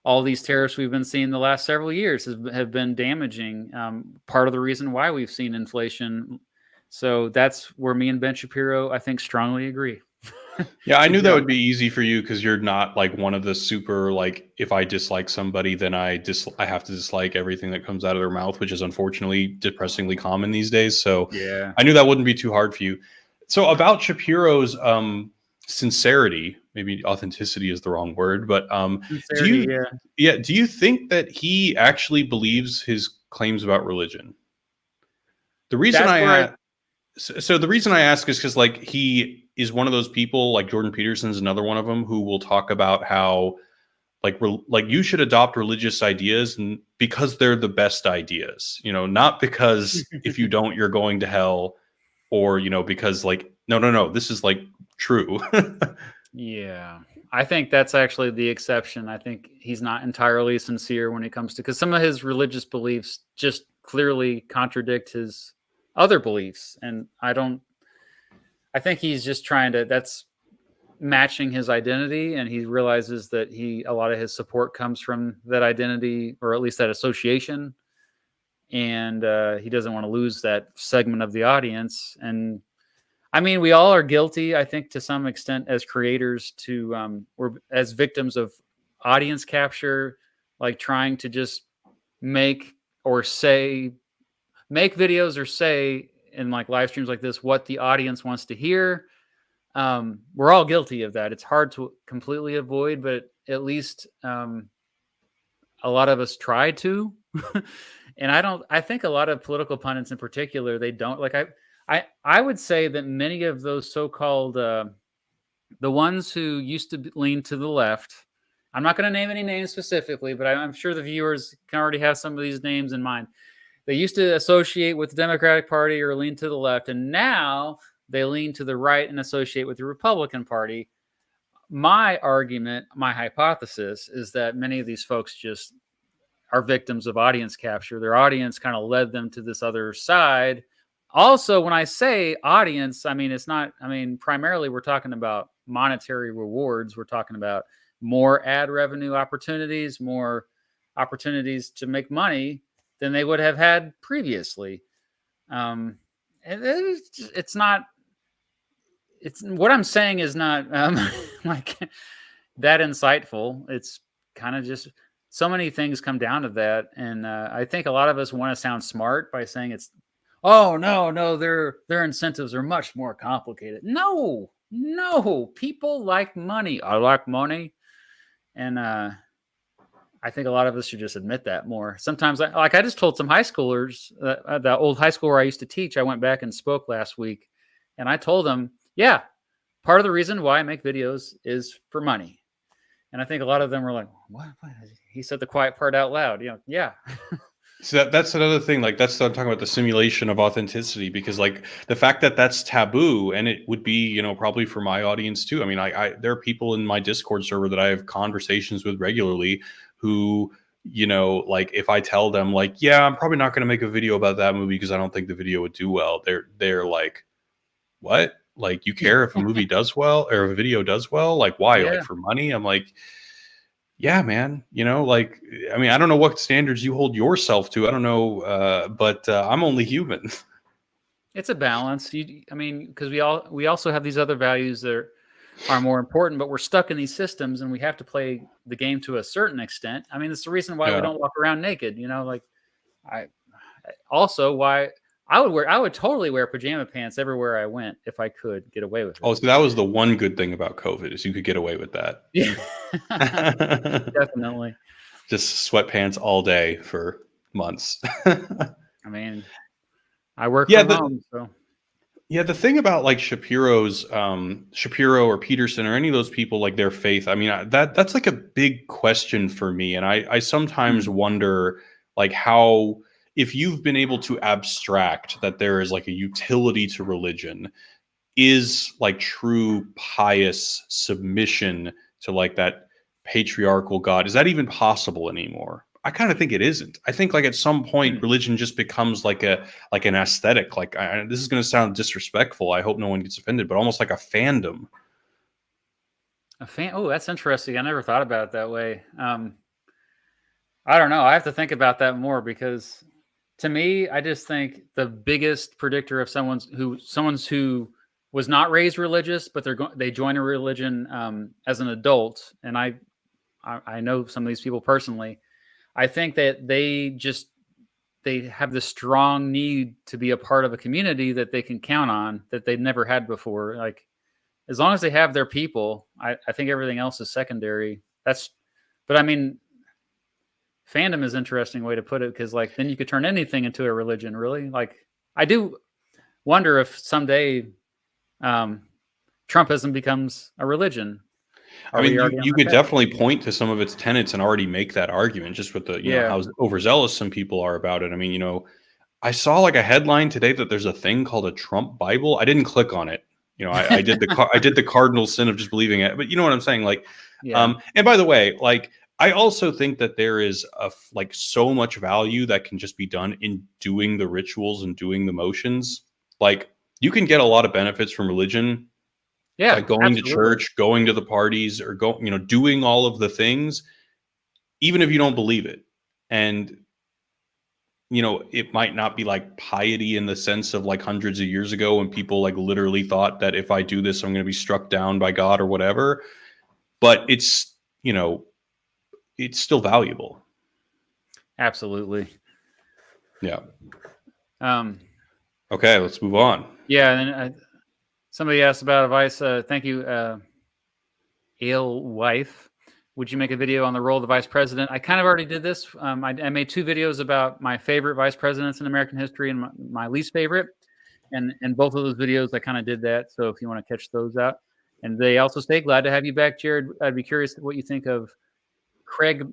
[SPEAKER 1] all these tariffs we've been seeing the last several years have been damaging. Part of the reason why we've seen inflation. So that's where me and Ben Shapiro, I think, strongly agree.
[SPEAKER 2] Yeah, I knew that would be easy for you because you're not like one of the super like if I dislike somebody, then I have to dislike everything that comes out of their mouth, which is unfortunately depressingly common these days. So
[SPEAKER 1] Yeah,
[SPEAKER 2] I knew that wouldn't be too hard for you. So about Shapiro's sincerity, maybe authenticity is the wrong word, but
[SPEAKER 1] sincerity.
[SPEAKER 2] do you think that he actually believes his claims about religion? The reason
[SPEAKER 1] That's where
[SPEAKER 2] so the reason I ask is because like he is one of those people, like Jordan Peterson's another one of them, who will talk about how like you should adopt religious ideas and because they're the best ideas, not because if you don't you're going to hell, or because like no this is like true.
[SPEAKER 1] Yeah, I think that's actually the exception. I think he's not entirely sincere when it comes to, because some of his religious beliefs just clearly contradict his other beliefs, and I think he's just trying to. That's matching his identity, and he realizes that a lot of his support comes from that identity, or at least that association, and he doesn't want to lose that segment of the audience. And I mean, we all are guilty, I think, to some extent as creators we're as victims of audience capture, like trying to just make videos or say in like live streams like this what the audience wants to hear. We're all guilty of that. It's hard to completely avoid, but at least a lot of us try to. And I think a lot of political pundits in particular, they don't like, I would say that many of those so-called the ones who used to lean to the left. I'm not going to name any names specifically, but I'm sure the viewers can already have some of these names in mind. They used to associate with the Democratic Party or lean to the left, and now they lean to the right and associate with the Republican Party. My argument, my hypothesis, is that many of these folks just are victims of audience capture. Their audience kind of led them to this other side. Also, when I say audience, I mean, primarily we're talking about monetary rewards. We're talking about more ad revenue opportunities, more opportunities to make money than they would have had previously. It's not, it's what I'm saying is not like that insightful. It's kind of just so many things come down to that. And I think a lot of us want to sound smart by saying oh no, their incentives are much more complicated. No, people like money. I like money, and I think a lot of us should just admit that more. Sometimes, I just told some high schoolers, the old high school where I used to teach. I went back and spoke last week, and I told them, yeah, part of the reason why I make videos is for money. And I think a lot of them were like, what? He said the quiet part out loud. Yeah.
[SPEAKER 2] So that's another thing. Like that's what I'm talking about, the simulation of authenticity, because like the fact that that's taboo, and it would be, probably for my audience too. I mean, there are people in my Discord server that I have conversations with regularly who, like if I tell them like, yeah, I'm probably not going to make a video about that movie because I don't think the video would do well. They're like, what? Like you care if a movie does well or if a video does well? Like why?
[SPEAKER 1] Yeah.
[SPEAKER 2] Like for money? I'm like, yeah, man, like, I mean, I don't know what standards you hold yourself to. I don't know, but I'm only human.
[SPEAKER 1] It's a balance. Because we also have these other values that are more important, but we're stuck in these systems and we have to play the game to a certain extent. I mean, it's the reason why we don't walk around naked, like why I would totally wear pajama pants everywhere I went if I could get away with it.
[SPEAKER 2] Oh, so that was the one good thing about COVID is you could get away with that.
[SPEAKER 1] Yeah, definitely.
[SPEAKER 2] Just sweatpants all day for months.
[SPEAKER 1] I mean, I work from home, so
[SPEAKER 2] Yeah, the thing about like Shapiro or Peterson or any of those people, like their faith, I mean, that's like a big question for me. And I sometimes
[SPEAKER 1] Hmm.
[SPEAKER 2] wonder like how, if you've been able to abstract that there is like a utility to religion, is like true pious submission to like that patriarchal God, is that even possible anymore? I kind of think it isn't. I think like at some point
[SPEAKER 1] Hmm.
[SPEAKER 2] religion just becomes like an aesthetic. Like this is going to sound disrespectful. I hope no one gets offended, but almost like a fandom.
[SPEAKER 1] A fan? Oh, that's interesting. I never thought about it that way. I don't know. I have to think about that more because to me, I just think the biggest predictor of someone's who was not raised religious, but they join a religion as an adult, and I know some of these people personally. I think that they have this strong need to be a part of a community that they can count on that they've never had before. Like as long as they have their people, I think everything else is secondary. But I mean, fandom is an interesting way to put it because like then you could turn anything into a religion. Really, like I do wonder if someday um, Trumpism becomes a religion.
[SPEAKER 2] I
[SPEAKER 1] Are
[SPEAKER 2] mean,
[SPEAKER 1] we
[SPEAKER 2] you
[SPEAKER 1] already on
[SPEAKER 2] you
[SPEAKER 1] that
[SPEAKER 2] could
[SPEAKER 1] path?
[SPEAKER 2] definitely point to some of its tenets and already make that argument just with the,
[SPEAKER 1] Yeah.
[SPEAKER 2] how overzealous some people are about it. I mean, I saw like a headline today that there's a thing called a Trump Bible. I didn't click on it. I did I did the cardinal sin of just believing it. But you know what I'm saying? Like,
[SPEAKER 1] Yeah.
[SPEAKER 2] and by the way, like I also think that there is like so much value that can just be done in doing the rituals and doing the motions. Like you can get a lot of benefits from religion by
[SPEAKER 1] Yeah.
[SPEAKER 2] going to
[SPEAKER 1] Absolutely.
[SPEAKER 2] church, going to the parties, or doing all of the things, even if you don't believe it. And it might not be like piety in the sense of like hundreds of years ago when people like literally thought that if I do this, I'm going to be struck down by God or whatever. But it's still valuable.
[SPEAKER 1] Absolutely.
[SPEAKER 2] Yeah.
[SPEAKER 1] Um,
[SPEAKER 2] Okay, let's move on.
[SPEAKER 1] yeah. And somebody asked about advice. Thank you, Ale Wife. Would you make a video on the role of the vice president? I kind of already did this. I made two videos about my favorite vice presidents in American history and my least favorite. And both of those videos, I kind of did that. So if you want to catch those out. And they also say, glad to have you back, Jared. I'd be curious what you think of Craig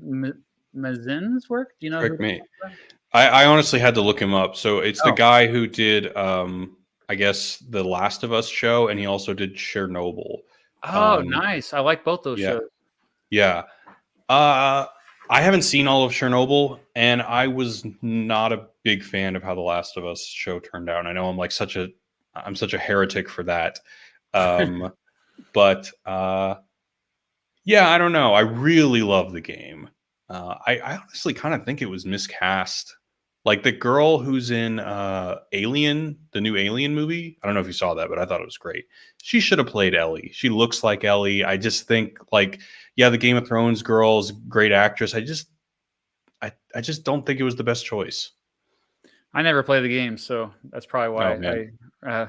[SPEAKER 1] Mazin's work. Do you know who
[SPEAKER 2] Correct
[SPEAKER 1] that
[SPEAKER 2] me.
[SPEAKER 1] is?
[SPEAKER 2] I honestly had to look him up. So it's the
[SPEAKER 1] Oh,
[SPEAKER 2] guy who did, I guess, the Last of Us show, and he also did Chernobyl.
[SPEAKER 1] oh,
[SPEAKER 2] Um,
[SPEAKER 1] nice. I like both those
[SPEAKER 2] yeah,
[SPEAKER 1] shows.
[SPEAKER 2] yeah. Uh, I haven't seen all of Chernobyl, and I was not a big fan of how the Last of Us show turned out. And I know I'm such a heretic for that. Um, but yeah, I don't know. I really love the game. I honestly kind of think it was miscast. Like the girl who's in Alien, the new Alien movie. I don't know if you saw that, but I thought it was great. She should have played Ellie. She looks like Ellie. I just think like, yeah, the Game of Thrones girl is a great actress. I just don't think it was the best choice.
[SPEAKER 1] I never play the game, so that's probably
[SPEAKER 2] Oh
[SPEAKER 1] why
[SPEAKER 2] man.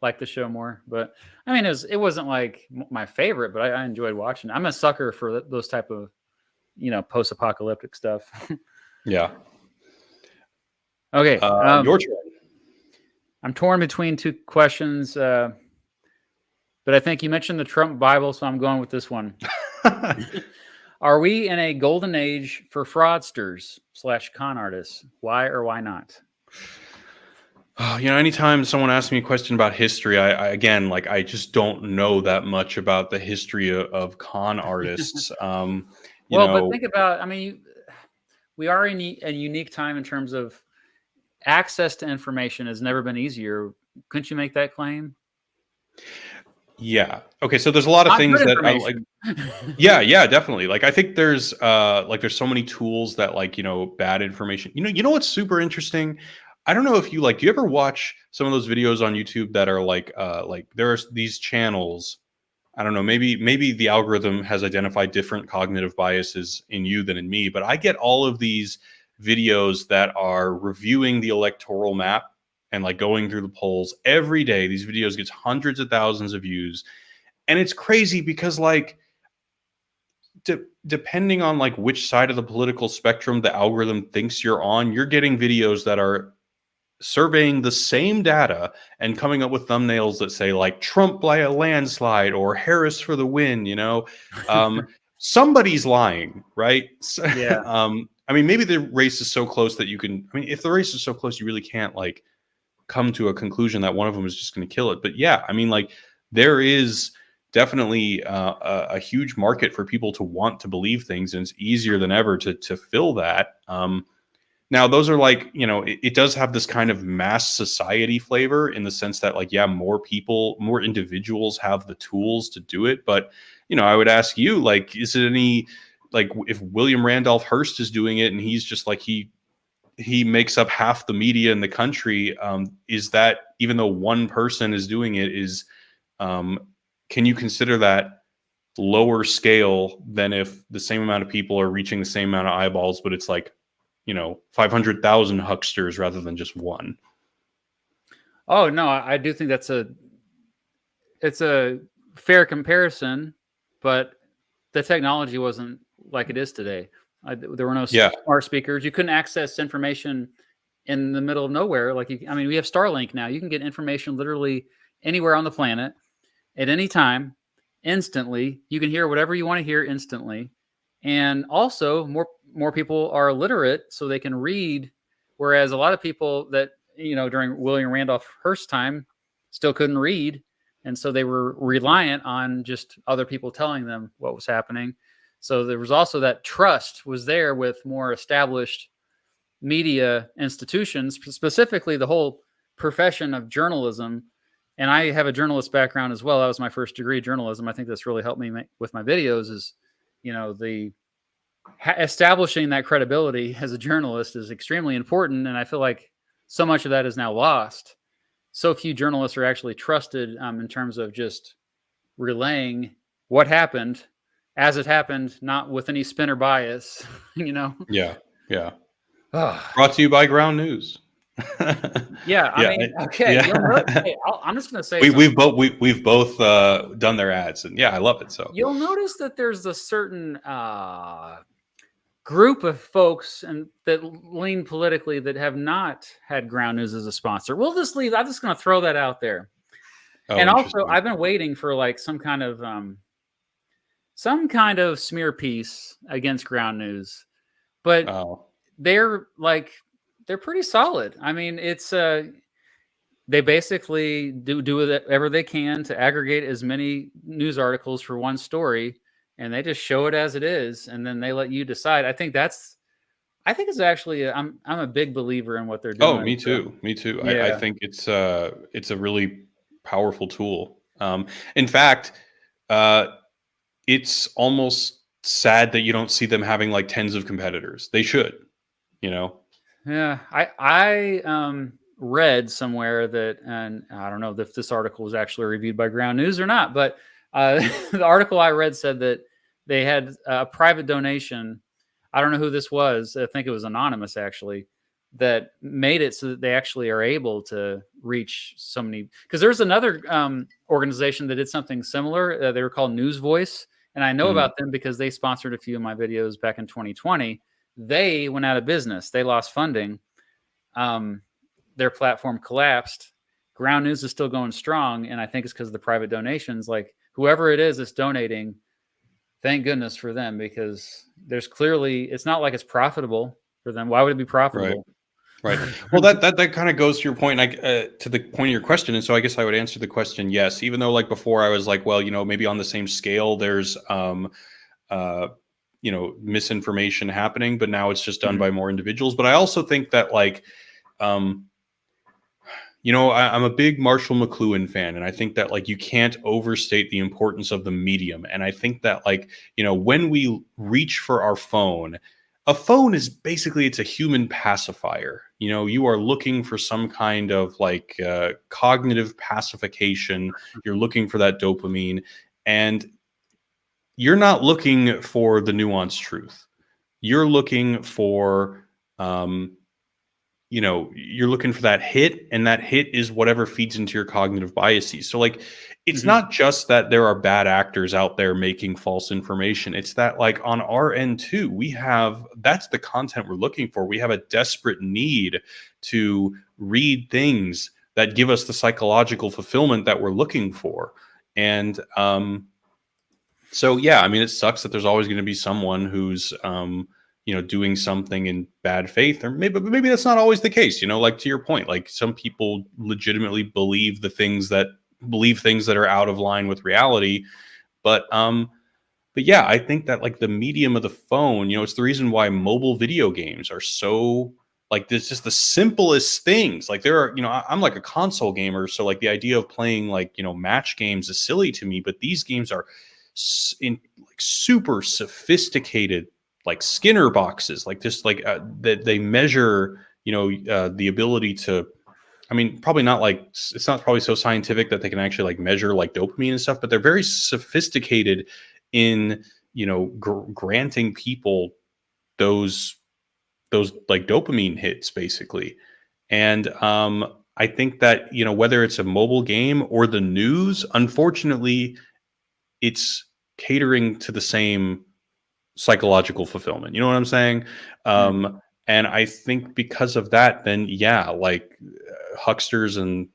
[SPEAKER 1] like the show more. But I mean, it wasn't like my favorite, but I enjoyed watching. I'm a sucker for those type of post-apocalyptic stuff.
[SPEAKER 2] Yeah.
[SPEAKER 1] Okay,
[SPEAKER 2] Your turn.
[SPEAKER 1] I'm torn between two questions, but I think you mentioned the Trump Bible, so I'm going with this one. Are we in a golden age for fraudsters / con artists? Why or why not?
[SPEAKER 2] Anytime someone asks me a question about history, I again, like, I just don't know that much about the history of con artists. You
[SPEAKER 1] Well, but
[SPEAKER 2] know,
[SPEAKER 1] think about, I mean, we are in a unique time in terms of access to information has never been easier. Couldn't you make that claim?
[SPEAKER 2] yeah. Okay, so there's a lot of
[SPEAKER 1] Not
[SPEAKER 2] things
[SPEAKER 1] good
[SPEAKER 2] that I like.
[SPEAKER 1] information.
[SPEAKER 2] Yeah, yeah, definitely. Like I think there's so many tools that like, bad information. You know what's super interesting? I don't know if you like, do you ever watch some of those videos on YouTube that are like there are these channels. I don't know, maybe the algorithm has identified different cognitive biases in you than in me, but I get all of these videos that are reviewing the electoral map and like going through the polls every day. These videos gets hundreds of thousands of views. And it's crazy because like depending on like which side of the political spectrum the algorithm thinks you're on, you're getting videos that are surveying the same data and coming up with thumbnails that say like Trump by a landslide or Harris for the win, somebody's lying, right?
[SPEAKER 1] Yeah.
[SPEAKER 2] I mean, maybe the race is so close that if the race is so close, you really can't like come to a conclusion that one of them is just going to kill it. But yeah, I mean, like there is definitely a huge market for people to want to believe things, and it's easier than ever to fill that. Now, those are like, it does have this kind of mass society flavor in the sense that like, yeah, more people, more individuals have the tools to do it. But, I would ask you, like, is it any, like if William Randolph Hearst is doing it and he's just like, he makes up half the media in the country, is that, even though one person is doing it, can you consider that lower scale than if the same amount of people are reaching the same amount of eyeballs, but it's like, 500,000 hucksters rather than just one?
[SPEAKER 1] Oh no, I do think it's a fair comparison, but the technology wasn't like it is today. There were no smart speakers. You couldn't access information in the middle of nowhere. We have Starlink now. You can get information literally anywhere on the planet at any time, instantly. You can hear whatever you want to hear instantly. And also more people are literate, so they can read. Whereas a lot of people that, during William Randolph Hearst's time still couldn't read. And so they were reliant on just other people telling them what was happening. So there was also that trust was there with more established media institutions, specifically the whole profession of journalism. And I have a journalist background as well. That was my first degree, journalism. I think that's really helped me with my videos is, establishing that credibility as a journalist is extremely important. And I feel like so much of that is now lost. So few journalists are actually trusted in terms of just relaying what happened as it happened, not with any spin or bias,
[SPEAKER 2] Yeah. Brought to you by Ground News.
[SPEAKER 1] Yeah, okay.
[SPEAKER 2] Yeah.
[SPEAKER 1] I'm just going to say
[SPEAKER 2] we've both done their ads, and yeah, I love it. So
[SPEAKER 1] you'll notice that there's a certain group of folks that lean politically that have not had Ground News as a sponsor. We'll just leave. I'm just going to throw that out there. Oh, and also, I've been waiting for like some kind of smear piece against Ground News, but they're pretty solid. I mean, it's they basically do whatever they can to aggregate as many news articles for one story, and they just show it as it is, and then they let you decide. I think it's actually I'm a big believer in what they're doing.
[SPEAKER 2] Oh, me too. Yeah. I think it's a really powerful tool. In fact, it's almost sad that you don't see them having like tens of competitors. They should,
[SPEAKER 1] Yeah, I read somewhere that, and I don't know if this article was actually reviewed by Ground News or not, but the article I read said that they had a private donation. I don't know who this was. I think it was anonymous, actually, that made it so that they actually are able to reach so many. Because there's another organization that did something similar. They were called News Voice, and I know about them because they sponsored a few of my videos back in 2020. They went out of business. They lost funding. Their platform collapsed. Ground News is still going strong, and I think it's because of the private donations. Like whoever it is that's donating, thank goodness for them, because there's clearly, it's not like it's profitable for them. Why would it be profitable?
[SPEAKER 2] Right. Well, that kind of goes to your point, to the point of your question. And so I guess I would answer the question, yes, even though like before I was like, well, maybe on the same scale, there's, misinformation happening, but now it's just done by more individuals. But I also think that like, I'm a big Marshall McLuhan fan, and I think that like you can't overstate the importance of the medium. And I think that like, when we reach for our phone, a phone is basically, it's a human pacifier. You are looking for some kind of like cognitive pacification. You're looking for that dopamine, and you're not looking for the nuanced truth. You're looking for, you're looking for that hit, and that hit is whatever feeds into your cognitive biases. So like, it's not just that there are bad actors out there making false information. It's that like on our end too, that's the content we're looking for. We have a desperate need to read things that give us the psychological fulfillment that we're looking for. And so, yeah, I mean, it sucks that there's always going to be someone who's, doing something in bad faith, or maybe that's not always the case. Like, to your point, like, some people legitimately believe things that are out of line with reality. But yeah, I think that, like, the medium of the phone, it's the reason why mobile video games are so, like, there's just the simplest things. Like, there are, I'm like a console gamer, so, like, the idea of playing, like, match games is silly to me, but these games are in, like, super sophisticated, like, Skinner boxes, like, just like that they measure, the ability to, I mean, probably not, like, it's not probably so scientific that they can actually, like, measure, like, dopamine and stuff, but they're very sophisticated in, granting people those like dopamine hits, basically. And I think that, whether it's a mobile game or the news, unfortunately, it's catering to the same psychological fulfillment. You know what I'm saying? And I think because of that, then yeah, like, hucksters and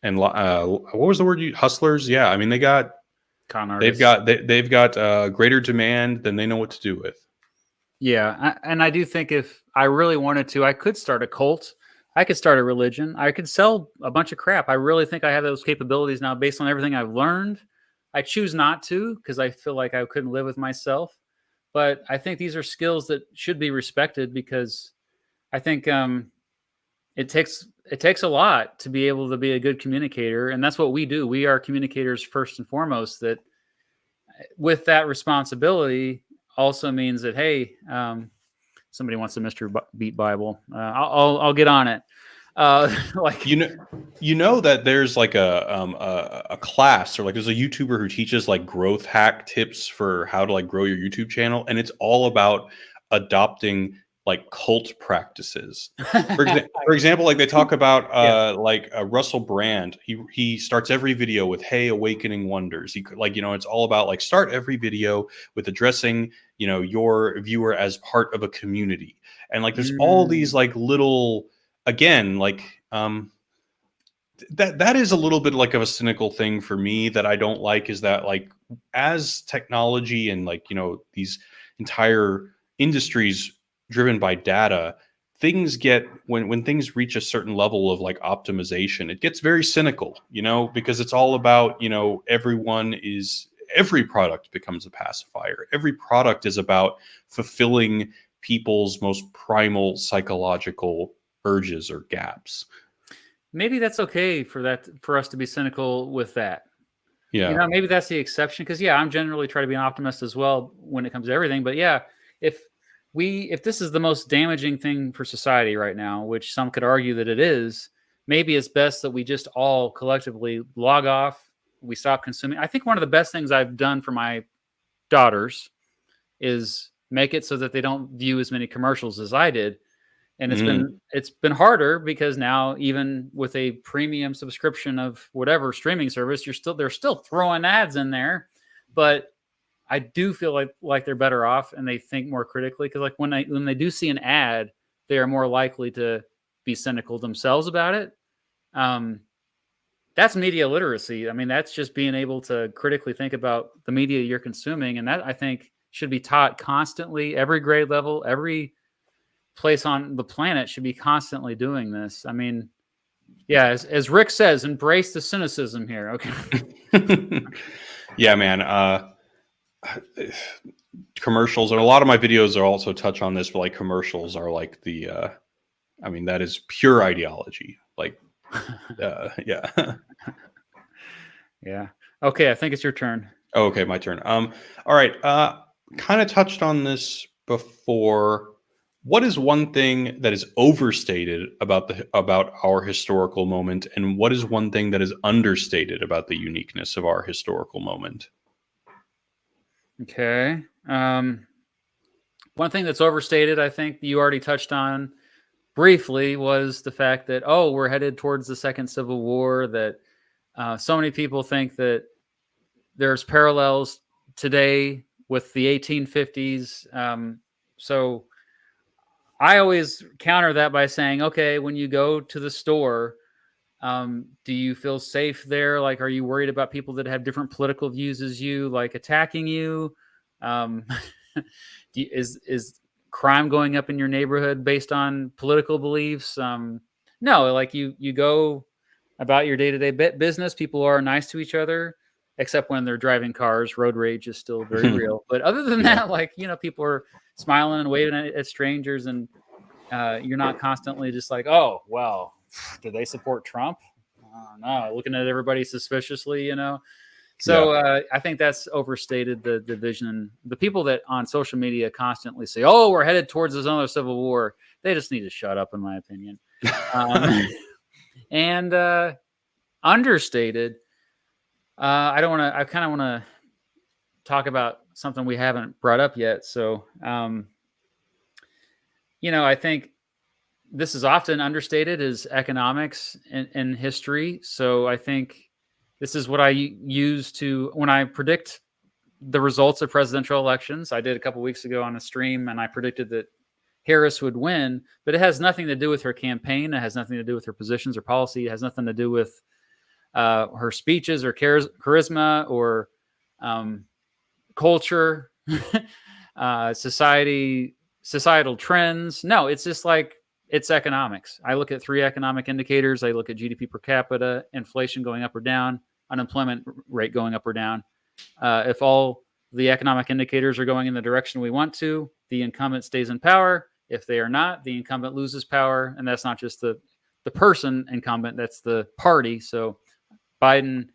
[SPEAKER 2] what was the word you, hustlers? Yeah, I mean,
[SPEAKER 1] Con
[SPEAKER 2] they've
[SPEAKER 1] artists.
[SPEAKER 2] got they've got greater demand than they know what to do with.
[SPEAKER 1] Yeah, and I do think if I really wanted to, I could start a cult. I could start a religion. I could sell a bunch of crap. I really think I have those capabilities now based on everything I've learned. I choose not to because I feel like I couldn't live with myself. But I think these are skills that should be respected because I think it takes a lot to be able to be a good communicator, and that's what we do. We are communicators first and foremost. That with that responsibility also means that, hey, somebody wants a Mr. Beat Bible. I'll get on it. Like,
[SPEAKER 2] That there's, like, a class, or, like, there's a YouTuber who teaches, like, growth hack tips for how to, like, grow your YouTube channel, and it's all about adopting, like, cult practices. For example, like, they talk about
[SPEAKER 1] yeah.
[SPEAKER 2] like, Russell Brand. He starts every video with, "Hey, awakening wonders." He, like, it's all about, like, start every video with addressing, your viewer as part of a community. And, like, there's all these, like, little, again, like, that is a little bit, like, of a cynical thing for me that I don't like, is that, like, as technology and, like, these entire industries driven by data, things get, when things reach a certain level of, like, optimization, it gets very cynical, because it's all about, every product becomes a pacifier. Every product is about fulfilling people's most primal psychological urges or gaps.
[SPEAKER 1] Maybe that's okay for us to be cynical with that.
[SPEAKER 2] Yeah.
[SPEAKER 1] Maybe that's the exception because, yeah, I'm generally trying to be an optimist as well when it comes to everything. But yeah, if if this is the most damaging thing for society right now, which some could argue that it is, maybe it's best that we just all collectively log off. We stop consuming. I think one of the best things I've done for my daughters is make it so that they don't view as many commercials as I did. And it's been harder because now, even with a premium subscription of whatever streaming service, they're still throwing ads in there. But I do feel like they're better off and they think more critically, because, like, when they do see an ad, they are more likely to be cynical themselves about it. That's media literacy. I mean, that's just being able to critically think about the media you're consuming, and that, I think, should be taught constantly. Every grade level, every place on the planet should be constantly doing this. I mean, yeah, as Rick says, embrace the cynicism here. Okay.
[SPEAKER 2] Yeah, man. Commercials, and a lot of my videos are also touch on this, but, like, commercials are like I mean, that is pure ideology. Like, yeah.
[SPEAKER 1] Yeah. Okay, I think it's your turn.
[SPEAKER 2] Oh, okay, my turn. All right. Kind of touched on this before. What is one thing that is overstated about our historical moment, and what is one thing that is understated about the uniqueness of our historical moment?
[SPEAKER 1] Okay. One thing that's overstated, I think you already touched on briefly, was the fact that, we're headed towards the second Civil War. That so many people think that there's parallels today with the 1850s. So I always counter that by saying, okay, when you go to the store, do you feel safe there? Like, are you worried about people that have different political views as you, like attacking you? Um, is crime going up in your neighborhood based on political beliefs? No, like you go about your day-to-day business. People are nice to each other, except when they're driving cars. Road rage is still very real. But other than
[SPEAKER 2] Yeah.
[SPEAKER 1] that, like, people are smiling and waving at strangers, and you're not constantly just like, oh, well, do they support Trump? No, looking at everybody suspiciously, So I think that's overstated the division. The people that on social media constantly say, "Oh, we're headed towards another civil war," they just need to shut up, in my opinion. And understated. I don't want to. I kind of want to talk about something we haven't brought up yet. So, I think this is often understated is economics and history. So I think this is what I use when I predict the results of presidential elections. I did a couple weeks ago on a stream, and I predicted that Harris would win, but it has nothing to do with her campaign. It has nothing to do with her positions or policy. It has nothing to do with her speeches or charisma or culture, societal trends. No, it's just like, it's economics. I look at 3 economic indicators. I look at GDP per capita, inflation going up or down, unemployment rate going up or down. If all the economic indicators are going in the direction we want to, the incumbent stays in power. If they are not, the incumbent loses power. And that's not just the person incumbent, that's the party. So Biden,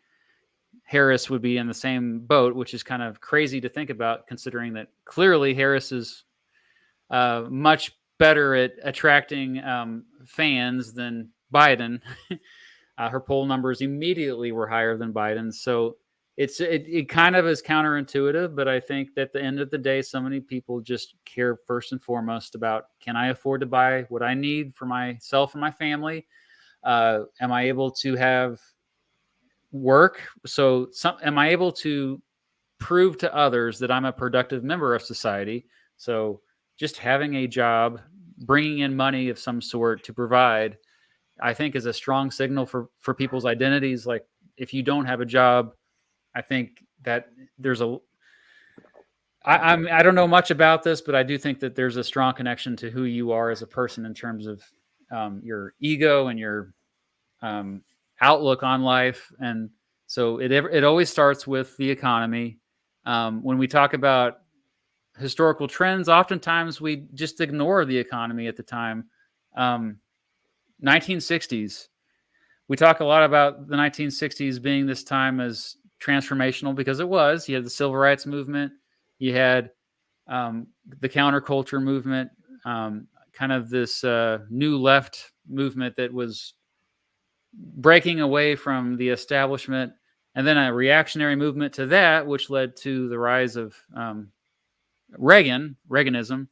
[SPEAKER 1] Harris would be in the same boat, which is kind of crazy to think about, considering that clearly Harris is much better at attracting fans than Biden. Her poll numbers immediately were higher than Biden's. So it kind of is counterintuitive, but I think that at the end of the day, so many people just care first and foremost about, can I afford to buy what I need for myself and my family? Am I able to have work? So am I able to prove to others that I'm a productive member of society? So just having a job, bringing in money of some sort to provide, I think is a strong signal for people's identities. Like, if you don't have a job, I think that there's I don't know much about this, but I do think that there's a strong connection to who you are as a person in terms of your ego and your outlook on life. And so it always starts with the economy. When we talk about historical trends, oftentimes we just ignore the economy at the time. 1960s. We talk a lot about the 1960s being this time as transformational, because it was. You had the civil rights movement. You had the counterculture movement, kind of this new left movement that was breaking away from the establishment, and then a reactionary movement to that, which led to the rise of Reaganism.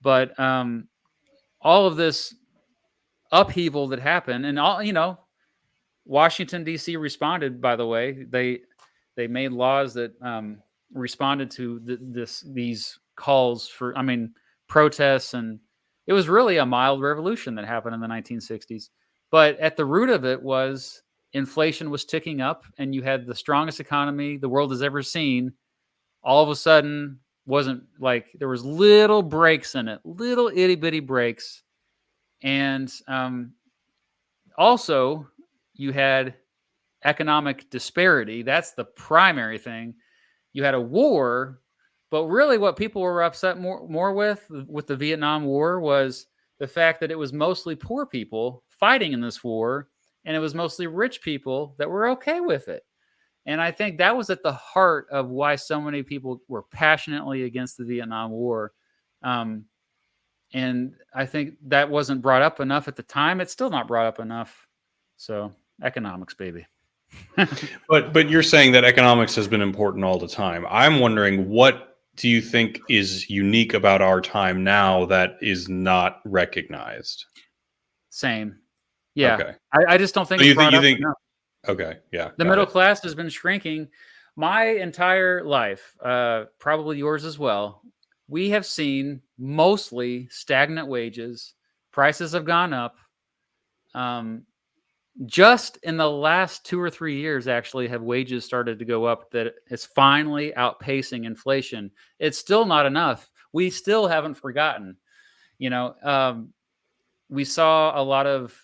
[SPEAKER 1] But all of this upheaval that happened, and all, Washington, D.C. responded, by the way. They made laws that responded to these calls for, protests, and it was really a mild revolution that happened in the 1960s. But at the root of it was inflation was ticking up, and you had the strongest economy the world has ever seen. All of a sudden, wasn't like, there was little breaks in it, little itty bitty breaks. And also you had economic disparity. That's the primary thing. You had a war, but really what people were upset more with the Vietnam War was the fact that it was mostly poor people fighting in this war, and it was mostly rich people that were okay with it. And I think that was at the heart of why so many people were passionately against the Vietnam War. And I think that wasn't brought up enough at the time. It's still not brought up enough. So economics, baby.
[SPEAKER 2] But you're saying that economics has been important all the time. I'm wondering, what do you think is unique about our time now that is not recognized?
[SPEAKER 1] Same. Yeah.
[SPEAKER 2] Okay.
[SPEAKER 1] I just don't think
[SPEAKER 2] So
[SPEAKER 1] it's brought up
[SPEAKER 2] think
[SPEAKER 1] enough.
[SPEAKER 2] Okay, yeah.
[SPEAKER 1] The middle class has been shrinking my entire life, probably yours as well. we have seen mostly stagnant wages. Prices have gone up. Just in the last 2 or 3 years, actually, have wages started to go up that is finally outpacing inflation. It's still not enough. We still haven't forgotten. You know, we saw a lot of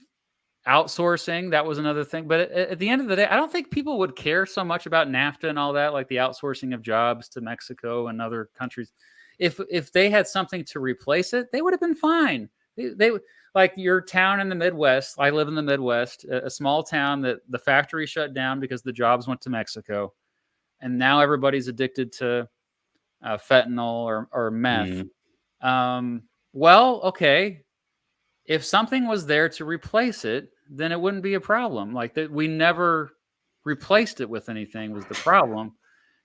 [SPEAKER 1] outsourcing. That was another thing. But at the end of the day, I don't think people would care so much about NAFTA and all that, like the outsourcing of jobs to Mexico and other countries. If they had something to replace it, they would have been fine. They like your town in the Midwest. I live in the Midwest, a small town that the factory shut down because the jobs went to Mexico, and now everybody's addicted to fentanyl or meth.
[SPEAKER 2] Mm.
[SPEAKER 1] Well, okay, if something was there to replace it, then it wouldn't be a problem. Like that, we never replaced it with anything was the problem,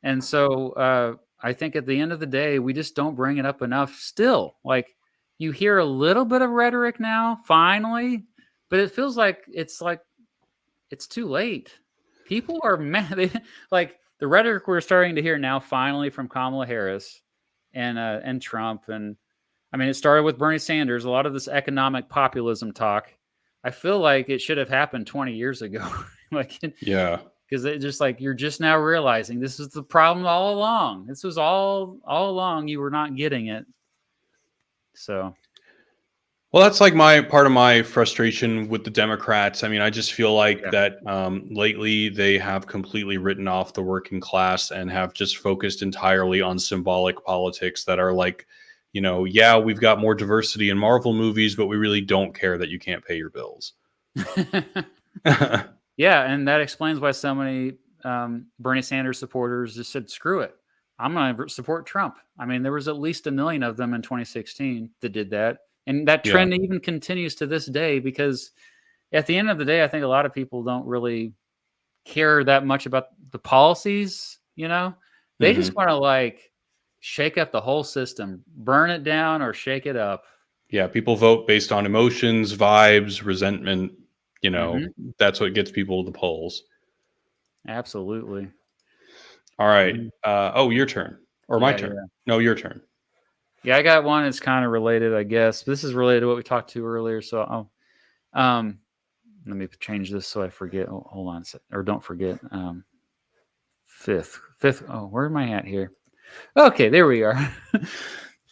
[SPEAKER 1] and so I think at the end of the day, we just don't bring it up enough. Still, like you hear a little bit of rhetoric now, finally, but it feels like it's too late. People are mad. Like the rhetoric we're starting to hear now, finally from Kamala Harris and Trump and I mean, it started with Bernie Sanders. A lot of this economic populism talk, I feel like it should have happened 20 years ago. Like,
[SPEAKER 2] Yeah.
[SPEAKER 1] because it just like you're just now realizing this is the problem all along. This was all along. You were not getting it. So,
[SPEAKER 2] Well, that's like my part of my frustration with the Democrats. I mean, I just feel like
[SPEAKER 1] yeah.
[SPEAKER 2] that lately they have completely written off the working class and have just focused entirely on symbolic politics that are like, you know, yeah, we've got more diversity in Marvel movies, but we really don't care that you can't pay your bills.
[SPEAKER 1] Yeah, and that explains why so many Bernie Sanders supporters just said, "Screw it, I'm going to support Trump." I mean, there was at least 1 million of them in 2016 that did that, and that
[SPEAKER 2] Yeah.
[SPEAKER 1] trend even continues to this day. Because at the end of the day, I think a lot of people don't really care that much about the policies. You know, they just
[SPEAKER 2] Hmm.
[SPEAKER 1] want to like shake up the whole system, burn it down, or shake it up.
[SPEAKER 2] Yeah. People vote based on emotions, vibes, resentment. You
[SPEAKER 1] Hmm.
[SPEAKER 2] know, that's what gets people to the polls.
[SPEAKER 1] Absolutely.
[SPEAKER 2] All right.
[SPEAKER 1] Mhm.
[SPEAKER 2] Oh, your turn or my
[SPEAKER 1] Yeah,
[SPEAKER 2] turn?
[SPEAKER 1] yeah.
[SPEAKER 2] No, your turn.
[SPEAKER 1] Yeah, I got one that's kind of related, I guess. This is related to what we talked to earlier. So, um, let me change this so I forget. Oh, hold on a sec, or don't forget. Fifth. Oh, where am I at here? Okay, there we are.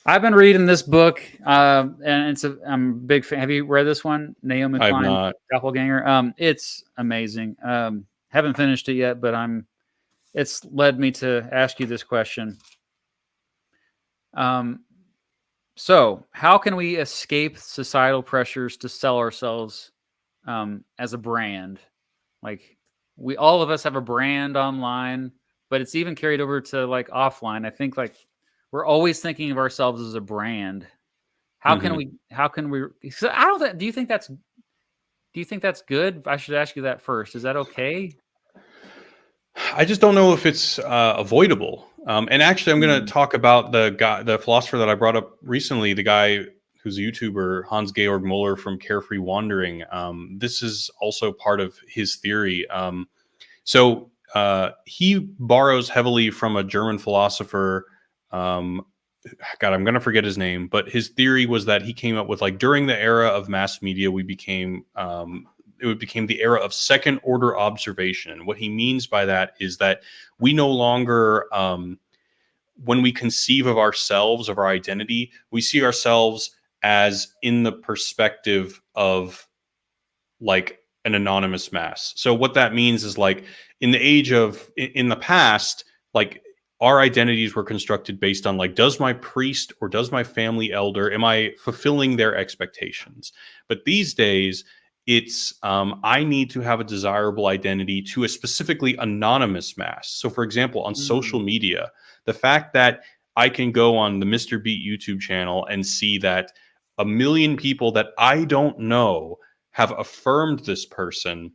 [SPEAKER 1] I've been reading this book, and I'm a big fan. Have you read this one, Naomi
[SPEAKER 2] I've
[SPEAKER 1] Klein,
[SPEAKER 2] not.
[SPEAKER 1] Doppelganger? It's amazing. Haven't finished it yet, but it's led me to ask you this question. Um, So, how can we escape societal pressures to sell ourselves as a brand? Like, we all of us have a brand online, but it's even carried over to like offline. I think like we're always thinking of ourselves as a brand. How can
[SPEAKER 2] Hmm.
[SPEAKER 1] we? How can we? So I don't. Do you think that's? Do you think that's good? I should ask you that first. Is that okay?
[SPEAKER 2] I just don't know if it's avoidable. And actually, I'm going to
[SPEAKER 1] Mm.
[SPEAKER 2] talk about the guy, the philosopher that I brought up recently, the guy who's a YouTuber, Hans Georg Muller from Carefree Wandering. This is also part of his theory. So he borrows heavily from a German philosopher. Um, God, I'm going to forget his name, but his theory was that he came up with like during the era of mass media, we became it became the era of second order observation. And what he means by that is that we no longer, when we conceive of ourselves, of our identity, we see ourselves as in the perspective of like an anonymous mass. So what that means is like in the age of in the past, like our identities were constructed based on like does my priest or does my family elder, am I fulfilling their expectations? But these days it's I need to have a desirable identity to a specifically anonymous mass. So for example, on social
[SPEAKER 1] Mm.
[SPEAKER 2] media, the fact that I can go on the Mr. Beat YouTube channel and see that 1 million people that I don't know have affirmed this person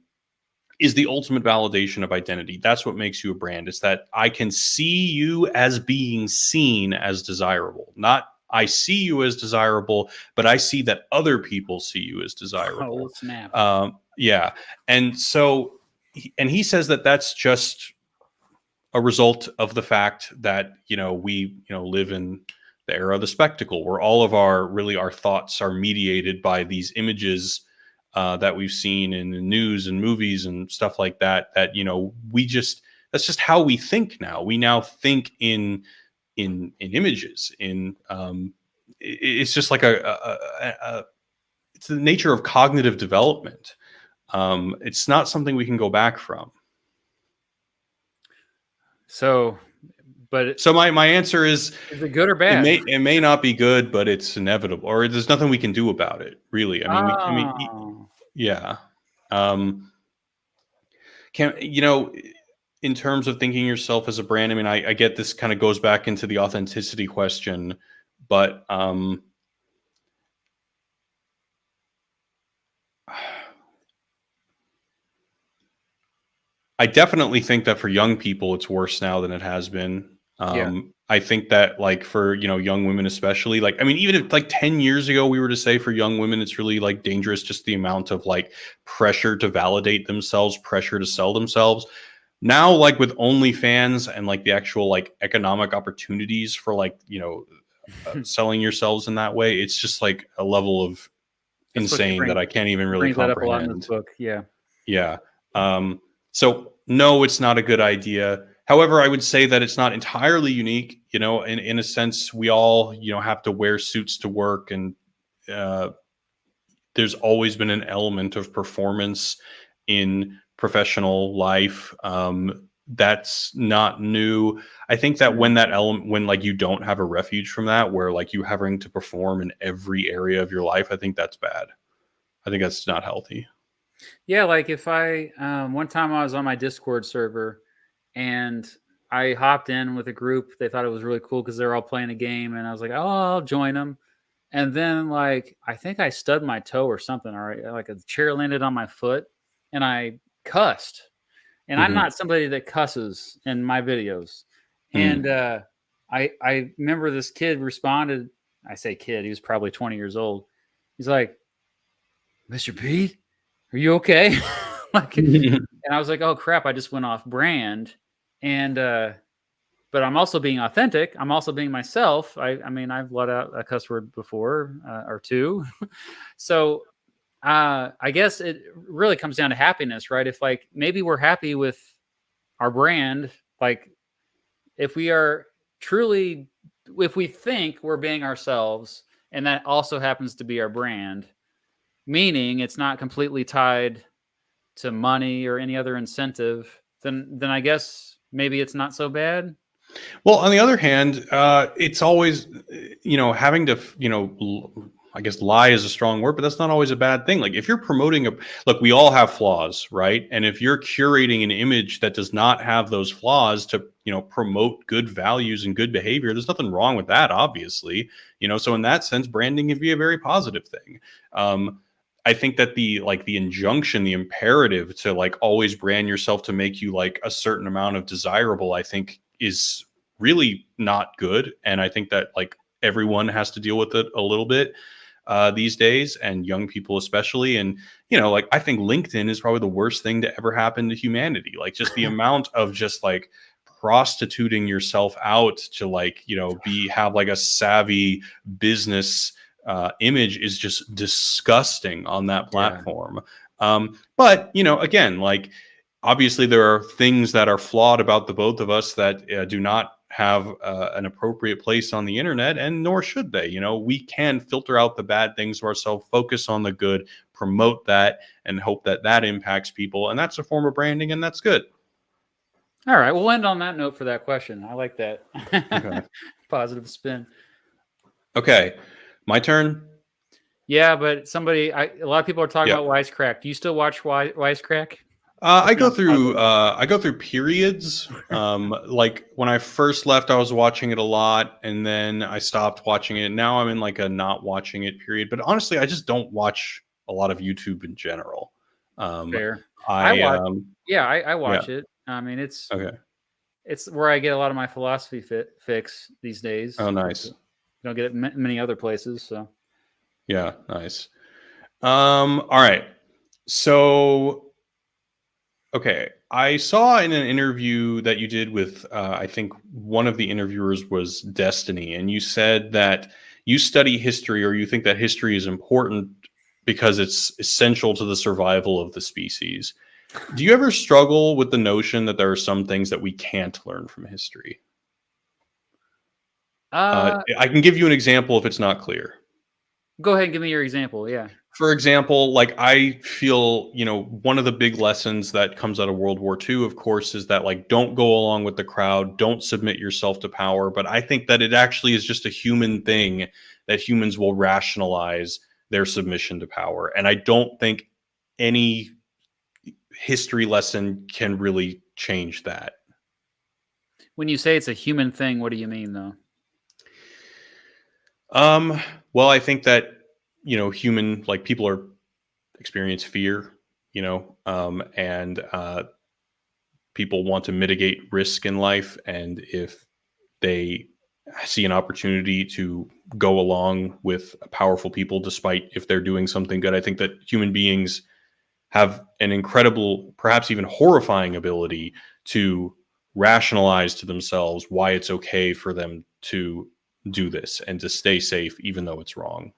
[SPEAKER 2] is the ultimate validation of identity. That's what makes you a brand. It's that I can see you as being seen as desirable. Not I see you as desirable, but I see that other people see you as
[SPEAKER 1] Oh
[SPEAKER 2] desirable.
[SPEAKER 1] snap!
[SPEAKER 2] Yeah. And so, and he says that that's just a result of the fact that, you know, we, you know, live in the era of the spectacle, where all of our thoughts are mediated by these images that we've seen in the news and movies and stuff like that. That that's just how we think now. We now think in images. It's just like it's the nature of cognitive development. It's not something we can go back from.
[SPEAKER 1] So
[SPEAKER 2] my answer is
[SPEAKER 1] it good or bad?
[SPEAKER 2] It may not be good, but it's inevitable, or there's nothing we can do about it, really. Yeah. In terms of thinking yourself as a brand, I mean, I get this kind of goes back into the authenticity question, but I definitely think that for young people, it's worse now than it has been. I think that, like, for, young women, especially, like, I mean, even if like 10 years ago, we were to say for young women, it's really like dangerous, just the amount of like pressure to validate themselves, pressure to sell themselves. Now, like with OnlyFans and like the actual like economic opportunities for like, selling yourselves in that way, it's just like a level of insane that I can't even really
[SPEAKER 1] brings that up a lot in
[SPEAKER 2] comprehend.
[SPEAKER 1] this book. Yeah.
[SPEAKER 2] Yeah. So no, it's not a good idea. However, I would say that it's not entirely unique. In a sense, we all, have to wear suits to work, and there's always been an element of performance in professional life. That's not new. I think that when like you don't have a refuge from that, where like you having to perform in every area of your life, I think that's bad. I think that's not healthy.
[SPEAKER 1] Yeah, like if I one time I was on my Discord server and I hopped in with a group. They thought it was really cool because they're all playing a game, and I was like, "Oh, I'll join them." And then, like, I think I stubbed my toe or something, or like a chair landed on my foot, and I cussed. And I'm not somebody that cusses in my videos. And I remember this kid responded. I say kid, he was probably 20 years old. He's like, "Mr. Pete, are you okay?" And I was like, "Oh crap, I just went off brand." And but I'm also being authentic. I'm also being myself. I mean, I've let out a cuss word before or two. So I guess it really comes down to happiness, right? If like maybe we're happy with our brand, like if we are truly, if we think we're being ourselves, and that also happens to be our brand, meaning it's not completely tied to money or any other incentive, then I guess maybe it's not so bad.
[SPEAKER 2] Well, on the other hand, it's always, having to, I guess lie is a strong word, but that's not always a bad thing. Like if you're promoting look, we all have flaws, right? And if you're curating an image that does not have those flaws to, promote good values and good behavior, there's nothing wrong with that, obviously. So in that sense, branding can be a very positive thing. I think that the injunction, the imperative to like always brand yourself to make you like a certain amount of desirable, I think is really not good. And I think that like everyone has to deal with it a little bit these days, and young people especially. And, like I think LinkedIn is probably the worst thing to ever happen to humanity. Like just the amount of just like prostituting yourself out to like, have like a savvy business image is just disgusting on that platform. But, again, like obviously there are things that are flawed about the both of us that do not have an appropriate place on the internet, and nor should they. We can filter out the bad things of ourselves, focus on the good, promote that, and hope that that impacts people. And that's a form of branding, and that's good.
[SPEAKER 1] All right, we'll end on that note for that question. I like that. Okay. Positive spin.
[SPEAKER 2] Okay, my turn.
[SPEAKER 1] Yeah, but a lot of people are talking about Wisecrack. Do you still watch Wisecrack?
[SPEAKER 2] I go through periods. Like when I first left, I was watching it a lot, and then I stopped watching it. Now I'm in like a not watching it period. But honestly, I just don't watch a lot of YouTube in general.
[SPEAKER 1] Fair. I watch it. I mean, it's where I get a lot of my philosophy fix these days.
[SPEAKER 2] Oh, nice.
[SPEAKER 1] You don't get it many other places. So
[SPEAKER 2] yeah, nice. All right. So okay, I saw in an interview that you did with, I think one of the interviewers was Destiny, and you said that you study history, or you think that history is important because it's essential to the survival of the species. Do you ever struggle with the notion that there are some things that we can't learn from history?
[SPEAKER 1] Uh,
[SPEAKER 2] I can give you an example if it's not clear.
[SPEAKER 1] Go ahead and give me your example. Yeah.
[SPEAKER 2] For example, like I feel, one of the big lessons that comes out of World War II, of course, is that like don't go along with the crowd, don't submit yourself to power. But I think that it actually is just a human thing that humans will rationalize their submission to power. And I don't think any history lesson can really change that.
[SPEAKER 1] When you say it's a human thing, what do you mean, though?
[SPEAKER 2] Well, I think that, human, like people experience fear, and people want to mitigate risk in life. And if they see an opportunity to go along with powerful people, despite if they're doing something good, I think that human beings have an incredible, perhaps even horrifying ability to rationalize to themselves why it's okay for them to do this and to stay safe, even though it's wrong.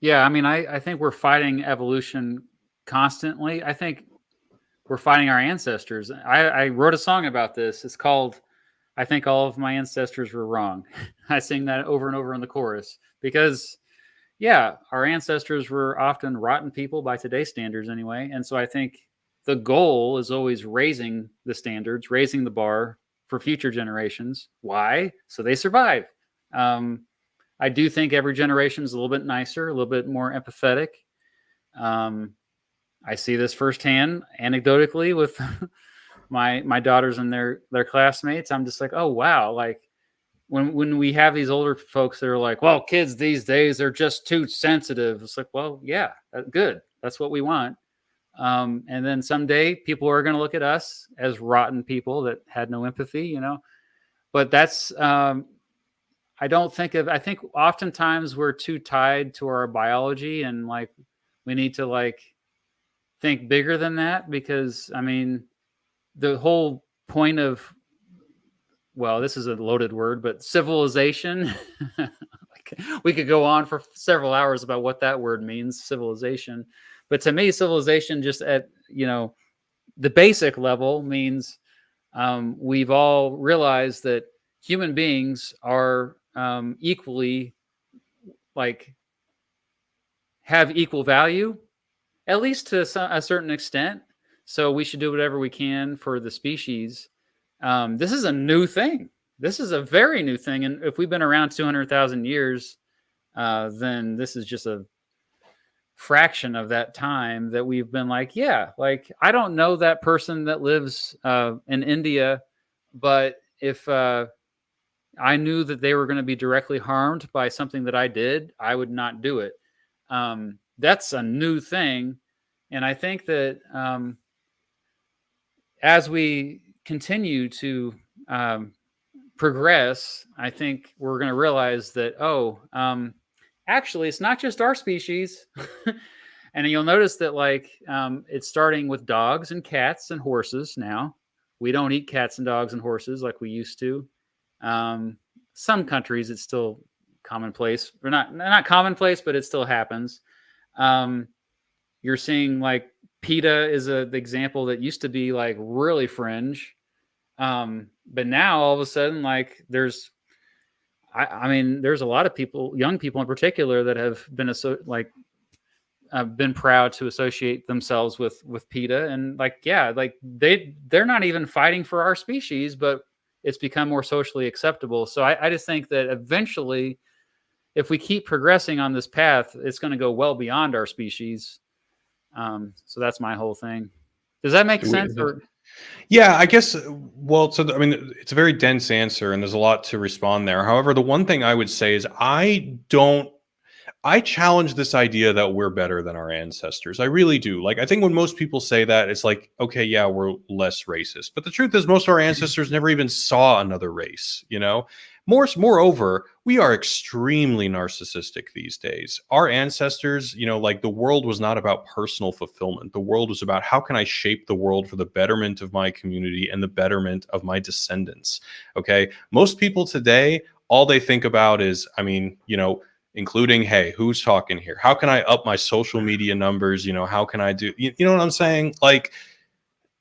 [SPEAKER 1] Yeah, I mean, I think we're fighting evolution constantly. I think we're fighting our ancestors. I wrote a song about this. It's called I Think All of My Ancestors Were Wrong. I sing that over and over in the chorus because, yeah, our ancestors were often rotten people by today's standards anyway. And so I think the goal is always raising the standards, raising the bar for future generations. Why? So they survive. I do think every generation is a little bit nicer, a little bit more empathetic. I see this firsthand, anecdotally, with my daughters and their classmates. I'm just like, oh wow, like when we have these older folks that are like, well, kids these days are just too sensitive. It's like, well, yeah, good. That's what we want. And then someday people are going to look at us as rotten people that had no empathy, But that's I think oftentimes we're too tied to our biology, and like we need to like think bigger than that, because I mean the whole point of, well, this is a loaded word, but civilization. We could go on for several hours about what that word means, civilization. But to me, civilization just at the basic level means we've all realized that human beings are equally, like, have equal value, at least to a certain extent. So we should do whatever we can for the species. This is a new thing. This is a very new thing. And if we've been around 200,000 years, then this is just a fraction of that time that we've been like, yeah, like, I don't know that person that lives in India, but if I knew that they were going to be directly harmed by something that I did, I would not do it. That's a new thing. And I think that as we continue to progress, I think we're going to realize that, actually, it's not just our species. And you'll notice that, like, it's starting with dogs and cats and horses now. We don't eat cats and dogs and horses like we used to. Some countries, it's still commonplace. Or not commonplace, but it still happens. You're seeing, like, PETA is the example that used to be, like, really fringe. But now, all of a sudden, like, there's a lot of people, young people in particular, that have been been proud to associate themselves with PETA, and like, yeah, like they're not even fighting for our species, but it's become more socially acceptable. So I just think that eventually, if we keep progressing on this path, it's going to go well beyond our species. So that's my whole thing. Does that make sense?
[SPEAKER 2] Yeah, I guess. Well, I mean, it's a very dense answer, and there's a lot to respond there. However, the one thing I would say is I challenge this idea that we're better than our ancestors. I really do. Like, I think when most people say that, it's like, okay, yeah, we're less racist. But the truth is, most of our ancestors never even saw another race, Moreover, we are extremely narcissistic these days. Our ancestors, like the world was not about personal fulfillment. The world was about how can I shape the world for the betterment of my community and the betterment of my descendants. Okay. Most people today, all they think about is, including, hey, who's talking here? How can I up my social media numbers? How can I do, you know what I'm saying? Like,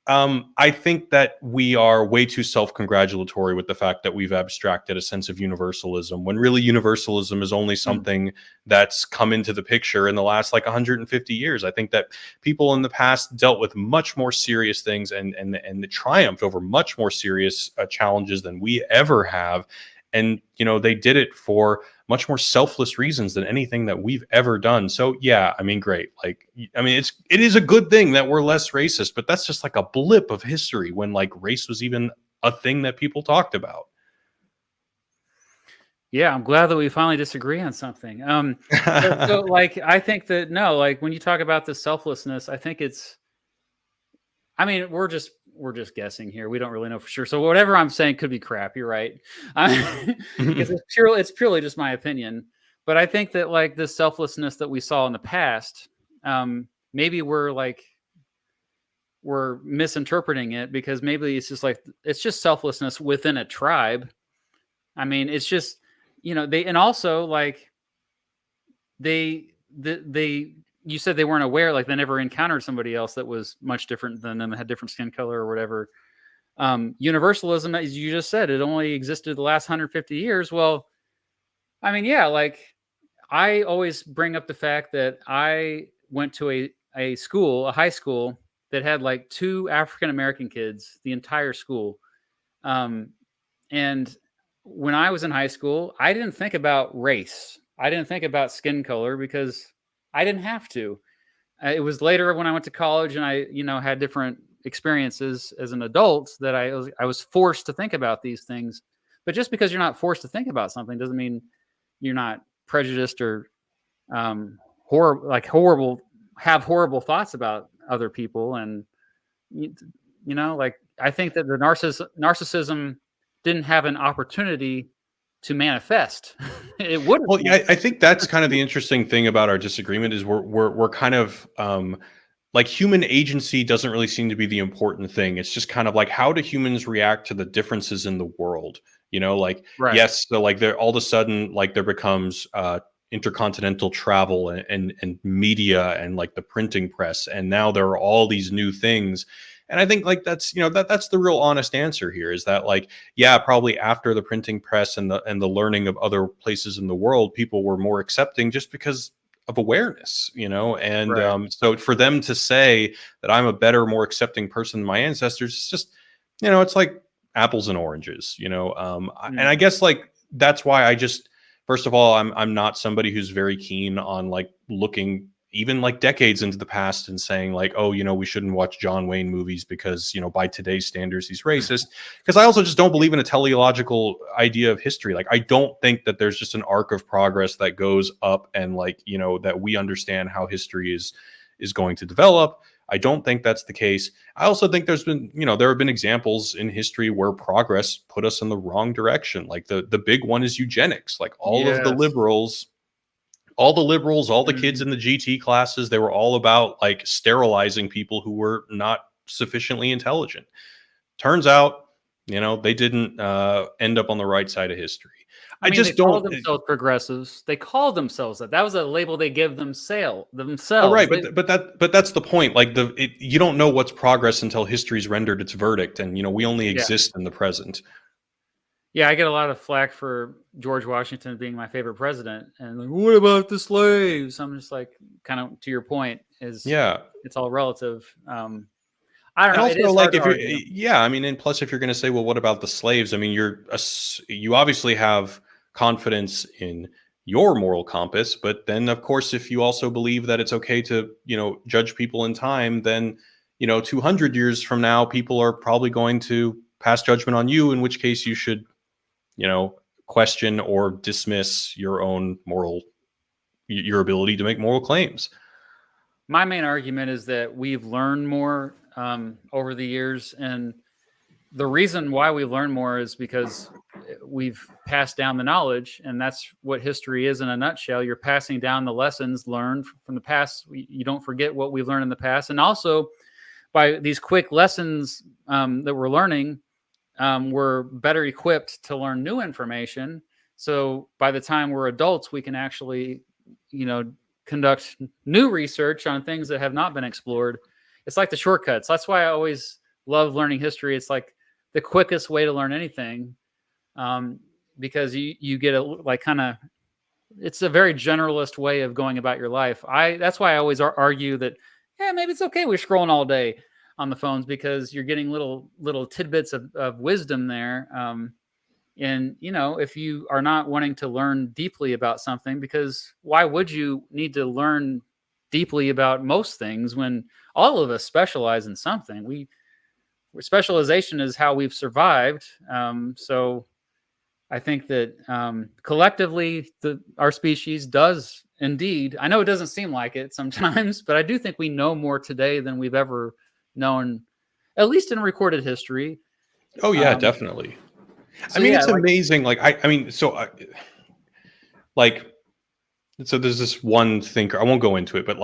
[SPEAKER 2] I think that we are way too self-congratulatory with the fact that we've abstracted a sense of universalism, when really universalism is only something that's come into the picture in the last like 150 years. I think that people in the past dealt with much more serious things and triumphed over much more serious challenges than we ever have. And they did it for much more selfless reasons than anything that we've ever done. So yeah, great. Like, it is a good thing that we're less racist, but that's just like a blip of history when like race was even a thing that people talked about.
[SPEAKER 1] Yeah, I'm glad that we finally disagree on something. So like, I think that no, like when you talk about the selflessness, I think it's, we're just guessing here. We don't really know for sure. So whatever I'm saying could be crap. You're right. It's purely just my opinion. But I think that like the selflessness that we saw in the past, maybe we're misinterpreting it, because maybe it's just selflessness within a tribe. It's just, they, and also like they you said they weren't aware, like they never encountered somebody else that was much different than them, had different skin color or whatever. Universalism, as you just said, it only existed the last 150 years. Well, yeah, like I always bring up the fact that I went to a high school that had like 2 African American kids, the entire school. And when I was in high school, I didn't think about race. I didn't think about skin color because I didn't have to. It was later when I went to college and I, had different experiences as an adult that I was forced to think about these things. But just because you're not forced to think about something doesn't mean you're not prejudiced or horrible, have horrible thoughts about other people. And like I think that the narcissism didn't have an opportunity to manifest. It wouldn't.
[SPEAKER 2] Well, yeah, I think that's kind of the interesting thing about our disagreement is we're kind of like human agency doesn't really seem to be the important thing. It's just kind of like, how do humans react to the differences in the world? Like,
[SPEAKER 1] Right.
[SPEAKER 2] yes, so like there all of a sudden, like there becomes intercontinental travel and media and like the printing press, and now there are all these new things. And I think like that's that's the real honest answer here, is that like, yeah, probably after the printing press and the learning of other places in the world, people were more accepting just because of awareness, and
[SPEAKER 1] Right.
[SPEAKER 2] so for them to say that I'm a better, more accepting person than my ancestors, it's just, it's like apples and oranges, and I guess like that's why I just, first of all, I'm not somebody who's very keen on like looking even like decades into the past and saying like, oh, we shouldn't watch John Wayne movies because, by today's standards, he's racist. Because I also just don't believe in a teleological idea of history. Like, I don't think that there's just an arc of progress that goes up and like, that we understand how history is going to develop. I don't think that's the case. I also think there's been, there have been examples in history where progress put us in the wrong direction. Like the big one is eugenics. Like all of the
[SPEAKER 1] Yes.
[SPEAKER 2] liberals, all the kids in the GT classes, they were all about like sterilizing people who were not sufficiently intelligent. Turns out, they didn't end up on the right side of history. I
[SPEAKER 1] They
[SPEAKER 2] just
[SPEAKER 1] called
[SPEAKER 2] don't.
[SPEAKER 1] themselves progressives. They called themselves that. That was a label they give themselves.
[SPEAKER 2] Oh, right, but that's the point. Like you don't know what's progress until history's rendered its verdict, and we only
[SPEAKER 1] Yeah.
[SPEAKER 2] exist in the present.
[SPEAKER 1] Yeah, I get a lot of flack for George Washington being my favorite president, and like, what about the slaves? I'm just like, kind of to your point,
[SPEAKER 2] Yeah.
[SPEAKER 1] it's all relative. I don't
[SPEAKER 2] And
[SPEAKER 1] know. It
[SPEAKER 2] also,
[SPEAKER 1] is
[SPEAKER 2] like,
[SPEAKER 1] hard to
[SPEAKER 2] if you're,
[SPEAKER 1] argue.
[SPEAKER 2] yeah, and plus, if you're going to say, well, what about the slaves? You obviously have confidence in your moral compass, but then, of course, if you also believe that it's okay to, judge people in time, then, 200 years from now, people are probably going to pass judgment on you, in which case you should, question or dismiss your own your ability to make moral claims.
[SPEAKER 1] My main argument is that we've learned more over the years, and the reason why we learn more is because we've passed down the knowledge, and that's what history is in a nutshell. You're passing down the lessons learned from the past. You don't forget what we've learned in the past, and also by these quick lessons that we're learning, we're better equipped to learn new information. So by the time we're adults, we can actually, conduct new research on things that have not been explored. It's like the shortcuts. That's why I always love learning history. It's like the quickest way to learn anything, because you get it's a very generalist way of going about your life. That's why I always argue that, yeah, maybe it's okay we're scrolling all day on the phones, because you're getting little tidbits of wisdom there. And if you are not wanting to learn deeply about something, because why would you need to learn deeply about most things when all of us specialize in something? Specialization is how we've survived. So I think that collectively our species does indeed, I know it doesn't seem like it sometimes, but I do think we know more today than we've ever known, at least in recorded history.
[SPEAKER 2] Oh yeah, definitely.
[SPEAKER 1] So
[SPEAKER 2] I mean,
[SPEAKER 1] yeah,
[SPEAKER 2] it's amazing. So there's this one thinker. I won't go into it, but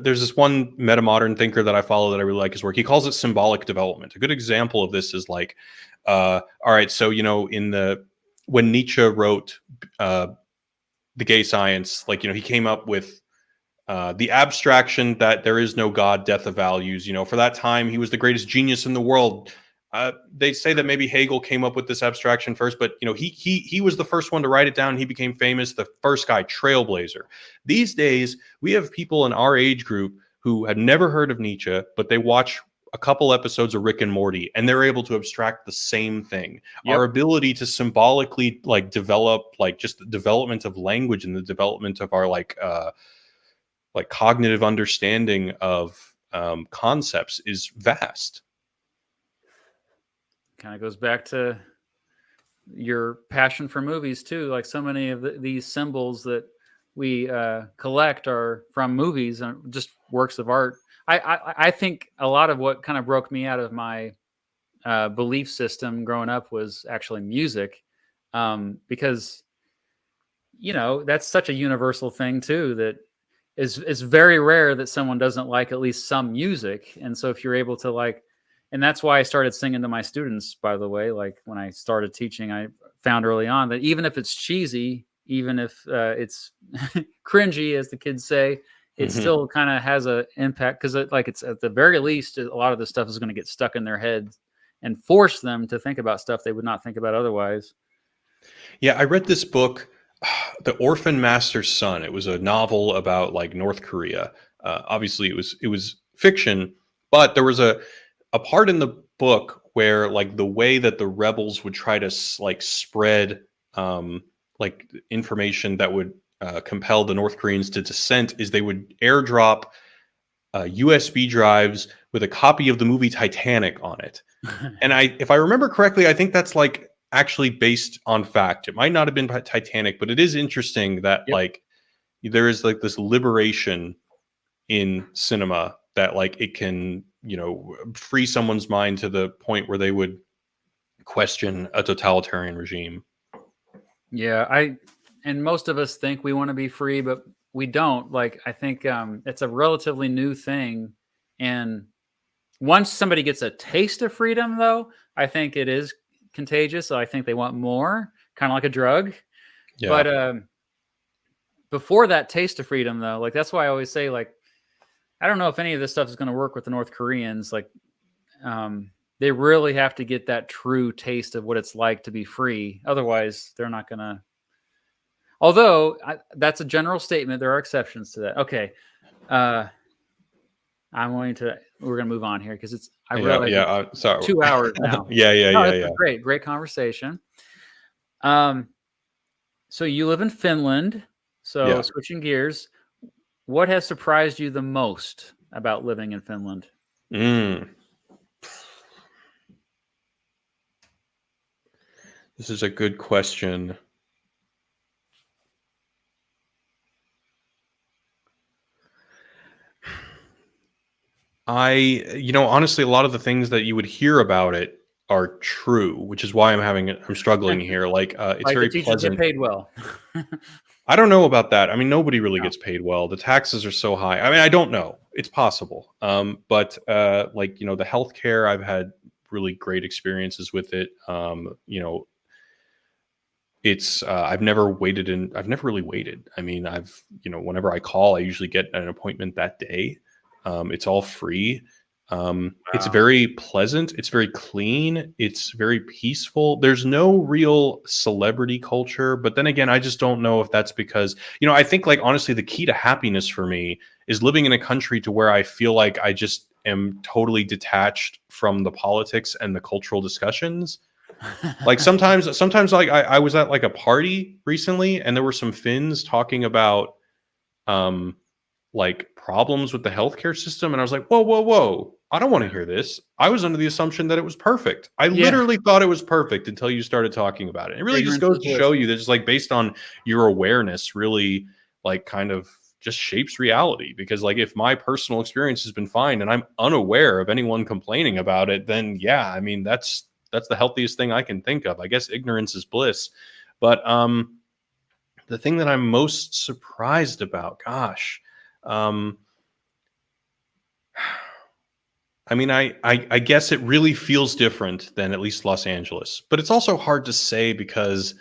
[SPEAKER 2] there's this one meta modern thinker that I follow that I really like his work. He calls it symbolic development. A good example of this is all right. So when Nietzsche wrote the Gay Science, he came up with the abstraction that there is no God, death of values. For that time, he was the greatest genius in the world. They say that maybe Hegel came up with this abstraction first, but he was the first one to write it down. He became famous, the first guy, trailblazer. These days, we have people in our age group who had never heard of Nietzsche, but they watch a couple episodes of Rick and Morty, and they're able to abstract the same thing. Yep. Our ability to symbolically develop just the development of language and the development of our cognitive understanding of concepts is vast.
[SPEAKER 1] Kind of goes back to your passion for movies too. Like so many of these symbols that we collect are from movies and just works of art. I think a lot of what kind of broke me out of my belief system growing up was actually music, because that's such a universal thing too, that is very rare that someone doesn't like at least some music. And so if you're able to and that's why I started singing to my students, by the way. Like when I started teaching, I found early on that even if it's cheesy, even if it's cringy, as the kids say, it still kind of has an impact, because it's at the very least, a lot of this stuff is going to get stuck in their heads and force them to think about stuff they would not think about otherwise.
[SPEAKER 2] Yeah, I read this book, The Orphan Master's Son. It was a novel about North Korea. Obviously, it was fiction, but there was a part in the book where the way that the rebels would try to spread information that would compel the North Koreans to dissent is they would airdrop USB drives with a copy of the movie Titanic on it. And if I remember correctly, I think that's actually based on fact. It might not have been Titanic, but it is interesting that there is this liberation in cinema that it can free someone's mind to the point where they would question a totalitarian regime.
[SPEAKER 1] Yeah, and most of us think we want to be free, but we don't. I think it's a relatively new thing, and once somebody gets a taste of freedom, though, I think it is contagious. So I think they want more, kind of like a drug. Yeah. But before that taste of freedom, though, that's why I always say, I don't know if any of this stuff is going to work with the North Koreans. They really have to get that true taste of what it's like to be free. Otherwise, they're not going to. Although that's a general statement, there are exceptions to that. Okay, we're going to move on here because
[SPEAKER 2] sorry,
[SPEAKER 1] 2 hours now.
[SPEAKER 2] yeah.
[SPEAKER 1] Great conversation. So you live in Finland. So switching gears. What has surprised you the most about living in Finland?
[SPEAKER 2] This is a good question. Honestly, a lot of the things that you would hear about it are true, which is why I'm struggling here. Like, it's
[SPEAKER 1] Like the
[SPEAKER 2] very
[SPEAKER 1] teachers get
[SPEAKER 2] pleasant.
[SPEAKER 1] paid well.
[SPEAKER 2] I don't know about that. I mean, nobody really
[SPEAKER 1] No.
[SPEAKER 2] gets paid well. The taxes are so high. I mean, I don't know. It's possible. But like, the healthcare, I've had really great experiences with it. It's I've never really waited. I mean, whenever I call, I usually get an appointment that day. It's all free. It's
[SPEAKER 1] Wow.
[SPEAKER 2] very pleasant. It's very clean. It's very peaceful. There's no real celebrity culture, but then again, I just don't know if that's because, I think, like, honestly, the key to happiness for me is living in a country to where I feel like I just am totally detached from the politics and the cultural discussions. Like, sometimes, like, I was at like a party recently, and there were some Finns talking about um like problems with the healthcare system, and I was like, whoa, whoa, whoa! I don't want to hear this. I was under the assumption that it was perfect. I
[SPEAKER 1] Yeah.
[SPEAKER 2] literally thought it was perfect until you started talking about it. It really just
[SPEAKER 1] Ignorance
[SPEAKER 2] goes
[SPEAKER 1] is
[SPEAKER 2] to show
[SPEAKER 1] bliss.
[SPEAKER 2] you that just, like, based on your awareness, really, like, kind of just shapes reality. Because, like, if my personal experience has been fine and I'm unaware of anyone complaining about it, then yeah, I mean, that's the healthiest thing I can think of. I guess ignorance is bliss. But the thing that I'm most surprised about, gosh, um, I mean, I guess it really feels different than at least Los Angeles, but it's also hard to say because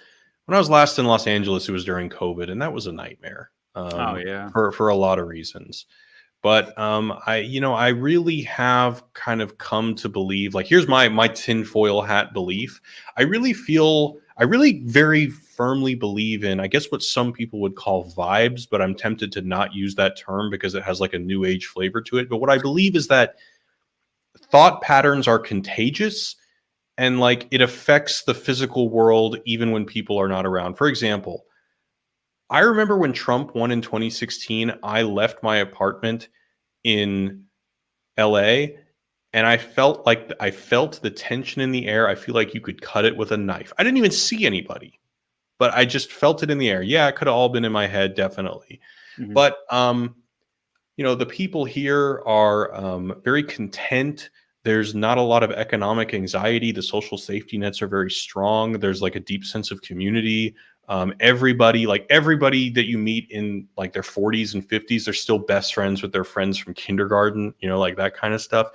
[SPEAKER 2] when I was last in Los Angeles, it was during COVID, and that was a nightmare,
[SPEAKER 1] Oh yeah.
[SPEAKER 2] for a lot of reasons. But I really have kind of come to believe, like, here's my tinfoil hat belief. I really very firmly believe in, I guess, what some people would call vibes, but I'm tempted to not use that term because it has like a new age flavor to it. But what I believe is that thought patterns are contagious, and, like, it affects the physical world even when people are not around. For example, I remember when Trump won in 2016, I left my apartment in LA, and I felt the tension in the air. I feel like you could cut it with a knife. I didn't even see anybody, but I just felt it in the air. Yeah, it could have all been in my head, definitely.
[SPEAKER 1] Mhm.
[SPEAKER 2] But the people here are very content. There's not a lot of economic anxiety. The social safety nets are very strong. There's, like, a deep sense of community. Everybody that you meet in, like, their 40s and 50s, they're still best friends with their friends from kindergarten, like that kind of stuff.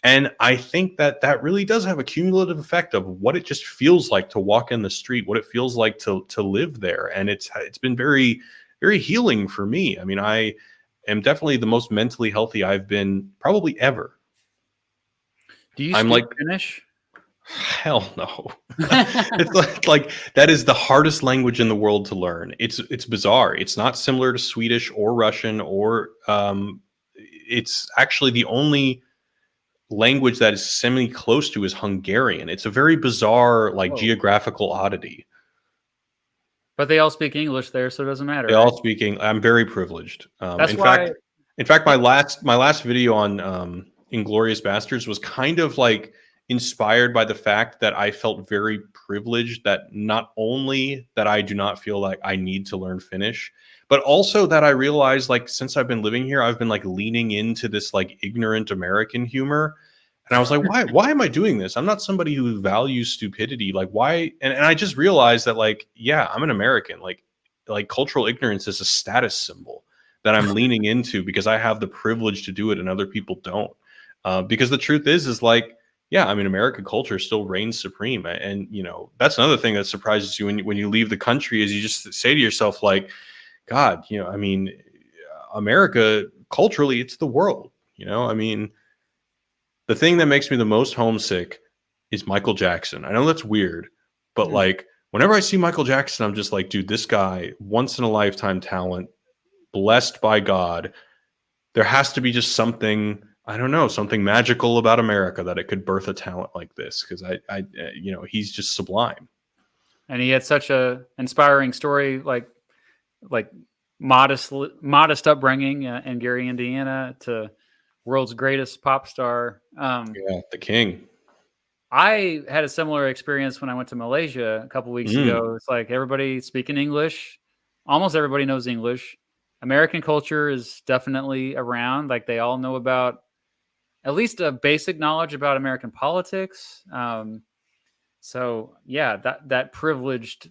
[SPEAKER 2] And I think that that really does have a cumulative effect of what it just feels like to walk in the street, what it feels like to live there. And it's been very, very healing for me. I mean, I am definitely the most mentally healthy I've been probably ever.
[SPEAKER 1] Do you
[SPEAKER 2] I'm
[SPEAKER 1] speak
[SPEAKER 2] like,
[SPEAKER 1] Finnish?
[SPEAKER 2] hell no. It's like that is the hardest language in the world to learn. It's bizarre. It's not similar to Swedish or Russian or it's actually the only language that is semi close to is Hungarian. It's a very bizarre, like,
[SPEAKER 1] Whoa.
[SPEAKER 2] geographical oddity.
[SPEAKER 1] But they all speak English there, so it doesn't matter,
[SPEAKER 2] They
[SPEAKER 1] right?
[SPEAKER 2] all speaking. I'm very privileged.
[SPEAKER 1] That's why.
[SPEAKER 2] In fact,
[SPEAKER 1] Yeah.
[SPEAKER 2] my last video on Inglorious Bastards was kind of like inspired by the fact that I felt very privileged that not only that I do not feel like I need to learn Finnish, but also that I realized, like, since I've been living here, I've been, like, leaning into this, like, ignorant American humor. And I was like, why am I doing this? I'm not somebody who values stupidity. Like, why? And I just realized that, like, yeah, I'm an American. Like cultural ignorance is a status symbol that I'm leaning into because I have the privilege to do it and other people don't. Because the truth is like, yeah, I mean, American culture still reigns supreme. And, that's another thing that surprises you when you leave the country is you just say to yourself, like, God, I mean, America culturally, it's the world, I mean, the thing that makes me the most homesick is Michael Jackson. I know that's weird, but,
[SPEAKER 1] Mm.
[SPEAKER 2] like, whenever I see Michael Jackson, I'm just like, dude, this guy, once in a lifetime talent, blessed by God. There has to be just something, I don't know, something magical about America that it could birth a talent like this, because he's just sublime.
[SPEAKER 1] And he had such a inspiring story, like modest upbringing in Gary, Indiana, to world's greatest pop star.
[SPEAKER 2] Yeah, the king.
[SPEAKER 1] I had a similar experience when I went to Malaysia a couple weeks
[SPEAKER 2] Mm.
[SPEAKER 1] ago. It's like everybody speaking English. Almost everybody knows English. American culture is definitely around. Like they all know about at least a basic knowledge about American politics. So yeah, that privileged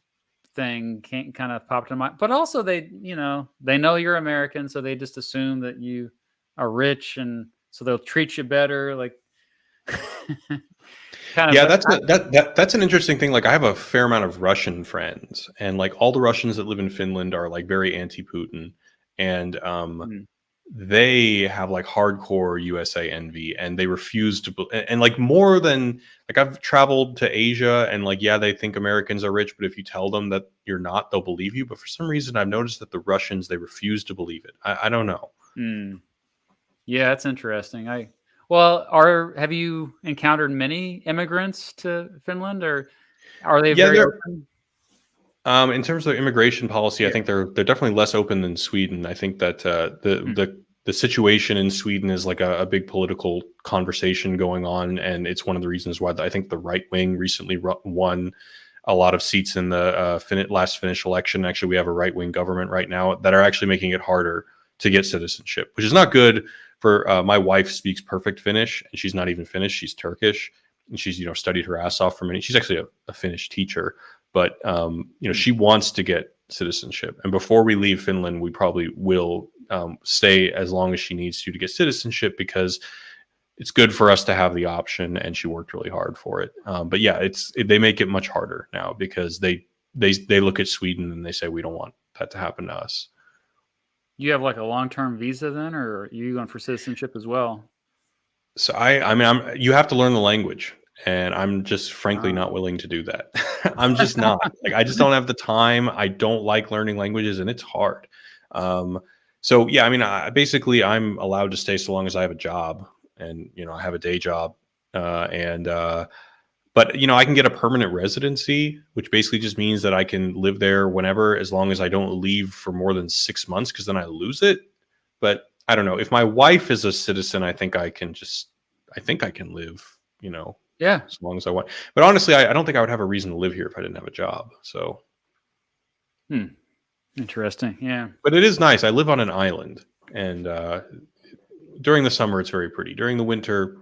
[SPEAKER 1] thing can't kind of popped in mind. But also they know you're American, so they just assume that you are rich, and so they'll treat you better. Like kind of
[SPEAKER 2] Yeah, that's an interesting thing. Like, I have a fair amount of Russian friends, and like all the Russians that live in Finland are like very anti-Putin, and
[SPEAKER 1] Hmm.
[SPEAKER 2] they have like hardcore USA envy, and they refuse to. And like more than like I've traveled to Asia, and like yeah, they think Americans are rich, but if you tell them that you're not, they'll believe you. But for some reason, I've noticed that the Russians, they refuse to believe it. I don't know.
[SPEAKER 1] Hmm. Yeah, that's interesting. Well, have you encountered many immigrants to Finland, or are they
[SPEAKER 2] Yeah,
[SPEAKER 1] very
[SPEAKER 2] they're
[SPEAKER 1] open?
[SPEAKER 2] in terms of immigration policy, I
[SPEAKER 1] Yeah.
[SPEAKER 2] think they're definitely less open than Sweden. I think that
[SPEAKER 1] Hmm.
[SPEAKER 2] the situation in Sweden is like a big political conversation going on, and it's one of the reasons why I think the right wing recently won a lot of seats in the last Finnish election. Actually, we have a right wing government right now that are actually making it harder to get citizenship, which is not good for my wife speaks perfect Finnish, and she's not even Finnish; she's Turkish, and she's studied her ass off for many. She's actually a Finnish teacher, but
[SPEAKER 1] Hmm.
[SPEAKER 2] she wants to get citizenship, and before we leave Finland, we probably will stay as long as she needs to get citizenship, because it's good for us to have the option, and she worked really hard for it. But yeah, they make it much harder now, because they look at Sweden and they say we don't want that to happen to us.
[SPEAKER 1] You have like a long-term visa then, or are you going for citizenship as well?
[SPEAKER 2] So I mean, you have to learn the language, and I'm just frankly
[SPEAKER 1] Ah.
[SPEAKER 2] not willing to do that. I'm just not. Like, I just don't have the time. I don't like learning languages, and it's hard. Um, so yeah, I mean, basically I'm allowed to stay so long as I have a job, and I have a day job, and but I can get a permanent residency, which basically just means that I can live there whenever, as long as I don't leave for more than 6 months, because then I lose it. But I don't know. If my wife is a citizen, I think I can live,
[SPEAKER 1] Yeah.
[SPEAKER 2] as long as I want. But honestly, I don't think I would have a reason to live here if I didn't have a job. So,
[SPEAKER 1] Hmm. Interesting. Yeah.
[SPEAKER 2] but it is nice. I live on an island, and during the summer, it's very pretty. During the winter,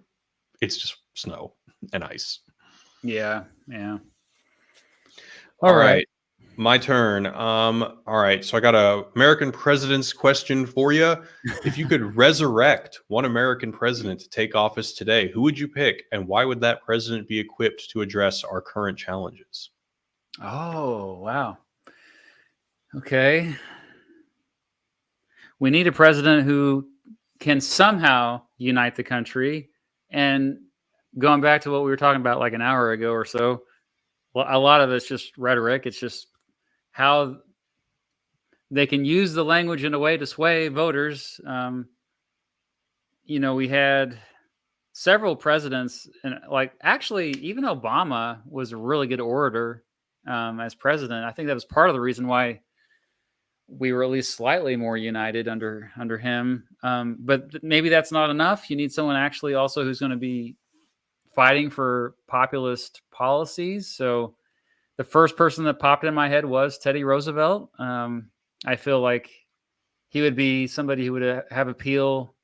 [SPEAKER 2] it's just snow and ice.
[SPEAKER 1] Yeah. Yeah. All
[SPEAKER 2] All
[SPEAKER 1] right.
[SPEAKER 2] right. My turn. All right. So I got a American president's question for you. If you could resurrect one American president to take office today, who would you pick, and why would that president be equipped to address our current challenges?
[SPEAKER 1] Oh, wow. Okay. We need a president who can somehow unite the country. And going back to what we were talking about like an hour ago or so, well, a lot of it's just rhetoric. It's just how they can use the language in a way to sway voters. We had several presidents, and like actually, even Obama was a really good orator as president. I think that was part of the reason why we were at least slightly more united under him. But maybe that's not enough. You need someone actually also who's going to be fighting for populist policies. So the first person that popped in my head was Teddy Roosevelt. I feel like he would be somebody who would have appeal.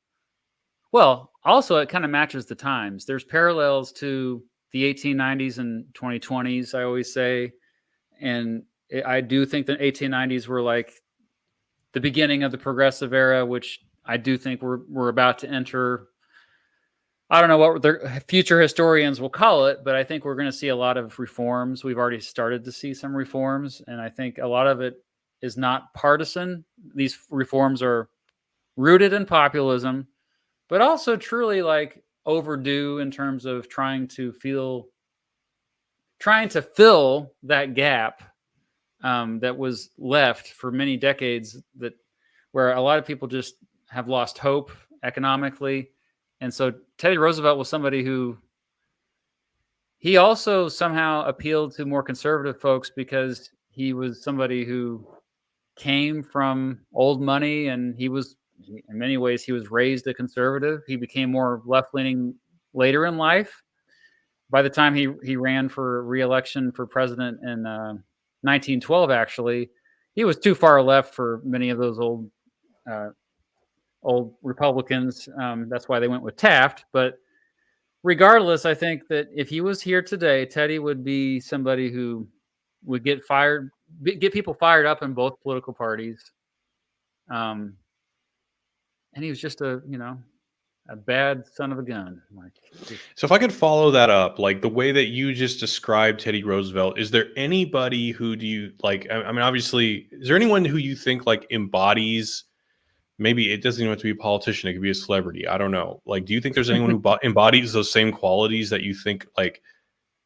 [SPEAKER 1] Well, also it kind of matches the times. There's parallels to the 1890s and 2020s, I always say. And I do think the 1890s were like the beginning of the progressive era, which I do think we're about to enter. I don't know what the future historians will call it, but I think we're going to see a lot of reforms. We've already started to see some reforms, and I think a lot of it is not partisan. These reforms are rooted in populism, but also truly like overdue in terms of trying to fill that gap that was left for many decades, that where a lot of people just have lost hope economically. And so Teddy Roosevelt was somebody who he also somehow appealed to more conservative folks because he was somebody who came from old money, and in many ways he was raised a conservative. He became more left leaning later in life. By the time he ran for re-election for president in 1912, actually, he was too far left for many of those uh, old Republicans. That's why they went with Taft. But regardless, I think that if he was here today, Teddy would be somebody who would get people fired up in both political parties. Um, and he was just a bad son of a gun. Like, just
[SPEAKER 2] So if I could follow that up, like the way that you just described Teddy Roosevelt, is there anybody who do you like? I mean, obviously, is there anyone who you think like embodies? Maybe it doesn't even have to be a politician; it could be a celebrity. I don't know. Like, do you think there's anyone who embodies those same qualities that you think like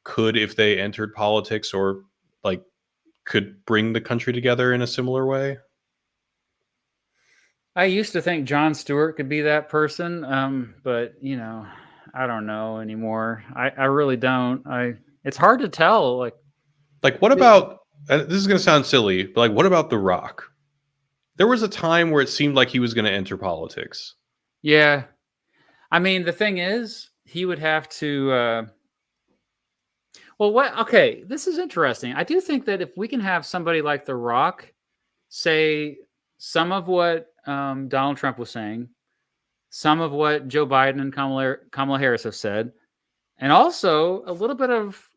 [SPEAKER 2] could, if they entered politics, or like could bring the country together in a similar way?
[SPEAKER 1] I used to think Jon Stewart could be that person, but I don't know anymore. I really don't. It's hard to tell.
[SPEAKER 2] Like, what about? This is going to sound silly, but like, what about The Rock? There was a time where it seemed like he was going to enter politics.
[SPEAKER 1] Yeah, I mean the thing is, he would have to. Well, what? Okay, this is interesting. I do think that if we can have somebody like The Rock say some of what Donald Trump was saying, some of what Joe Biden and Kamala Harris have said, and also a little bit of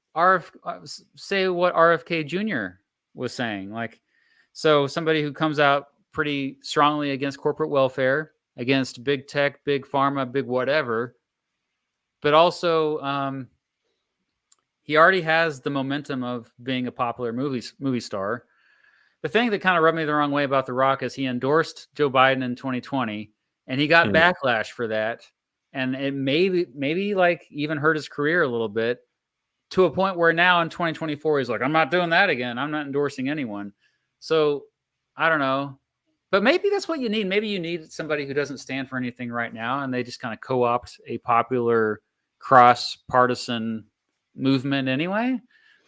[SPEAKER 1] say what RFK Jr. was saying. Like, so somebody who comes out pretty strongly against corporate welfare, against big tech, big pharma, big whatever, but also he already has the momentum of being a popular movie star. The thing that kind of rubbed me the wrong way about The Rock is he endorsed Joe Biden in 2020, and he got
[SPEAKER 2] Hmm.
[SPEAKER 1] backlash for that, and it maybe like even hurt his career a little bit, to a point where now in 2024 he's like, I'm not doing that again. I'm not endorsing anyone. So I don't know, but maybe that's what you need. Maybe you need somebody who doesn't stand for anything right now, and they just kind of co-opt a popular cross-partisan movement anyway.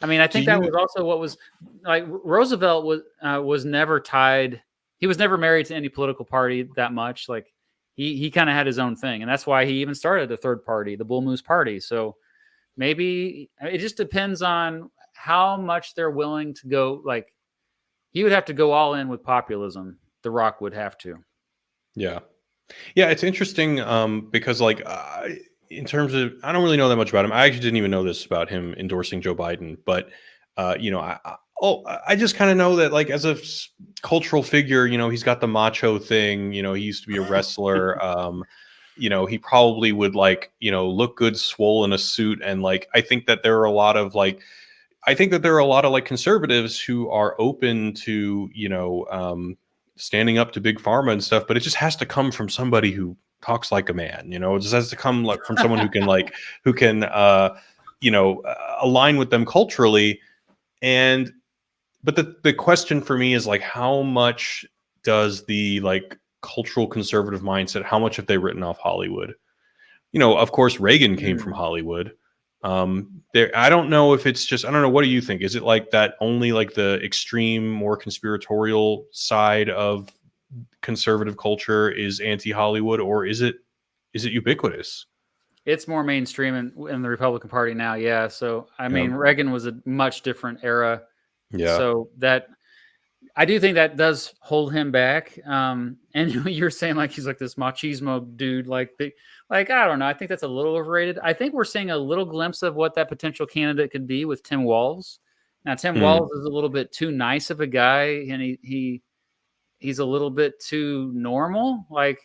[SPEAKER 1] I mean, I
[SPEAKER 2] Do
[SPEAKER 1] think that was
[SPEAKER 2] you?
[SPEAKER 1] also what was like Roosevelt was never tied. He was never married to any political party that much. Like he kind of had his own thing, and that's why he even started a third party, the Bull Moose Party. So maybe it just depends on how much they're willing to go. Like he would have to go all in with populism. The Rock would have to.
[SPEAKER 2] Yeah. Yeah, it's interesting because, like, in terms of, I don't really know that much about him. I actually didn't even know this about him endorsing Joe Biden, but I just kind of know that, like, as a cultural figure, he's got the macho thing. He used to be a wrestler. He probably would like, look good, swole in a suit, and like, I think that there are a lot of like, like conservatives who are open to, standing up to big pharma and stuff, but it just has to come from somebody who talks like a man. It just has to come like from someone who can align with them culturally. And but the question for me is like, how much does the like cultural conservative mindset, how much have they written off Hollywood? Of course Reagan came from
[SPEAKER 1] Mm.
[SPEAKER 2] Hollywood. There, I don't know if it's just, I don't know, what do you think? Is it like that only like the extreme, more conspiratorial side of conservative culture is anti-Hollywood, or is it ubiquitous?
[SPEAKER 1] It's more mainstream in the Republican Party now. Yeah. So I
[SPEAKER 2] Yeah.
[SPEAKER 1] mean, Reagan was a much different era.
[SPEAKER 2] Yeah.
[SPEAKER 1] So that I do think that does hold him back. And you're saying like he's like this machismo dude, like I don't know. I think that's a little overrated. I think we're seeing a little glimpse of what that potential candidate could be with Tim Walz. Now Tim
[SPEAKER 2] Hmm.
[SPEAKER 1] Walz is a little bit too nice of a guy, and he's a little bit too normal. Like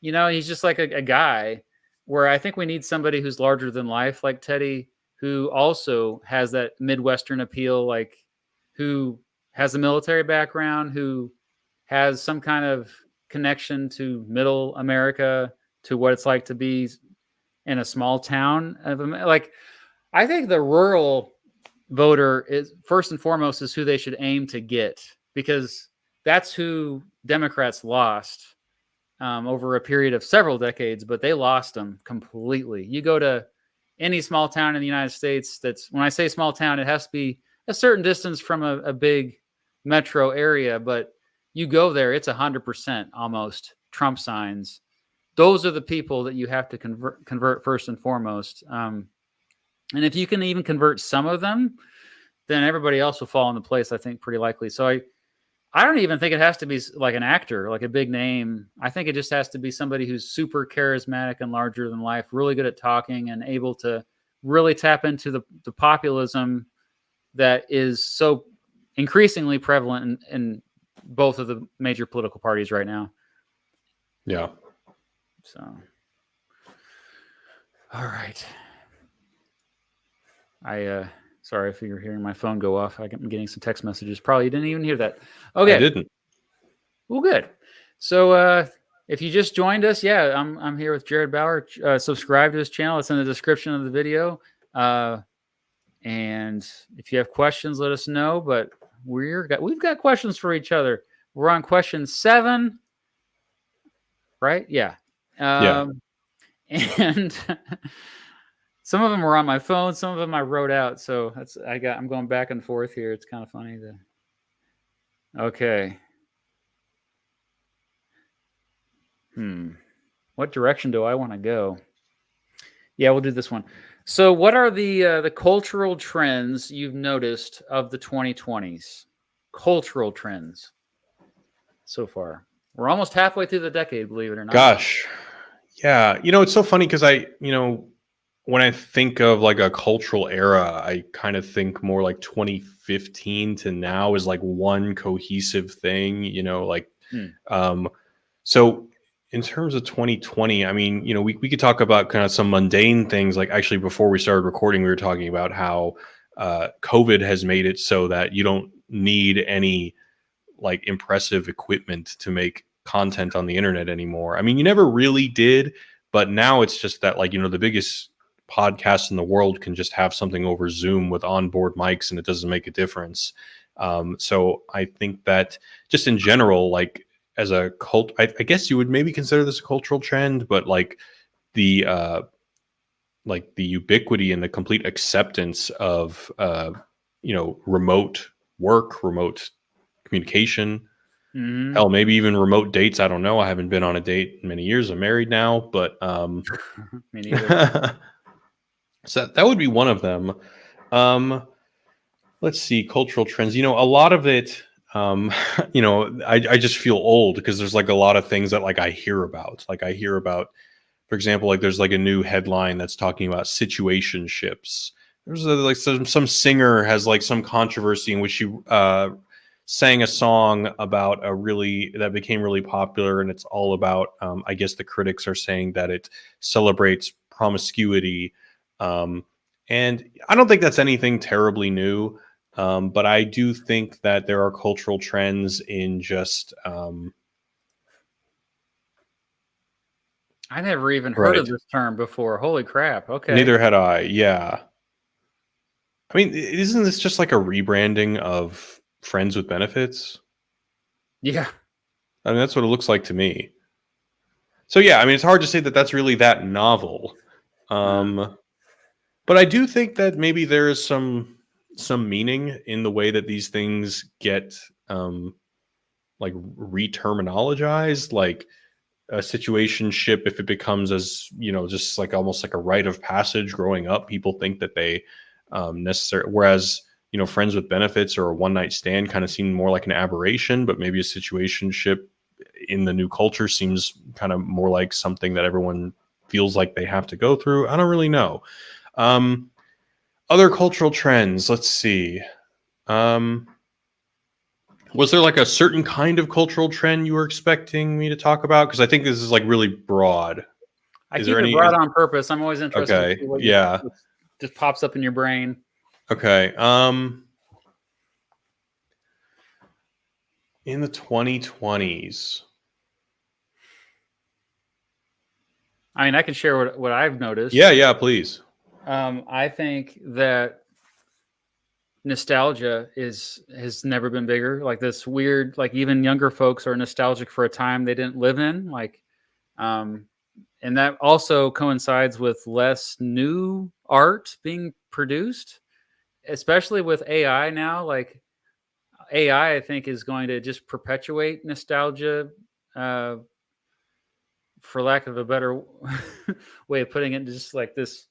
[SPEAKER 1] he's just like a guy. Where I think we need somebody who's larger than life, like Teddy, who also has that Midwestern appeal, like who has a military background, who has some kind of connection to middle America, to what it's like to be in a small town. Like, I think the rural voter is first and foremost is who they should aim to get, because that's who Democrats lost over a period of several decades, but they lost them completely. You go to any small town in the United States, that's, when I say small town, it has to be a certain distance from a big metro area, but you go there, it's 100% almost Trump signs. Those are the people that you have to convert first and foremost. And if you can even convert some of them, then everybody else will fall into place, I think, pretty likely. So I don't even think it has to be like an actor, like a big name. I think it just has to be somebody who's super charismatic and larger than life, really good at talking and able to really tap into the populism that is so increasingly prevalent in both of the major political parties right now.
[SPEAKER 2] Yeah.
[SPEAKER 1] So, all right. Sorry if you're hearing my phone go off. I'm getting some text messages. Probably you didn't even hear that. Okay.
[SPEAKER 2] I didn't.
[SPEAKER 1] Well, good. So, if you just joined us, yeah, I'm here with Jared Bauer. Subscribe to his channel. It's in the description of the video. And if you have questions, let us know. But we've got questions for each other. We're on question 7, right? Yeah.
[SPEAKER 2] Yeah.
[SPEAKER 1] And some of them were on my phone. Some of them I wrote out. So I'm going back and forth here. It's kind of funny. Okay. What direction do I want to go? Yeah, we'll do this one. So, what are the cultural trends you've noticed of the 2020s? Cultural trends so far. We're almost halfway through the decade, believe it or not.
[SPEAKER 2] Gosh. Yeah. It's so funny because when I think of like a cultural era, I kind of think more like 2015 to now is like one cohesive thing, so in terms of 2020, I mean, we could talk about kind of some mundane things. Like actually before we started recording, we were talking about how COVID has made it so that you don't need any like impressive equipment to make content on the internet anymore. I mean, you never really did, but now it's just that like, the biggest podcast in the world can just have something over Zoom with onboard mics and it doesn't make a difference. So I think that just in general, like as a cult, I guess you would maybe consider this a cultural trend, but like the ubiquity and the complete acceptance of remote work, remote communication, hell, maybe even remote dates. I don't know. I haven't been on a date in many years. I'm married now, but
[SPEAKER 1] Me neither.
[SPEAKER 2] so that would be one of them. Let's see, cultural trends. A lot of it, I just feel old because there's like a lot of things that like I hear about. Like I hear about, for example, like there's like a new headline that's talking about situationships. There's like some singer has like some controversy in which she sang a song about that became really popular, and it's all about I guess the critics are saying that it celebrates promiscuity, and I don't think that's anything terribly new, but I do think that there are cultural trends in just
[SPEAKER 1] I never even heard of this term before. Holy crap. Okay.
[SPEAKER 2] Neither had I. Yeah. I mean, isn't this just like a rebranding of Friends with Benefits?
[SPEAKER 1] Yeah.
[SPEAKER 2] I mean, that's what it looks like to me. So yeah, I mean, it's hard to say that that's really that novel. But I do think that maybe there is some meaning in the way that these things get like re-terminologized, like a situationship. If it becomes as just like almost like a rite of passage growing up, people think that they necessarily, whereas friends with benefits or a one night stand kind of seem more like an aberration, but maybe a situationship in the new culture seems kind of more like something that everyone feels like they have to go through. I don't really know. Other cultural trends, let's see. Was there like a certain kind of cultural trend you were expecting me to talk about? Because I think this is like really broad.
[SPEAKER 1] I keep it broad on purpose. I'm always interested
[SPEAKER 2] Okay.
[SPEAKER 1] to see what just pops up in your brain.
[SPEAKER 2] Okay. In the 2020s.
[SPEAKER 1] I mean, I can share what I've noticed.
[SPEAKER 2] Yeah, please.
[SPEAKER 1] I think that nostalgia has never been bigger. Like this weird, like even younger folks are nostalgic for a time they didn't live in. Like, and that also coincides with less new art being produced, especially with AI now. Like AI, I think, is going to just perpetuate nostalgia, for lack of a better way of putting it, just like this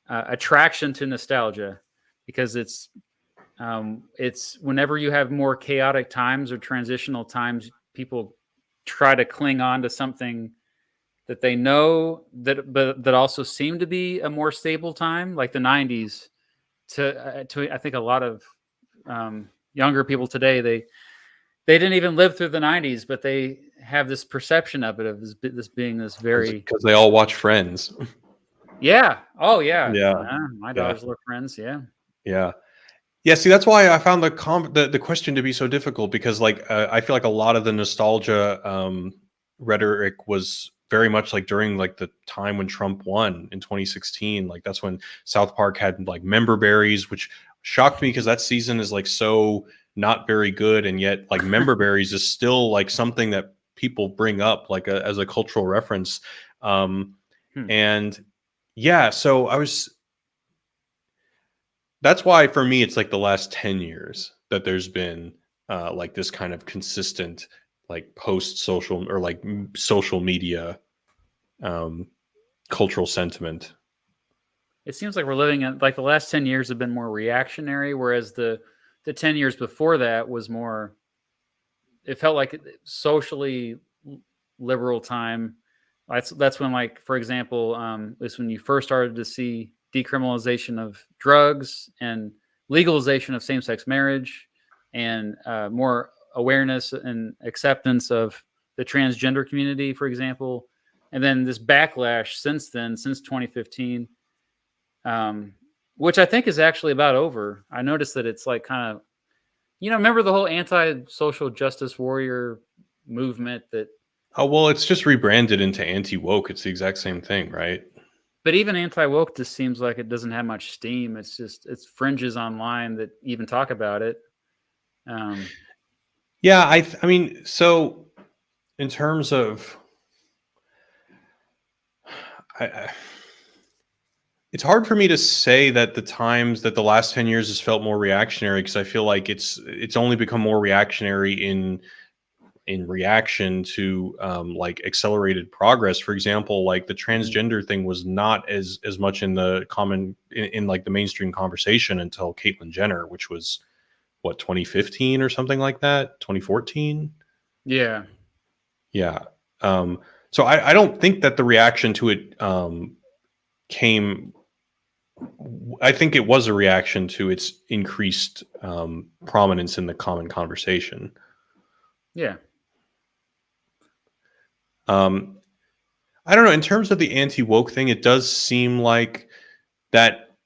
[SPEAKER 1] attraction to nostalgia, because it's It's whenever you have more chaotic times or transitional times, people try to cling on to something that they know but that also seem to be a more stable time, like the '90s. To I think a lot of younger people today, they didn't even live through the '90s, but they have this perception of it, of this being this very.
[SPEAKER 2] Because they all watch Friends.
[SPEAKER 1] Yeah. Oh yeah.
[SPEAKER 2] Yeah.
[SPEAKER 1] My
[SPEAKER 2] Yeah.
[SPEAKER 1] daughters love Friends. Yeah.
[SPEAKER 2] Yeah. Yeah, see, that's why I found the question to be so difficult, because like I feel like a lot of the nostalgia rhetoric was very much like during like the time when Trump won in 2016. Like that's when South Park had like member berries, which shocked me because that season is like so not very good, and yet like member berries is still like something that people bring up like as a cultural reference. And yeah, so that's why for me it's like the last 10 years that there's been like this kind of consistent like post social or like social media um cultural sentiment.
[SPEAKER 1] It seems like we're living in, like, the last 10 years have been more reactionary, whereas the 10 years before that was more, it felt like socially liberal time. That's when, like, for example, is when you first started to see decriminalization of drugs and legalization of same-sex marriage, and more awareness and acceptance of the transgender community, for example. And then this backlash since then, since 2015, um, which I think is actually about over. I noticed that it's like kind of, remember the whole anti-social justice warrior movement that,
[SPEAKER 2] Oh, well, it's just rebranded into anti-woke. It's the exact same thing, right?
[SPEAKER 1] but even anti-woke just seems like it doesn't have much steam. It's fringes online that even talk about it. Um,
[SPEAKER 2] Yeah, I mean, so in terms of I it's hard for me to say that the times that the last 10 years has felt more reactionary, because I feel like it's only become more reactionary in reaction to like accelerated progress. For example, like the transgender thing was not as much in the in like the mainstream conversation until Caitlyn Jenner, which was what, 2015 or something like that, 2014.
[SPEAKER 1] yeah,
[SPEAKER 2] Yeah. So I don't think that the reaction to it came. I think it was a reaction to its increased prominence in the common conversation.
[SPEAKER 1] yeah,
[SPEAKER 2] Um, I don't know. In terms of the anti woke thing, it does seem like that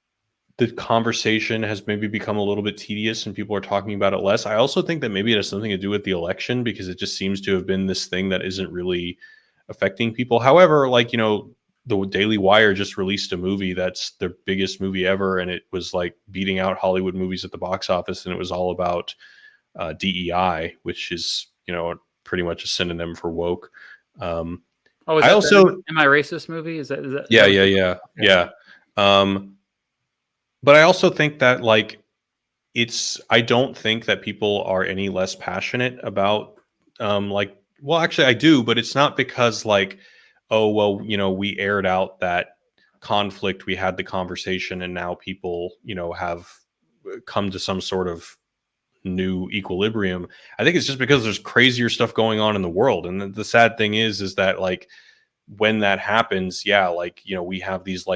[SPEAKER 2] the conversation has maybe become a little bit tedious and people are talking about it less. I also think that maybe it has something to do with the election, because it just seems to have been this thing that isn't really affecting people. However, like, the Daily Wire just released a movie that's their biggest movie ever, and it was like beating out Hollywood movies at the box office, and it was all about DEI, which is, pretty much a synonym for woke. Um,
[SPEAKER 1] oh, is
[SPEAKER 2] I
[SPEAKER 1] that the
[SPEAKER 2] also,
[SPEAKER 1] Am I Racist movie? Is that
[SPEAKER 2] yeah,
[SPEAKER 1] what
[SPEAKER 2] yeah,
[SPEAKER 1] you're
[SPEAKER 2] yeah,
[SPEAKER 1] okay.
[SPEAKER 2] yeah. Um, but I also think that like I don't think that people are any less passionate about like, well, actually I do, but it's not because like, oh well, we aired out that conflict, we had the conversation, and now people, have come to some sort of new equilibrium. I think it's just because there's crazier stuff going on in the world. And the sad thing is that like when that happens, yeah, like, we have these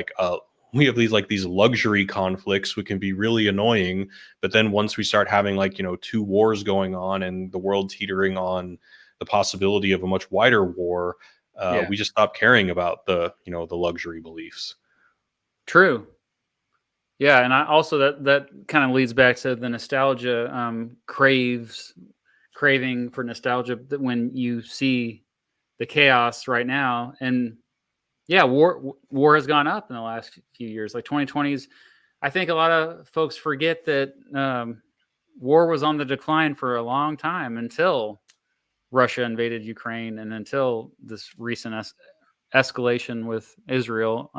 [SPEAKER 2] luxury conflicts, which can be really annoying. But then once we start having like, two wars going on and the world teetering on the possibility of a much wider war,
[SPEAKER 1] Yeah,
[SPEAKER 2] we just stop caring about the luxury beliefs.
[SPEAKER 1] true. Yeah, and I also, that kind of leads back to the nostalgia, craving for nostalgia, that when you see the chaos right now. And yeah, war has gone up in the last few years. Like 2020s, I think a lot of folks forget that war was on the decline for a long time, until Russia invaded Ukraine, and until this recent escalation with Israel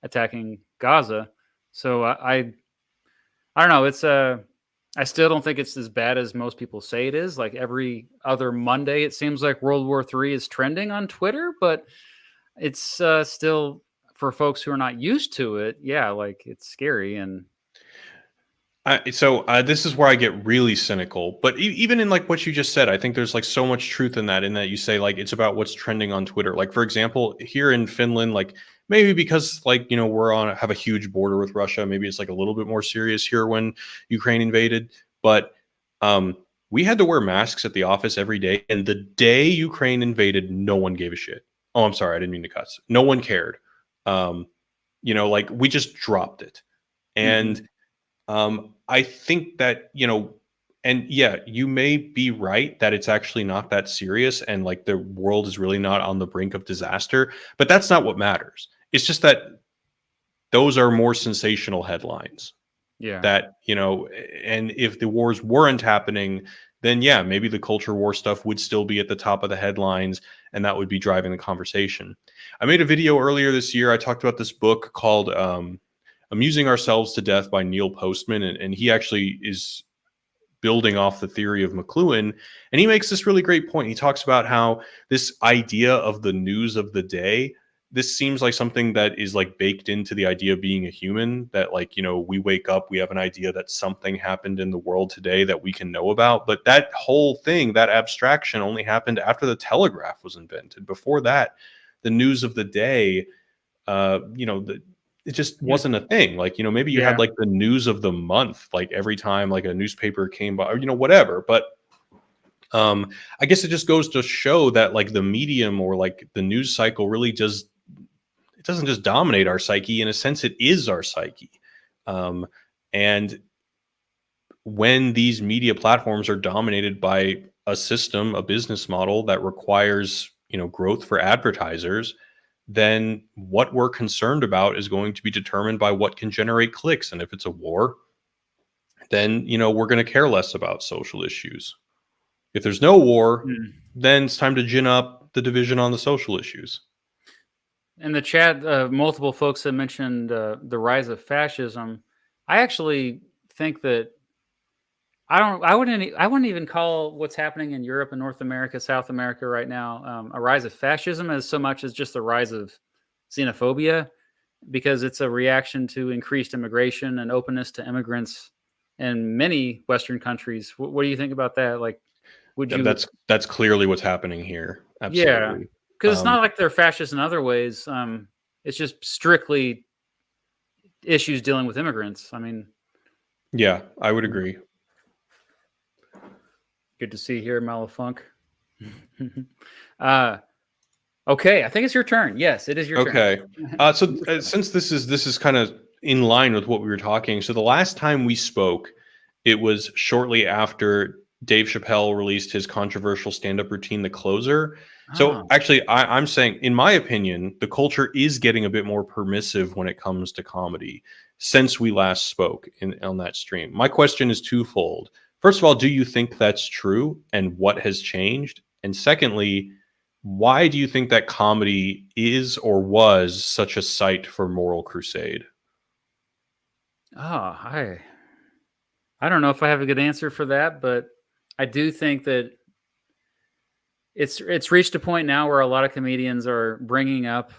[SPEAKER 1] attacking Gaza. So I don't know. I still don't think it's as bad as most people say it is. Like every other Monday, it seems like World War III is trending on Twitter, but it's still, for folks who are not used to it. Yeah, like it's scary. And
[SPEAKER 2] This is where I get really cynical, but even in like what you just said, I think there's like so much truth in that you say like it's about what's trending on Twitter. Like for example, here in Finland, like maybe because like we're on have a huge border with Russia, maybe it's like a little bit more serious here when Ukraine invaded. But we had to wear masks at the office every day, and the day Ukraine invaded, no one gave a shit. Oh, I'm sorry, I didn't mean to cuss. No one cared. Like we just dropped it,
[SPEAKER 1] Hmm.
[SPEAKER 2] and I think that, and yeah, you may be right that it's actually not that serious and like the world is really not on the brink of disaster, but that's not what matters. It's just that those are more sensational headlines
[SPEAKER 1] Yeah.
[SPEAKER 2] that, and if the wars weren't happening, then yeah, maybe the culture war stuff would still be at the top of the headlines and that would be driving the conversation. I made a video earlier this year. I talked about this book called Amusing Ourselves to Death by Neil Postman. And he actually is building off the theory of McLuhan. And he makes this really great point. He talks about how this idea of the news of the day, this seems like something that is like baked into the idea of being a human, that like, we wake up, we have an idea that something happened in the world today that we can know about. But that whole thing, that abstraction only happened after the telegraph was invented. Before that, the news of the day, it just
[SPEAKER 1] Yeah.
[SPEAKER 2] wasn't a thing. Like, maybe you had
[SPEAKER 1] Yeah.
[SPEAKER 2] like the news of the month, like every time like a newspaper came by, or, whatever. But I guess it just goes to show that like the medium or like the news cycle really just, it doesn't just dominate our psyche. In a sense, it is our psyche. And when these media platforms are dominated by a system, a business model that requires, growth for advertisers, then what we're concerned about is going to be determined by what can generate clicks. And if it's a war, then, we're going to care less about social issues. If there's no war,
[SPEAKER 1] Mm.
[SPEAKER 2] then it's time to gin up the division on the social issues.
[SPEAKER 1] In the chat, multiple folks have mentioned the rise of fascism. I actually think that I wouldn't even call what's happening in Europe and North America, South America right now a rise of fascism as so much as just a rise of xenophobia, because it's a reaction to increased immigration and openness to immigrants in many Western countries. What do you think about that? Like, would
[SPEAKER 2] Yeah,
[SPEAKER 1] you?
[SPEAKER 2] that's clearly what's happening here.
[SPEAKER 1] Yeah,
[SPEAKER 2] Absolutely.
[SPEAKER 1] because it's
[SPEAKER 2] Um,
[SPEAKER 1] not like they're fascist in other ways. It's just strictly issues dealing with immigrants. I mean,
[SPEAKER 2] yeah, I would agree.
[SPEAKER 1] good to see here, Malafunk. uh, okay, I think it's your turn. Yes, it is your turn.
[SPEAKER 2] Okay. Since this is kind of in line with what we were talking, so the last time we spoke, it was shortly after Dave Chappelle released his controversial stand-up routine, The Closer. So
[SPEAKER 1] Oh,
[SPEAKER 2] actually, I'm saying, in my opinion, the culture is getting a bit more permissive when it comes to comedy since we last spoke on that stream. My question is twofold. First of all, do you think that's true, and what has changed? And secondly, why do you think that comedy is or was such a site for moral crusade?
[SPEAKER 1] I don't know if I have a good answer for that, but I do think that it's reached a point now where a lot of comedians are bringing up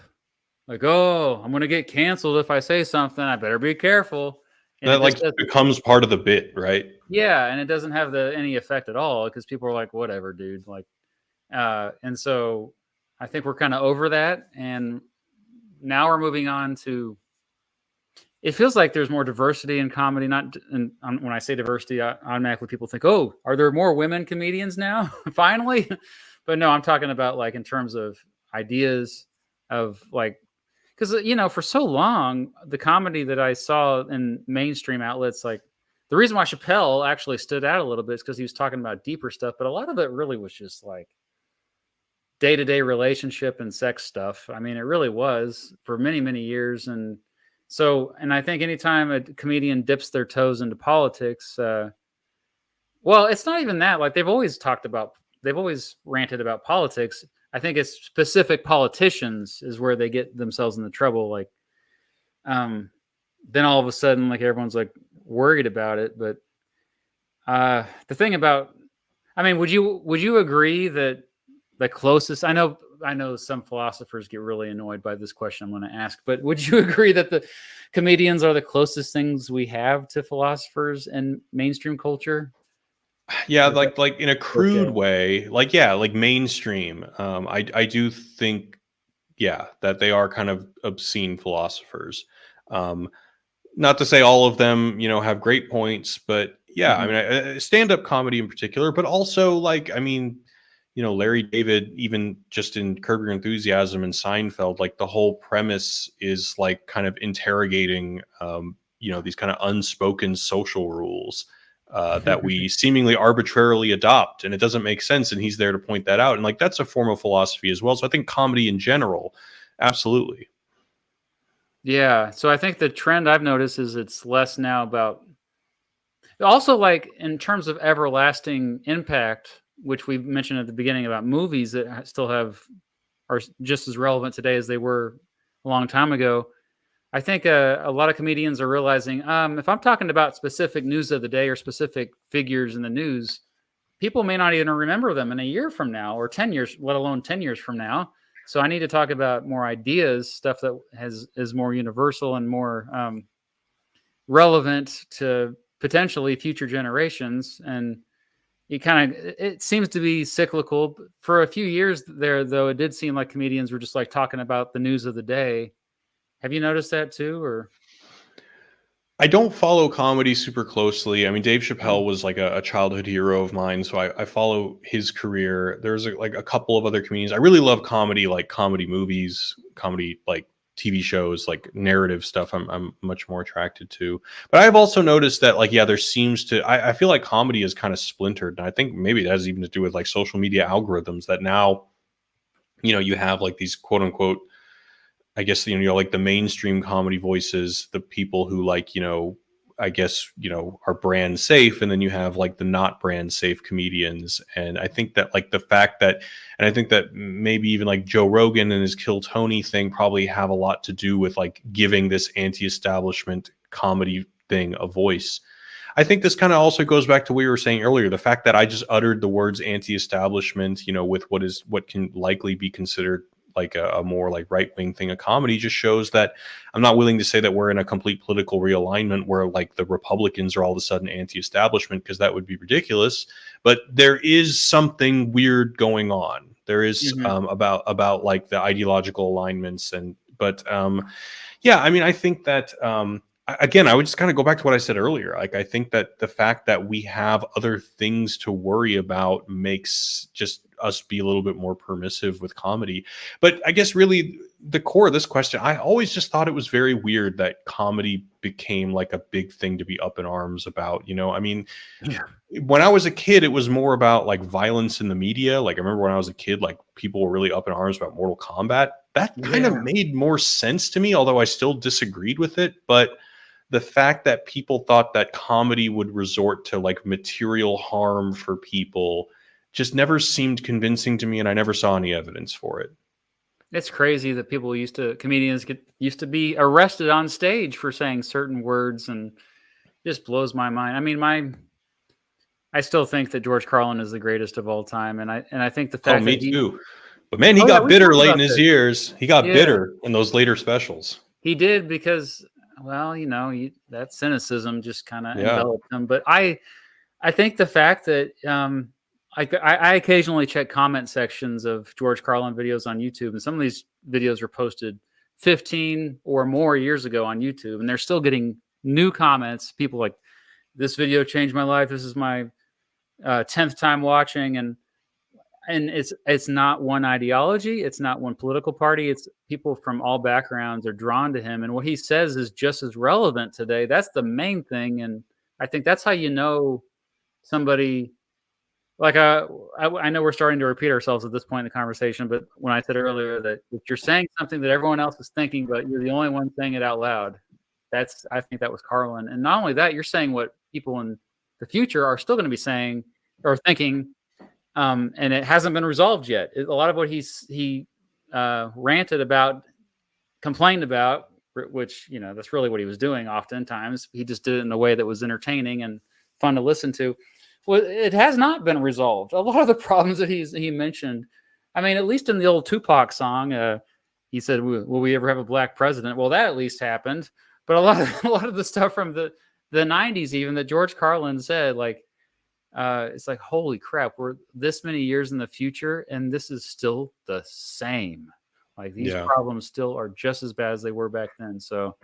[SPEAKER 1] like, "Oh, I'm gonna get canceled if I say something. I better be careful." And
[SPEAKER 2] That
[SPEAKER 1] it just
[SPEAKER 2] like
[SPEAKER 1] doesn't.
[SPEAKER 2] becomes part of the bit, right?
[SPEAKER 1] Yeah, and it doesn't have any effect at all because people are like, "Whatever, dude." Like, and so I think we're kind of over that, and now we're moving on to. It feels like there's more diversity in comedy. Not and when I say diversity, automatically people think, "Oh, are there more women comedians now?" Finally, but no, I'm talking about like in terms of ideas of like because for so long the comedy that I saw in mainstream outlets, like the reason why Chappelle actually stood out a little bit is because he was talking about deeper stuff, but a lot of it really was just like day-to-day relationship and sex stuff. I mean, it really was for many, many years. And I think anytime a comedian dips their toes into politics, well, it's not even that. Like they've always ranted about politics. I think it's specific politicians is where they get themselves into trouble. Like, um, then all of a sudden, like everyone's like worried about it. But the thing about, I mean, would you agree that the closest? I know some philosophers get really annoyed by this question I'm going to ask, but would you agree that the comedians are the closest things we have to philosophers in mainstream culture.
[SPEAKER 2] Yeah,
[SPEAKER 1] Is that
[SPEAKER 2] like in a crude
[SPEAKER 1] okay?
[SPEAKER 2] way, like yeah, like mainstream. I do think yeah that they are kind of obscene philosophers. Um, Not to say all of them, have great points, but yeah, I
[SPEAKER 1] Mhm.
[SPEAKER 2] mean, stand-up comedy in particular, but also like, I mean, Larry David, even just in Curb Your Enthusiasm and Seinfeld, like the whole premise is like kind of interrogating, these kind of unspoken social rules that we seemingly arbitrarily adopt, and it doesn't make sense. And he's there to point that out, and like that's a form of philosophy as well. So I think comedy in general, absolutely.
[SPEAKER 1] Yeah, so I think the trend I've noticed is it's less now about also, like, in terms of everlasting impact, which we mentioned at the beginning about movies that still have are just as relevant today as they were a long time ago. I think a lot of comedians are realizing if I'm talking about specific news of the day or specific figures in the news, people may not even remember them in a year from now or 10 years, let alone 10 years from now. So I need to talk about more ideas, stuff that is more universal and more relevant to potentially future generations. And it seems to be cyclical. For a few years there, though, it did seem like comedians were just like talking about the news of the day. Have you noticed that too? Or
[SPEAKER 2] I don't follow comedy super closely. I mean, Dave Chappelle
[SPEAKER 1] Mm.
[SPEAKER 2] was like a childhood hero of mine, so I follow his career. There's like a couple of other comedians. I really love comedy, like comedy movies, comedy like TV shows, like narrative stuff. I'm much more attracted to. But I've also noticed that like yeah, there seems to I feel like comedy is kind of splintered, and I think maybe it has even to do with like social media algorithms that now you have like these quote unquote I guess like the mainstream comedy voices, the people who like I guess are brand safe, and then you have like the not brand safe comedians. And I think that like the fact that, and I think that maybe even like Joe Rogan and his Kill Tony thing probably have a lot to do with like giving this anti-establishment comedy thing a voice. I think this kind of also goes back to what we were saying earlier. The fact that I just uttered the words anti-establishment, with what can likely be considered like a more like right-wing thing of comedy just shows that I'm not willing to say that we're in a complete political realignment where like the Republicans are all of a sudden anti-establishment, because that would be ridiculous. But there is something weird going on. There is
[SPEAKER 1] Mhm.
[SPEAKER 2] about like the ideological alignments, and but yeah, I mean, I think that again, I would just kind of go back to what I said earlier. Like, I think that the fact that we have other things to worry about makes just us be a little bit more permissive with comedy. But I guess really the core of this question, I always just thought it was very weird that comedy became like a big thing to be up in arms about. I mean,
[SPEAKER 1] Yeah.
[SPEAKER 2] when I was a kid, it was more about like violence in the media. Like I remember when I was a kid, like people were really up in arms about Mortal Kombat. That kind of
[SPEAKER 1] Yeah.
[SPEAKER 2] made more sense to me, although I still disagreed with it. But the fact that people thought that comedy would resort to like material harm for people just never seemed convincing to me, and I never saw any evidence for it.
[SPEAKER 1] It's crazy that comedians used to be arrested on stage for saying certain words, and just blows my mind. I mean, I still think that George Carlin is the greatest of all time, and I think the
[SPEAKER 2] Oh,
[SPEAKER 1] fact
[SPEAKER 2] me
[SPEAKER 1] that he
[SPEAKER 2] too. But man, he
[SPEAKER 1] Oh yeah,
[SPEAKER 2] got
[SPEAKER 1] we
[SPEAKER 2] bitter
[SPEAKER 1] talked
[SPEAKER 2] late
[SPEAKER 1] about
[SPEAKER 2] in his
[SPEAKER 1] this.
[SPEAKER 2] years. He got
[SPEAKER 1] Yeah,
[SPEAKER 2] bitter in those later specials.
[SPEAKER 1] he did because, well, that cynicism just kind of
[SPEAKER 2] Yeah.
[SPEAKER 1] enveloped him. But I think the fact that I occasionally check comment sections of George Carlin videos on YouTube, and some of these videos were posted 15 or more years ago on YouTube, and they're still getting new comments. People like, this video changed my life. This is my 10th time watching, and it's not one ideology, it's not one political party, it's people from all backgrounds are drawn to him, and what he says is just as relevant today. That's the main thing, and I think that's how you know somebody like I know we're starting to repeat ourselves at this point in the conversation, but when I said earlier that if you're saying something that everyone else is thinking, but you're the only one saying it out loud, I think that was Carlin. And not only that, you're saying what people in the future are still going to be saying or thinking, and it hasn't been resolved yet. A lot of what he ranted about, complained about, which that's really what he was doing. Oftentimes, he just did it in a way that was entertaining and fun to listen to. Well, it has not been resolved. A lot of the problems that he mentioned. I mean, at least in the old Tupac song, he said, "Will we ever have a black president?" Well, that at least happened. But a lot of the stuff from the '90s, even that George Carlin said, like, it's like, holy crap, we're this many years in the future, and this is still the same. Like, these
[SPEAKER 2] Yeah.
[SPEAKER 1] problems still are just as bad as they were back then. So,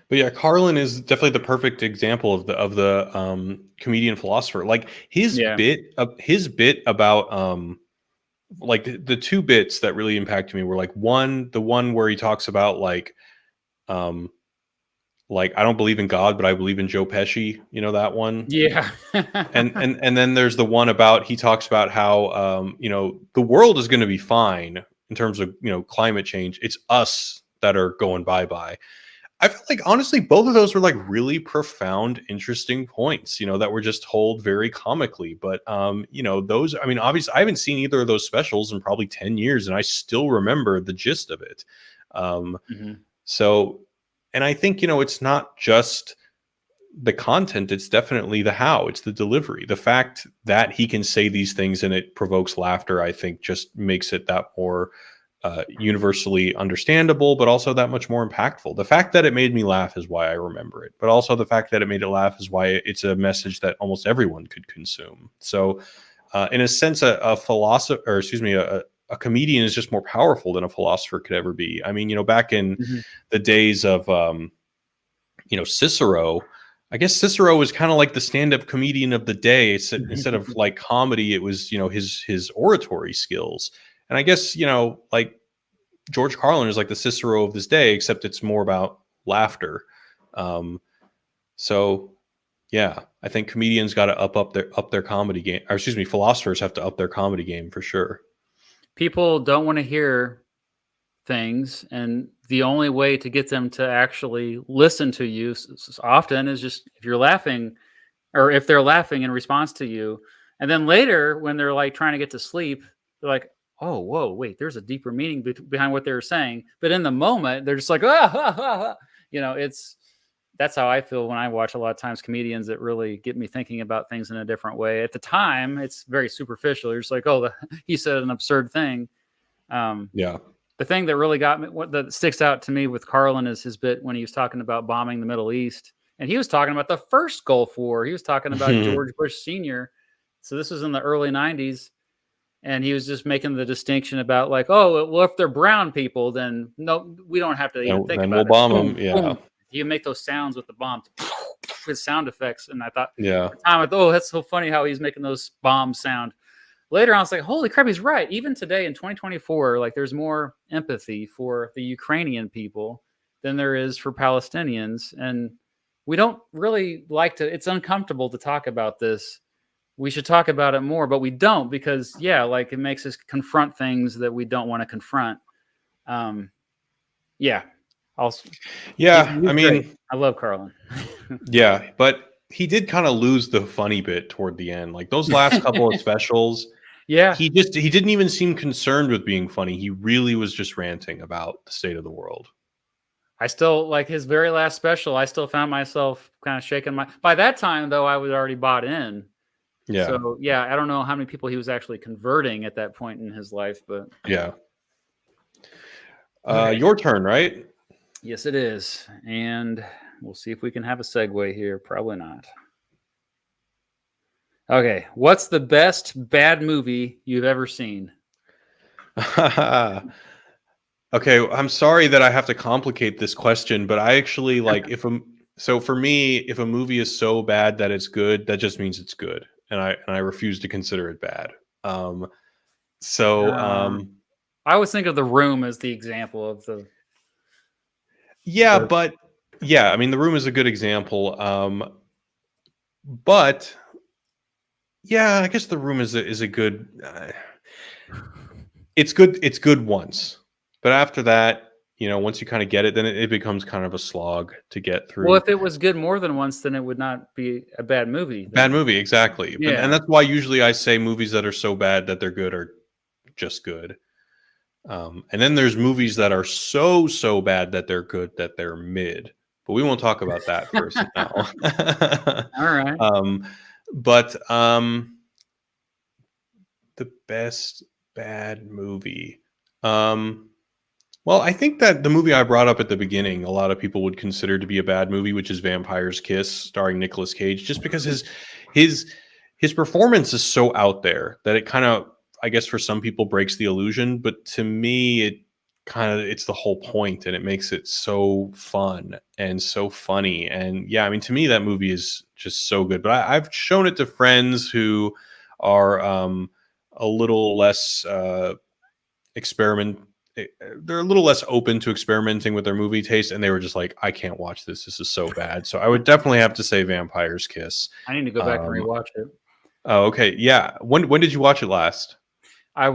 [SPEAKER 2] But yeah, Carlin is definitely the perfect example of the comedian philosopher. Like
[SPEAKER 1] yeah.
[SPEAKER 2] his bit about like the two bits that really impacted me were like the one where he talks about um like I don't believe in God, but I believe in Joe Pesci. You know that one.
[SPEAKER 1] Yeah.
[SPEAKER 2] And then there's the one about he talks about how you know, the world is going to be fine in terms of, you know, climate change. It's us that are going bye bye. I feel like honestly, both of those were like really profound, interesting points, you know, that were just told very comically. But you know, those, I mean, obviously I haven't seen either of those specials in probably 10 years, and I still remember the gist of it. Um,
[SPEAKER 1] Mhm.
[SPEAKER 2] so and I think, you know, it's not just the content, it's definitely the how, it's the delivery. The fact that he can say these things and it provokes laughter, I think just makes it that more universally understandable, but also that much more impactful. The fact that it made me laugh is why I remember it, but also the fact that it made it laugh is why it's a message that almost everyone could consume. So, in a sense, a philosopher, or excuse me, a comedian is just more powerful than a philosopher could ever be. I mean, you know, back in
[SPEAKER 1] Mhm.
[SPEAKER 2] the days of, you know, Cicero, I guess Cicero was kind of like the stand-up comedian of the day. Instead of like comedy, it was, you know, his oratory skills. And I guess, you know, like George Carlin is like the Cicero of this day, except it's more about laughter. Um, so yeah, I think comedians got to up their comedy game. Or excuse me, philosophers have to up their comedy game for sure.
[SPEAKER 1] People don't want to hear things, and the only way to get them to actually listen to you often is just if you're laughing, or if they're laughing in response to you. And then later, when they're like trying to get to sleep, they're like, oh, whoa, wait, there's a deeper meaning behind what they were saying. But in the moment, they're just like, ah, ha, ha, ha. It's that's how I feel when I watch a lot of times comedians that really get me thinking about things in a different way. At the time, it's very superficial. You're just like, oh, he said an absurd thing. Um,
[SPEAKER 2] Yeah.
[SPEAKER 1] the thing that really got me, what that sticks out to me with Carlin, is his bit when he was talking about bombing the Middle East. And he was talking about the first Gulf War. He was talking about George Bush Sr. So this was in the early '90s. And he was just making the distinction about, like, oh, well, if they're brown people, then no, we don't have to even think
[SPEAKER 2] Then we'll
[SPEAKER 1] about it.
[SPEAKER 2] bomb them.
[SPEAKER 1] Boom,
[SPEAKER 2] Yeah.
[SPEAKER 1] boom. You make those sounds with the bombs, with sound effects. And I thought,
[SPEAKER 2] Yeah.
[SPEAKER 1] at the time, I thought, oh, that's so funny how he's making those bombs sound. Later on, I was like, holy crap, he's right. Even today in 2024, like, there's more empathy for the Ukrainian people than there is for Palestinians. And we don't really like to, it's uncomfortable to talk about this. We should talk about it more, but we don't, because, yeah, like, it makes us confront things that we don't want to confront. Um, yeah, I'll,
[SPEAKER 2] Yeah.
[SPEAKER 1] he's
[SPEAKER 2] I
[SPEAKER 1] great.
[SPEAKER 2] mean,
[SPEAKER 1] I love Carlin.
[SPEAKER 2] yeah, but he did kind of lose the funny bit toward the end. Like those last couple of specials,
[SPEAKER 1] Yeah,
[SPEAKER 2] he didn't even seem concerned with being funny. He really was just ranting about the state of the world.
[SPEAKER 1] I still like his very last special. I still found myself kind of shaking my. By that time, though, I was already bought in.
[SPEAKER 2] Yeah.
[SPEAKER 1] So yeah, I don't know how many people he was actually converting at that point in his life, but
[SPEAKER 2] Yeah.
[SPEAKER 1] okay.
[SPEAKER 2] Your turn, right?
[SPEAKER 1] Yes, it is, and we'll see if we can have a segue here. Probably not. Okay, what's the best bad movie you've ever seen?
[SPEAKER 2] Okay, I'm sorry that I have to complicate this question, but I actually like so for me, if a movie is so bad that it's good, that just means it's good, and I refuse to consider it bad. Um, so
[SPEAKER 1] Um, I always think of The Room as the example of
[SPEAKER 2] yeah,
[SPEAKER 1] the.
[SPEAKER 2] but yeah, I mean, The Room is a good example. But yeah, I guess The Room is a good. It's good. It's good once, but after that, you know, once you kind of get it, then it becomes kind of a slog to get
[SPEAKER 1] Well,
[SPEAKER 2] through.
[SPEAKER 1] if it was good more than once, then it would not be a bad movie.
[SPEAKER 2] Bad
[SPEAKER 1] Then
[SPEAKER 2] movie, exactly. But and
[SPEAKER 1] yeah,
[SPEAKER 2] that's why usually I say movies that are so bad that they're good are just good. And then there's movies that are so bad that they're good that they're mid. But we won't talk about that first now.
[SPEAKER 1] all right.
[SPEAKER 2] um, but the best bad movie. Um, Well, I think that the movie I brought up at the beginning, a lot of people would consider to be a bad movie, which is Vampire's Kiss, starring Nicolas Cage, just because his his performance is so out there that it kind of, I guess, for some people breaks the illusion, but to me, it's the whole point, and it makes it so fun and so funny. And yeah, I mean, to me, that movie is just so good. But I've shown it to friends who are a little less experiment they're a little less open to experimenting with their movie taste, and they were just like, I can't watch this is so bad. So I would definitely have to say Vampire's Kiss.
[SPEAKER 1] I need to go back and rewatch it.
[SPEAKER 2] Oh, okay. Yeah, when did you watch it last?
[SPEAKER 1] I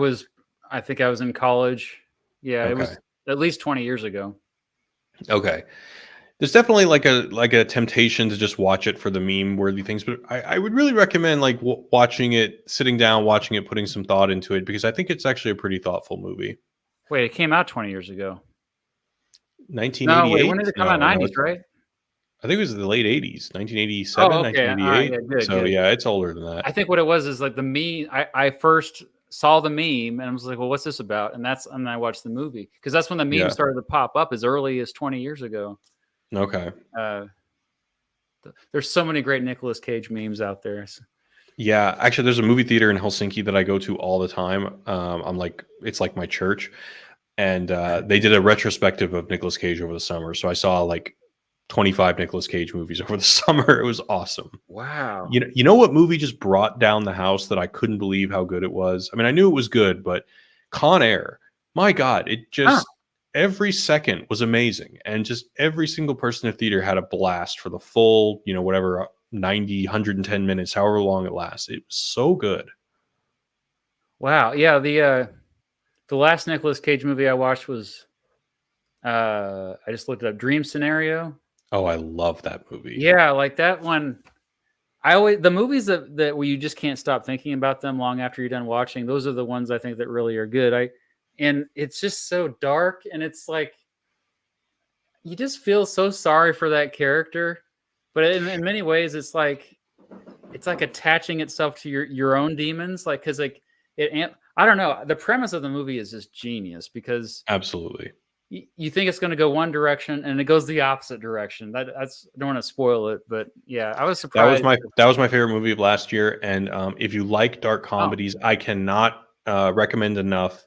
[SPEAKER 1] think I was in college. Yeah,
[SPEAKER 2] Okay.
[SPEAKER 1] it was at least 20 years ago.
[SPEAKER 2] Okay, there's definitely like a temptation to just watch it for the meme worthy things, but I would really recommend like watching it, sitting down, watching it, putting some thought into it, because I think it's actually a pretty thoughtful movie.
[SPEAKER 1] Wait, it came out 20 years ago. No, wait,
[SPEAKER 2] 1988?
[SPEAKER 1] when did it come out?
[SPEAKER 2] No,
[SPEAKER 1] 90s, right?
[SPEAKER 2] I think it was the late 80s, 1987,
[SPEAKER 1] Oh, okay. All right,
[SPEAKER 2] 1988.
[SPEAKER 1] yeah, good,
[SPEAKER 2] So
[SPEAKER 1] good.
[SPEAKER 2] yeah, it's older than that.
[SPEAKER 1] I think what it was is like the meme. I first saw the meme and I was like, well, what's this about? And then I watched the movie, because that's when the meme
[SPEAKER 2] Yeah.
[SPEAKER 1] started to pop up as early as 20 years ago.
[SPEAKER 2] Okay.
[SPEAKER 1] There's so many great Nicolas Cage memes out there.
[SPEAKER 2] Yeah, actually, there's a movie theater in Helsinki that I go to all the time. It's like my church, and they did a retrospective of Nicolas Cage over the summer. So I saw like 25 Nicolas Cage movies over the summer. It was awesome.
[SPEAKER 1] Wow.
[SPEAKER 2] You know what movie just brought down the house that I couldn't believe how good it was? I mean, I knew it was good, but Con Air, my God, it just every second was amazing. And just every single person in the theater had a blast for the full, whatever, 90, 110 minutes, however long it lasts. It was so good.
[SPEAKER 1] Wow. Yeah. The last Nicolas Cage movie I watched was, I just looked it up, Dream Scenario.
[SPEAKER 2] Oh, I love that movie.
[SPEAKER 1] Yeah, like that one. The movies that where you just can't stop thinking about them long after you're done watching, those are the ones I think that really are good. And it's just so dark, and it's like you just feel so sorry for that character. But in many ways, it's like attaching itself to your own demons, like, because like I don't know. The premise of the movie is just genius, because
[SPEAKER 2] Absolutely.
[SPEAKER 1] you think it's going to go one direction and it goes the opposite direction. That's, I don't want to spoil it, but yeah, I was surprised.
[SPEAKER 2] That was my favorite movie of last year. And if you like dark comedies, I cannot recommend enough.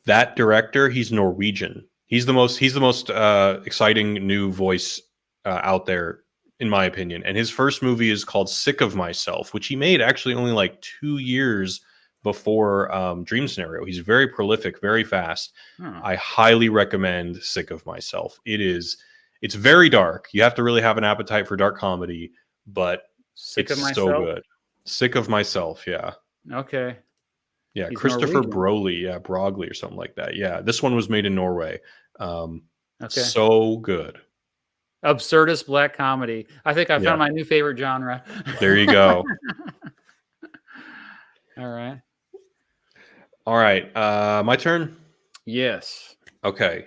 [SPEAKER 2] That director, he's Norwegian. He's the most exciting new voice out there, in my opinion. And his first movie is called Sick of Myself, which he made actually only like 2 years before Dream Scenario. He's very prolific, very fast. I highly recommend Sick of Myself. It's very dark. You have to really have an appetite for dark comedy, but it's so good. Sick of Myself, yeah.
[SPEAKER 1] Okay.
[SPEAKER 2] Yeah, he's Christopher Brogley, Brogley or something like that. Yeah, this one was made in Norway. Okay. So good.
[SPEAKER 1] Absurdist black comedy. I think I found my new favorite genre.
[SPEAKER 2] There you go. All right. My turn?
[SPEAKER 1] Yes.
[SPEAKER 2] Okay.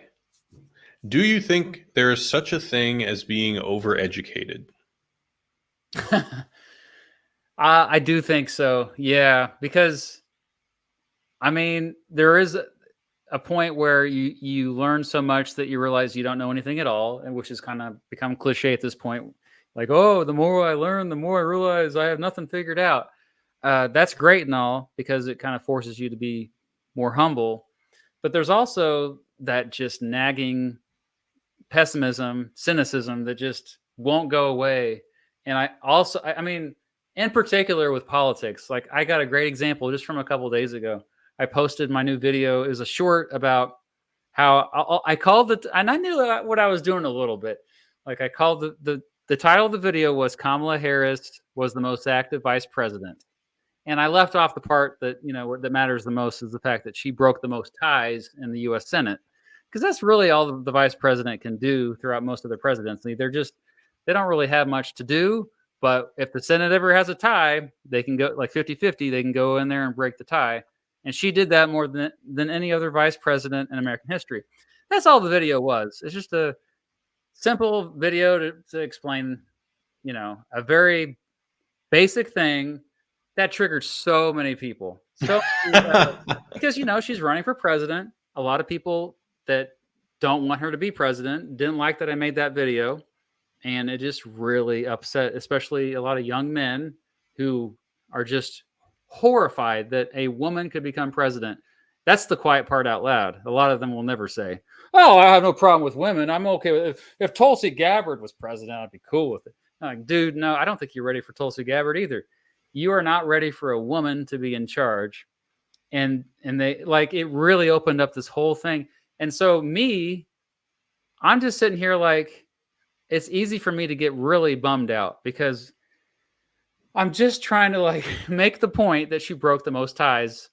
[SPEAKER 2] Do you think there is such a thing as being overeducated?
[SPEAKER 1] I do think so. Yeah, because I mean, there is a point where you learn so much that you realize you don't know anything at all, and which has kind of become cliche at this point. Like, oh, the more I learn, the more I realize I have nothing figured out. That's great and all, because it kind of forces you to be more humble. But there's also that just nagging pessimism, cynicism that just won't go away. And I mean, in particular with politics, like I got a great example just from a couple of days ago. I posted my new video. It was a short about how I called it, and I knew what I was doing a little bit. Like I called the title of the video was Kamala Harris was the most active vice president. And I left off the part that, that matters the most is the fact that she broke the most ties in the U.S. Senate, because that's really all the vice president can do throughout most of their presidency. They don't really have much to do. But if the Senate ever has a tie, they can go like 50-50. They can go in there and break the tie. And she did that more than any other vice president in American history. That's all the video was. It's just a simple video to explain, a very basic thing that triggered so many people. So because she's running for president. A lot of people that don't want her to be president. Didn't like that I made that video. And it just really upset, especially a lot of young men who are just horrified that a woman could become president. That's the quiet part out loud. A lot of them will never say, "Oh, I have no problem with women. I'm okay with it. If Tulsi Gabbard was president, I'd be cool with it." I'm like, dude, no, I don't think you're ready for Tulsi Gabbard either. You are not ready for a woman to be in charge. And they like it really opened up this whole thing. And so I'm just sitting here like it's easy for me to get really bummed out because I'm just trying to like make the point that she broke the most ties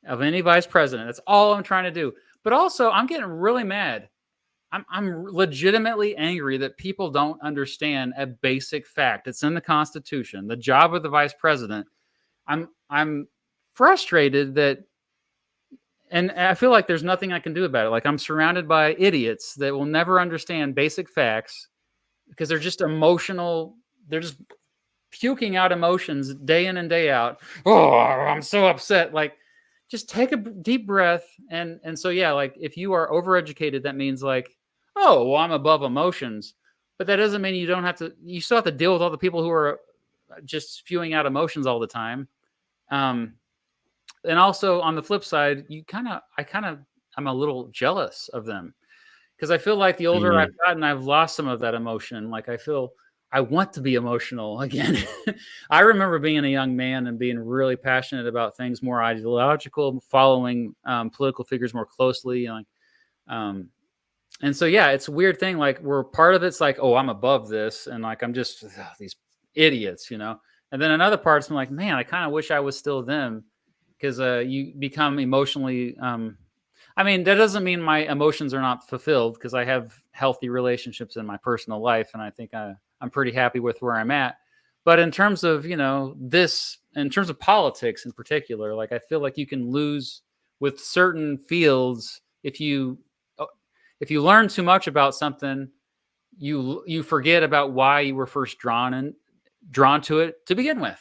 [SPEAKER 1] of any vice president. That's all I'm trying to do. But also, I'm getting really mad. I'm legitimately angry that people don't understand a basic fact. It's in the Constitution, the job of the vice president. I'm frustrated that, and I feel like there's nothing I can do about it. Like I'm surrounded by idiots that will never understand basic facts because they're just emotional. They're just puking out emotions day in and day out. Oh, I'm so upset. Like, just take a deep breath. And so, yeah, like if you are overeducated, that means like, oh, well, I'm above emotions. But that doesn't mean you still have to deal with all the people who are just spewing out emotions all the time. And also on the flip side, I'm a little jealous of them because I feel like the older I've gotten, I've lost some of that emotion. Like I feel I want to be emotional again. I remember being a young man and being really passionate about things more ideological, following political figures more closely. And so, yeah, it's a weird thing. Like we're part of it's like, oh, I'm above this. And like, I'm just these idiots, you know? And then another part's I'm like, man, I kind of wish I was still them because you become emotionally, I mean, that doesn't mean my emotions are not fulfilled because I have healthy relationships in my personal life. And I think I'm pretty happy with where I'm at. But in terms of, in terms of politics in particular, like I feel like you can lose with certain fields if you learn too much about something, you forget about why you were first drawn to it to begin with.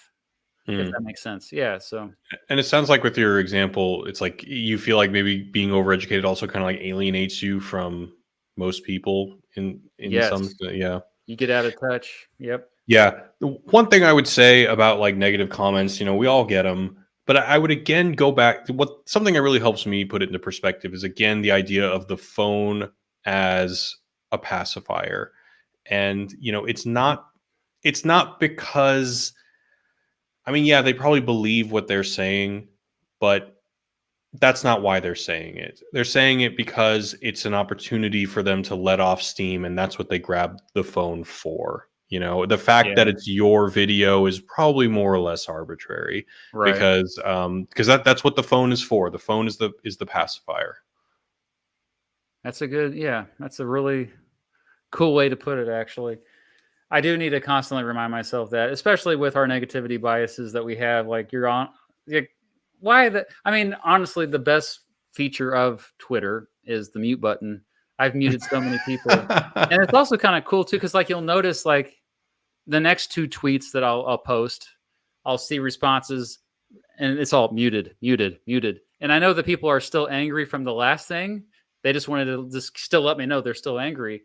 [SPEAKER 1] If that makes sense. Yeah. So,
[SPEAKER 2] and it sounds like with your example, it's like you feel like maybe being overeducated also kind of like alienates you from most people in
[SPEAKER 1] yes,
[SPEAKER 2] some, yeah.
[SPEAKER 1] You get out of touch. Yep.
[SPEAKER 2] Yeah. The one thing I would say about like negative comments, we all get them, but I would again go back to something that really helps me put it into perspective is again the idea of the phone as a pacifier. And it's not because, I mean, yeah, they probably believe what they're saying, but that's not why they're saying it. They're saying it because it's an opportunity for them to let off steam, and that's what they grab the phone for. The fact that it's your video is probably more or less arbitrary,
[SPEAKER 1] right?
[SPEAKER 2] Because that's what the phone is for. The phone is the pacifier.
[SPEAKER 1] That's a really cool way to put it, actually. I do need to constantly remind myself that, especially with our negativity biases that we have, like I mean, honestly, the best feature of Twitter is the mute button. I've muted so many people. And it's also kind of cool too, because like you'll notice like the next two tweets that I'll post, I'll see responses and it's all muted. And I know that people are still angry from the last thing. They just wanted to just still let me know they're still angry.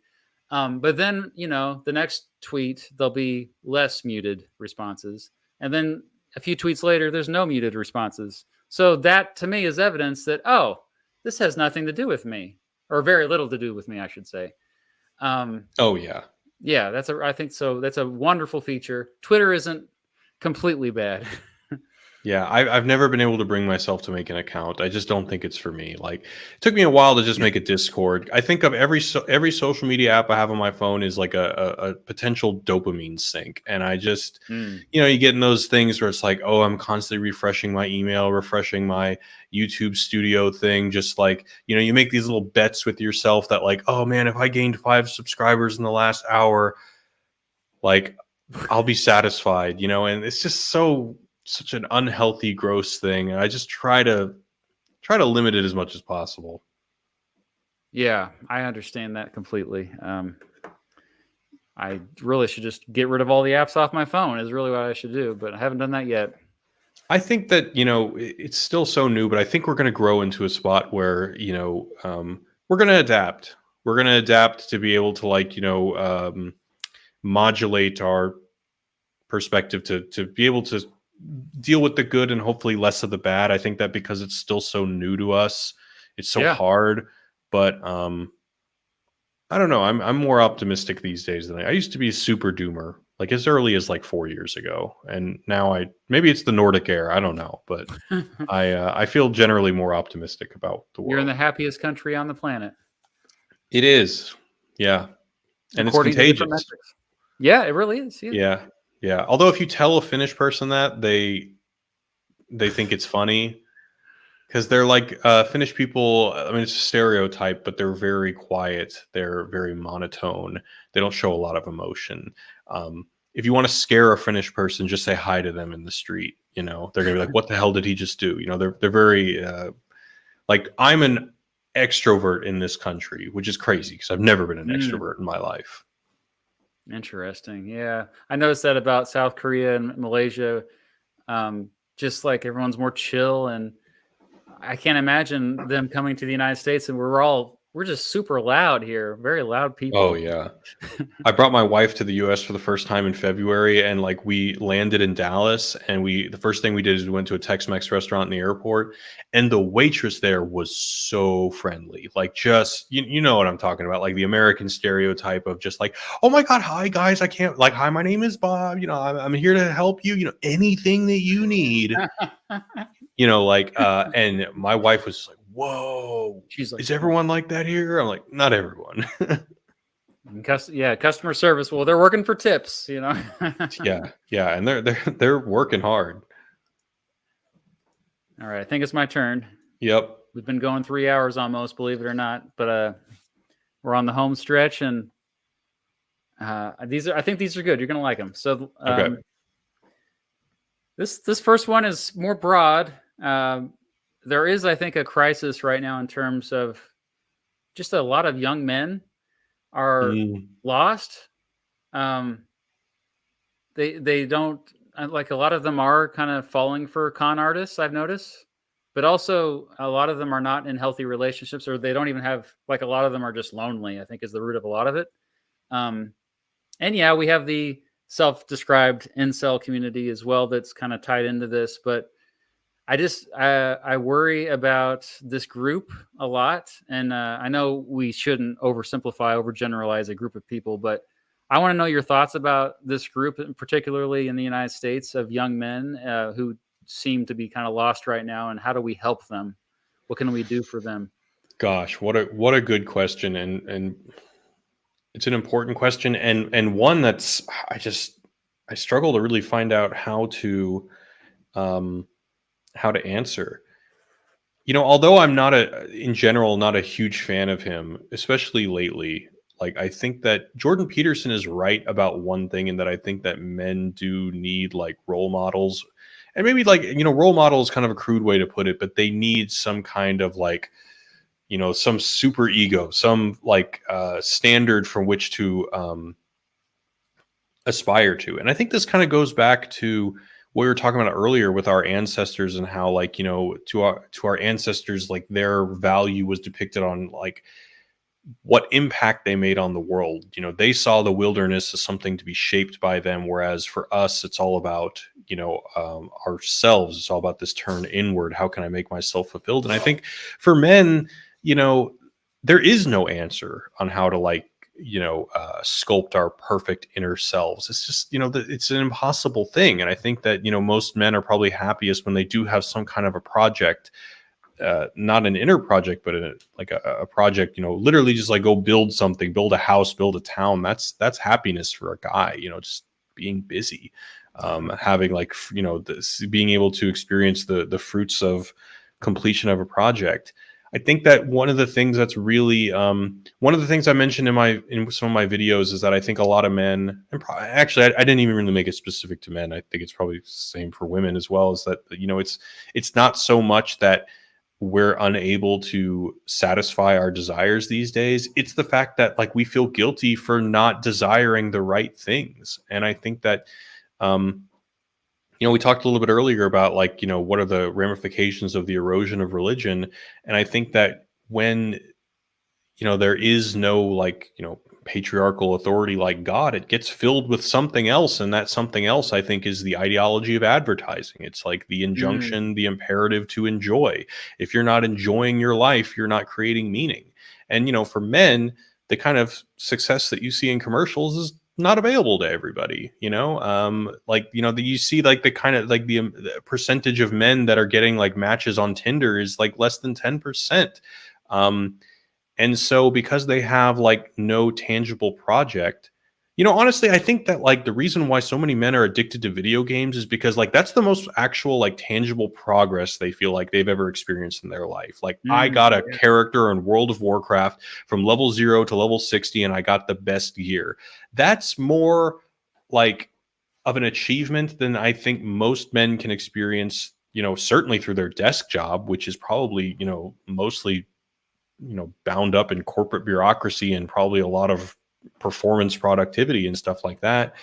[SPEAKER 1] But then, the next tweet, there'll be less muted responses. And then a few tweets later, there's no muted responses. So that to me is evidence that, oh, this has nothing to do with me, or very little to do with me, I should say.
[SPEAKER 2] Oh, yeah.
[SPEAKER 1] Yeah, I think so. That's a wonderful feature. Twitter isn't completely bad.
[SPEAKER 2] Yeah, I've never been able to bring myself to make an account. I just don't think it's for me. Like, it took me a while to just make a Discord. I think of every social media app I have on my phone is like a potential dopamine sink, and I just, you get in those things where it's like, oh, I'm constantly refreshing my email, refreshing my YouTube Studio thing. Just like, you make these little bets with yourself that like, oh man, if I gained 5 subscribers in the last hour, like, I'll be satisfied. And it's just such an unhealthy, gross thing. And I just try to limit it as much as possible.
[SPEAKER 1] Yeah, I understand that completely. I really should just get rid of all the apps off my phone is really what I should do, but I haven't done that yet.
[SPEAKER 2] I think that, it's still so new, but I think we're going to grow into a spot where, we're going to adapt. we're going to adapt to be able to like, modulate our perspective to be able to deal with the good and hopefully less of the bad. I think that because it's still so new to us, it's so
[SPEAKER 1] Yeah.
[SPEAKER 2] hard. But I don't know. I'm more optimistic these days than I used to be a super doomer, like as early as like 4 years ago. And now maybe it's the Nordic air. I don't know, but I feel generally more optimistic about the
[SPEAKER 1] You're in the
[SPEAKER 2] world.
[SPEAKER 1] happiest country on the planet,
[SPEAKER 2] It is. Yeah. And it's
[SPEAKER 1] according to different
[SPEAKER 2] contagious.
[SPEAKER 1] metrics. Yeah, it really is. Yeah.
[SPEAKER 2] Yeah. Yeah. Although if you tell a Finnish person that, they think it's funny because they're like Finnish people. I mean, it's a stereotype, but they're very quiet. They're very monotone. They don't show a lot of emotion. If you want to scare a Finnish person, just say hi to them in the street. They're gonna be like, "What the hell did he just do?" They're very like, I'm an extrovert in this country, which is crazy because I've never been an
[SPEAKER 1] Mm,
[SPEAKER 2] extrovert in my life.
[SPEAKER 1] interesting. Yeah. I noticed that about South Korea and Malaysia. Just like everyone's more chill, and I can't imagine them coming to the United States and we're just super loud here, very loud
[SPEAKER 2] Oh
[SPEAKER 1] people.
[SPEAKER 2] yeah. I brought my wife to the US for the first time in February, and like we landed in Dallas, and the first thing we did is we went to a Tex-Mex restaurant in the airport, and the waitress there was so friendly. Like, just you know what I'm talking about, like the American stereotype of just like, "Oh my god, hi guys, I can't like hi, my name is Bob, I'm here to help you, anything that you need." And my wife was like, "Whoa,
[SPEAKER 1] She's like,
[SPEAKER 2] is everyone like that here?" I'm like, "Not everyone."
[SPEAKER 1] yeah, customer service. Well, they're working for tips, you know.
[SPEAKER 2] Yeah, yeah, and they're working hard.
[SPEAKER 1] All right, I think it's my turn.
[SPEAKER 2] Yep.
[SPEAKER 1] We've been going 3 hours almost, believe it or not, but we're on the home stretch, and I think these are good. You're gonna like them. So
[SPEAKER 2] Okay.
[SPEAKER 1] this first one is more broad. There is, I think, a crisis right now in terms of just a lot of young men are
[SPEAKER 2] Mm,
[SPEAKER 1] lost. Um, they don't like, a lot of them are kind of falling for con artists, I've noticed, but also a lot of them are not in healthy relationships, or they don't even have, like, a lot of them are just lonely, I think, is the root of a lot of it. Um, and yeah, we have the self-described incel community as well that's kind of tied into this, but I worry about this group a lot, and I know we shouldn't oversimplify, overgeneralize a group of people, but I want to know your thoughts about this group, particularly in the United States, of young men who seem to be kind of lost right now, and how do we help them? What can we do for them?
[SPEAKER 2] gosh, what a good question, and it's an important question, and one that's I struggle to really find out um how to answer. Although I'm not in general not a huge fan of him, especially lately. Like, I think that Jordan Peterson is right about one thing, in that I think that men do need like role models, and maybe like role model is kind of a crude way to put it, but they need some kind of like some super ego, some like standard from which to aspire to. And I think this kind of goes back to what we were talking about earlier with our ancestors, and how like to our ancestors, like their value was depicted on like what impact they made on the world. They saw the wilderness as something to be shaped by them, whereas for us it's all about ourselves. It's all about this turn inward. How can I make myself fulfilled? And I think for men, you know there is no answer on how to like sculpt our perfect inner selves. It's just it's an impossible thing. And I think that most men are probably happiest when they do have some kind of a project, not an inner project, but a project, literally just like go build something, build a house, build a town. That's happiness for a guy, just being busy, having like, being able to experience the fruits of completion of a project. I think that one of the things that's really, one of the things I mentioned in some of my videos is that I think a lot of men, and actually I didn't even really make it specific to men. I think it's probably the same for women as well, is that, it's not so much that we're unable to satisfy our desires these days. It's the fact that like we feel guilty for not desiring the right things. And I think that, we talked a little bit earlier about like, what are the ramifications of the erosion of religion. And I think that when there is no like, patriarchal authority like God. It gets filled with something else. And that something else, I think, is the ideology of advertising. It's like the
[SPEAKER 1] Mm.
[SPEAKER 2] injunction, the imperative to enjoy. If you're not enjoying your life, you're not creating meaning. And, for men, the kind of success that you see in commercials is not available to everybody, you see like the kind of like the percentage of men that are getting like matches on Tinder is like less than 10%. And so because they have like no tangible project, honestly, I think that like the reason why so many men are addicted to video games is because like that's the most actual like tangible progress they feel like they've ever experienced in their life. Like I
[SPEAKER 1] Mm.
[SPEAKER 2] got a
[SPEAKER 1] Yeah.
[SPEAKER 2] character in World of Warcraft from level 0 to level 60 and I got the best gear. That's more like of an achievement than I think most men can experience, certainly through their desk job, which is probably, mostly bound up in corporate bureaucracy and probably a lot of performance productivity and stuff like that.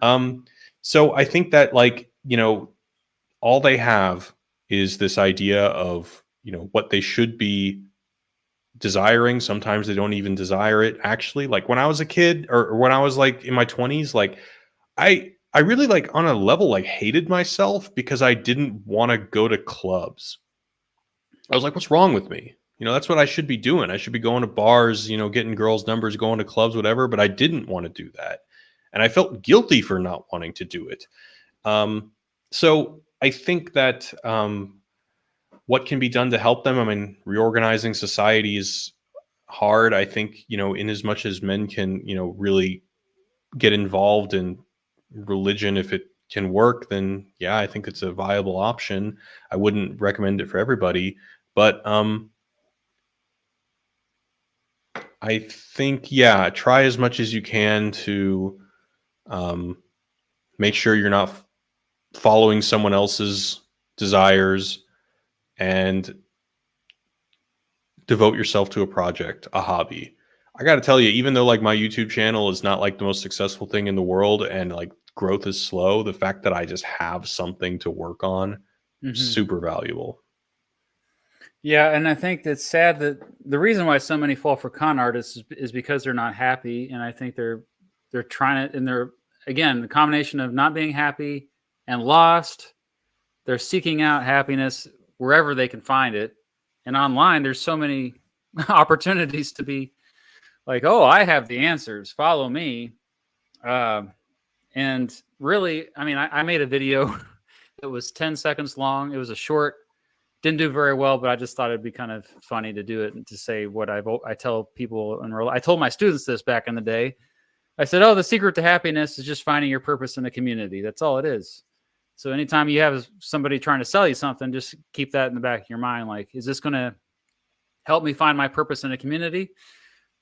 [SPEAKER 2] Um, so I think that like, all they have is this idea of, what they should be desiring. Sometimes they don't even desire it actually. Like when I was a kid or when I was like in my 20s, like I really like on a level like hated myself because I didn't want to go to clubs. I was like, what's wrong with me? That's what I should be doing. I should be going to bars, getting girls' numbers, going to clubs, whatever. But I didn't want to do that. And I felt guilty for not wanting to do it. So I think that what can be done to help them? I mean, reorganizing society is hard. I think, in as much as men can, really get involved in religion, if it can work, then yeah, I think it's a viable option. I wouldn't recommend it for everybody. But I think, yeah, try as much as you can to um, make sure you're not following someone else's desires and devote yourself to a project, a hobby. I got to tell you, even though like my YouTube channel is not like the most successful thing in the world and like growth is slow, the fact that I just have something to work on,
[SPEAKER 1] Hmm.
[SPEAKER 2] super valuable.
[SPEAKER 1] Yeah, and I think it's sad that the reason why so many fall for con artists is because they're not happy, and I think they're trying to, and they're again the combination of not being happy and lost. They're seeking out happiness wherever they can find it, and online there's so many opportunities to be like, oh, I have the answers, follow me. Uh, and really, I mean, I made a video that was 10 seconds long. It was a short, didn't do very well, but I just thought it'd be kind of funny to do it and to say what I tell people in real. I told my students this back in the day. I said, "Oh, the secret to happiness is just finding your purpose in the community. That's all it is." So anytime you have somebody trying to sell you something, just keep that in the back of your mind. Like, is this going to help me find my purpose in a community?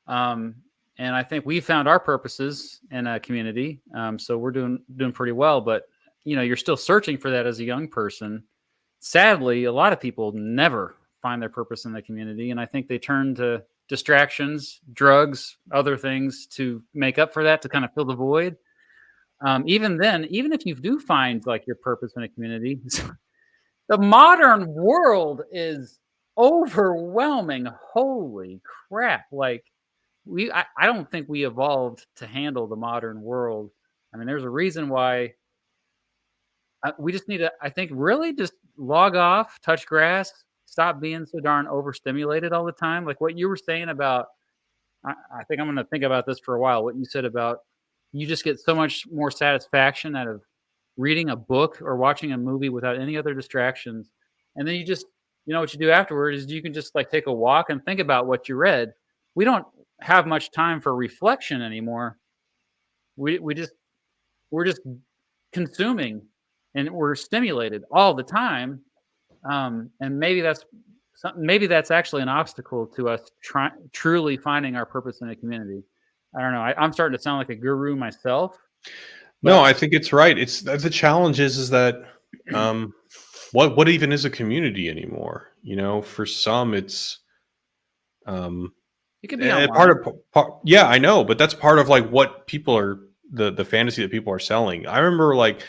[SPEAKER 1] Um, and I think we found our purposes in a community. So we're doing pretty well. But you're still searching for that as a young person. Sadly, a lot of people never find their purpose in the community, and I think they turn to distractions, drugs, other things to make up for that, to kind of fill the void. Even then, even if you do find like your purpose in a community, the modern world is overwhelming. Holy crap! Like I don't think we evolved to handle the modern world. I mean, there's a reason why we just need to, I think, really just log off, touch grass, stop being so darn overstimulated all the time. Like what you were saying about, I think I'm going to think about this for a while. What you said about you just get so much more satisfaction out of reading a book or watching a movie without any other distractions. And then what you do afterward is you can just like take a walk and think about what you read. We don't have much time for reflection anymore. We just we're just consuming and we're stimulated all the time. And maybe that's actually an obstacle to us truly finding our purpose in a community. I don't know. I'm starting to sound like a guru myself,
[SPEAKER 2] No,
[SPEAKER 1] but
[SPEAKER 2] I think it's right. It's the challenge is that um, what even is a community anymore? For some, it's um,
[SPEAKER 1] it could be
[SPEAKER 2] part
[SPEAKER 1] online.
[SPEAKER 2] of yeah, I know, but that's part of like what people are the fantasy that people are selling. I remember like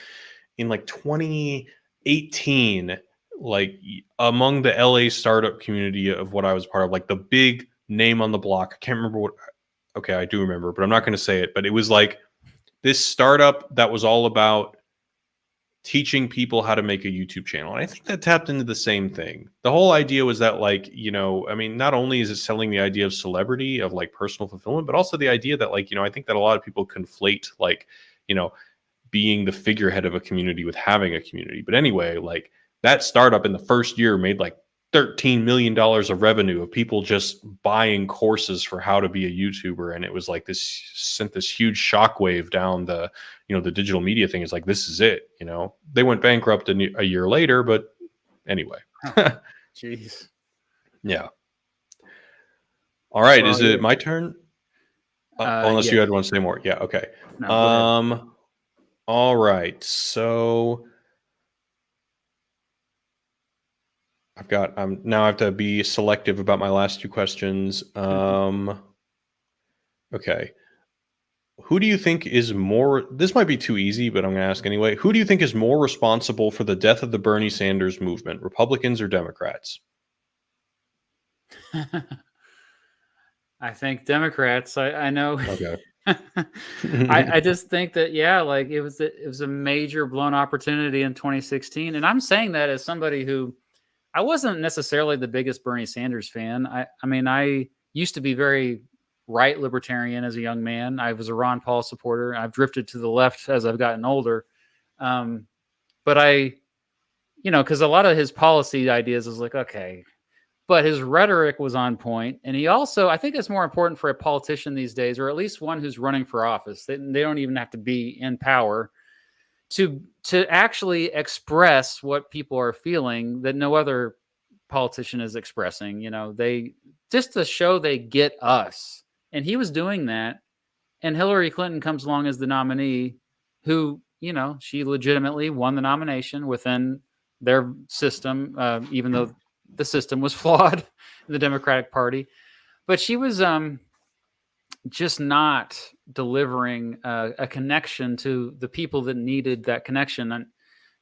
[SPEAKER 2] in like 2018, like among the LA startup community of what I was part of, like the big name on the block. I can't remember what. Okay, I do remember, but I'm not going to say it. But it was like this startup that was all about teaching people how to make a YouTube channel. And I think that tapped into the same thing. The whole idea was that, like, I mean, not only is it selling the idea of celebrity, of like personal fulfillment, but also the idea that, like, I think that a lot of people conflate, like, being the figurehead of a community with having a community. But anyway, like, that startup in the first year made like $13 million of revenue of people just buying courses for how to be a YouTuber. And it was like this sent this huge shockwave down the digital media thing. Is like, this is it. They went bankrupt a year later, but anyway.
[SPEAKER 1] Jeez.
[SPEAKER 2] Yeah. All right. Well, is it my turn? Unless you had want to say more. Yeah. Okay. No, all right. So now I have to be selective about my last two questions. Okay. Who do you think is more, this might be too easy, but I'm going to ask anyway. Who do you think is more responsible for the death of the Bernie Sanders movement, Republicans or Democrats?
[SPEAKER 1] I think Democrats. I know.
[SPEAKER 2] Okay.
[SPEAKER 1] I just think that, like it was a major blown opportunity in 2016. And I'm saying that as somebody who, I wasn't necessarily the biggest Bernie Sanders fan. I mean, I used to be very right libertarian as a young man. I was a Ron Paul supporter. I've drifted to the left as I've gotten older. But because a lot of his policy ideas is like, okay, but his rhetoric was on point. And he also, I think it's more important for a politician these days, or at least one who's running for office. They don't even have to be in power to actually express what people are feeling that no other politician is expressing. They just to show they get us. And he was doing that. And Hillary Clinton comes along as the nominee who, she legitimately won the nomination within their system, even though the system was flawed in the Democratic Party. But she was just not delivering a connection to the people that needed that connection. And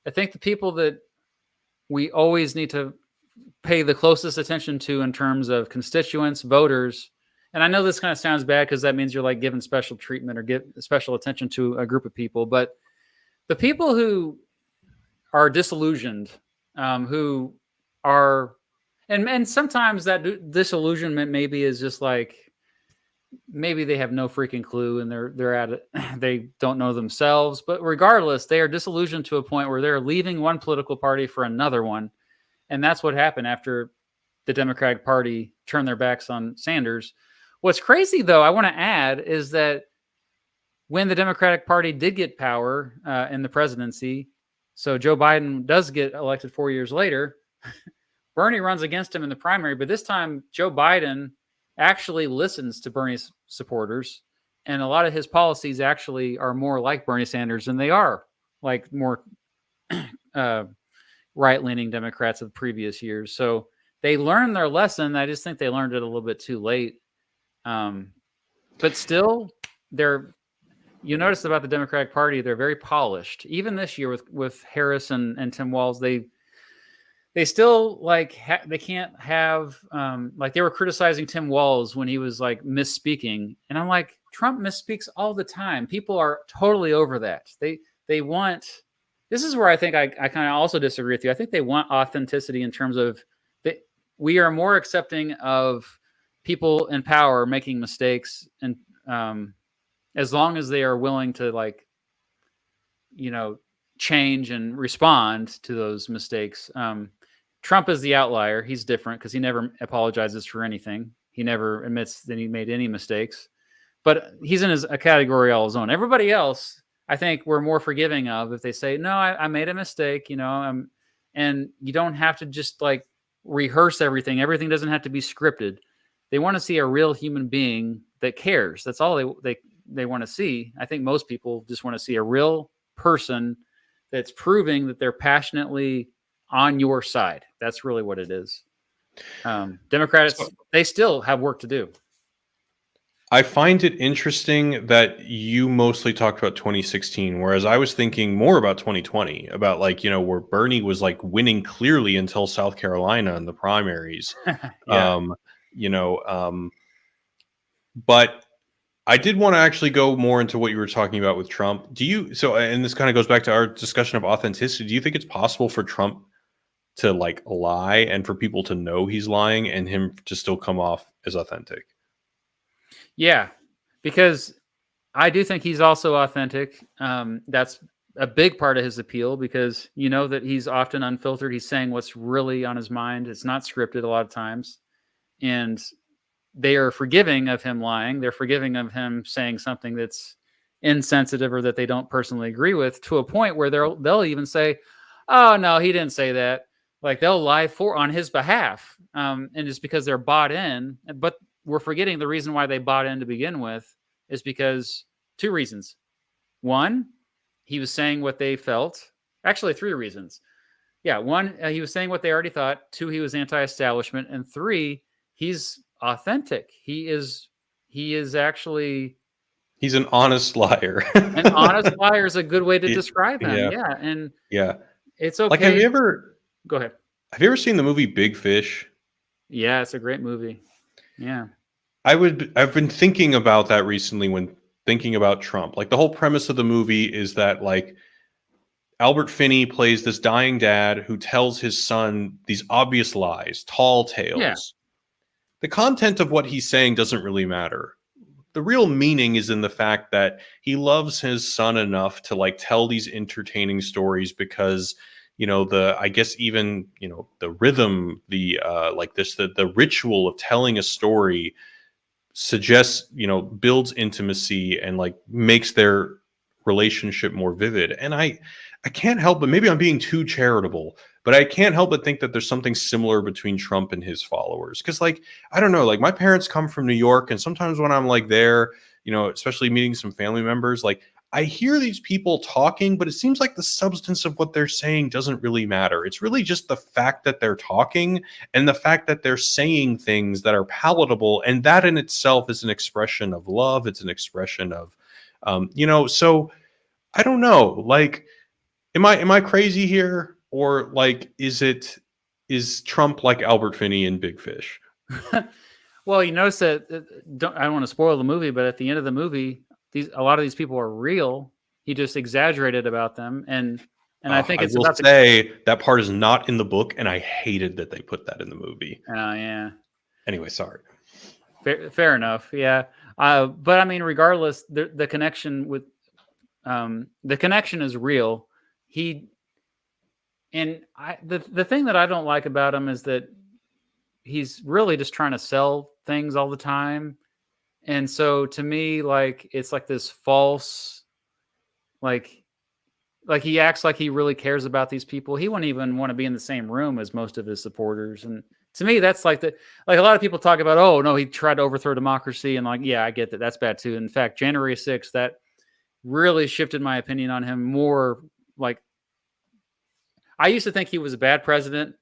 [SPEAKER 1] I think the people that we always need to pay the closest attention to in terms of constituents, voters, and I know this kind of sounds bad because that means you're like giving special treatment or give special attention to a group of people, but the people who are disillusioned, who are, and sometimes that disillusionment maybe is just like, maybe they have no freaking clue and they're at it. They don't know themselves, but regardless, they are disillusioned to a point where they're leaving one political party for another one. And that's what happened after the Democratic Party turned their backs on Sanders. What's crazy, though, I want to add is that when the Democratic Party did get power in the presidency, so Joe Biden does get elected 4 years later, Bernie runs against him in the primary, but this time Joe Biden actually listens to Bernie's supporters, and a lot of his policies actually are more like Bernie Sanders than they are like more right-leaning Democrats of previous years. So they learned their lesson. I just think they learned it a little bit too late. But still, you notice about the Democratic Party, they're very polished. Even this year with Harris and Tim Walz, they still they can't have like they were criticizing Tim Walz when he was like misspeaking, and I'm like, Trump misspeaks all the time. People are totally over that. They want. This is where I think I kind of also disagree with you. I think they want authenticity in terms of that we are more accepting of people in power making mistakes, and as long as they are willing to change and respond to those mistakes. Trump is the outlier. He's different because he never apologizes for anything. He never admits that he made any mistakes, but he's in a category all his own. Everybody else, I think we're more forgiving of if they say, no, I made a mistake, and you don't have to just like rehearse everything. Everything doesn't have to be scripted. They want to see a real human being that cares. That's all they want to see. I think most people just want to see a real person that's proving that they're passionately on your side. That's really what it is. Democrats, they still have work to do.
[SPEAKER 2] I find it interesting that you mostly talked about 2016, whereas I was thinking more about 2020, about where Bernie was like winning clearly until South Carolina in the primaries.
[SPEAKER 1] Yeah.
[SPEAKER 2] But I did want to actually go more into what you were talking about with Trump. Do you so and this kind of goes back to our discussion of authenticity. Do you think it's possible for Trump to like lie and for people to know he's lying and him to still come off as authentic?
[SPEAKER 1] Yeah, because I do think he's also authentic. That's a big part of his appeal because you know that he's often unfiltered. He's saying what's really on his mind. It's not scripted a lot of times. And they are forgiving of him lying. They're forgiving of him saying something that's insensitive or that they don't personally agree with, to a point where they'll even say, "Oh no, he didn't say that." Like they'll lie for on his behalf, and it's because they're bought in. But we're forgetting the reason why they bought in to begin with is because two reasons. One, he was saying what they felt. Actually, three reasons. Yeah, one, he was saying what they already thought. Two, he was anti-establishment, and three, he's authentic. He is actually
[SPEAKER 2] He's an honest liar.
[SPEAKER 1] an honest liar is a good way to describe him.
[SPEAKER 2] Yeah.
[SPEAKER 1] Yeah, and
[SPEAKER 2] Yeah.
[SPEAKER 1] it's
[SPEAKER 2] Like
[SPEAKER 1] okay. Go ahead.
[SPEAKER 2] have you ever seen the movie Big Fish?
[SPEAKER 1] Yeah, it's a great movie. Yeah.
[SPEAKER 2] I've been thinking about that recently when thinking about Trump. Like the whole premise of the movie is that like Albert Finney plays this dying dad who tells his son these obvious lies, tall tales.
[SPEAKER 1] Yeah.
[SPEAKER 2] The content of what he's saying doesn't really matter. The real meaning is in the fact that he loves his son enough to like tell these entertaining stories because I guess even the rhythm, the like this the ritual of telling a story suggests builds intimacy and like makes their relationship more vivid. And I can't help but, maybe I'm being too charitable, but I can't help but think that there's something similar between Trump and his followers. Because like I don't know, like my parents come from New York, and sometimes when I'm like there, especially meeting some family members, like I hear these people talking, but it seems like the substance of what they're saying doesn't really matter. It's really just the fact that they're talking and the fact that they're saying things that are palatable. And that in itself is an expression of love. It's an expression of, so I don't know, like, am I crazy here? Or like, is Trump like Albert Finney in Big Fish?
[SPEAKER 1] Well, you notice that I don't want to spoil the movie, but at the end of the movie, a lot of these people are real. He just exaggerated about them, and I think it's
[SPEAKER 2] about say that part is not in the book, and I hated that they put that in the movie.
[SPEAKER 1] Oh yeah.
[SPEAKER 2] Anyway, sorry.
[SPEAKER 1] Fair enough. Yeah. But I mean, regardless, the connection with the connection is real. The thing that I don't like about him is that he's really just trying to sell things all the time. And so to me, like, it's like this false, like he acts like he really cares about these people. He wouldn't even want to be in the same room as most of his supporters. And to me, that's like a lot of people talk about, oh no, he tried to overthrow democracy. And like, yeah, I get that. That's bad too. In fact, January 6th, that really shifted my opinion on him more. Like, I used to think he was a bad president.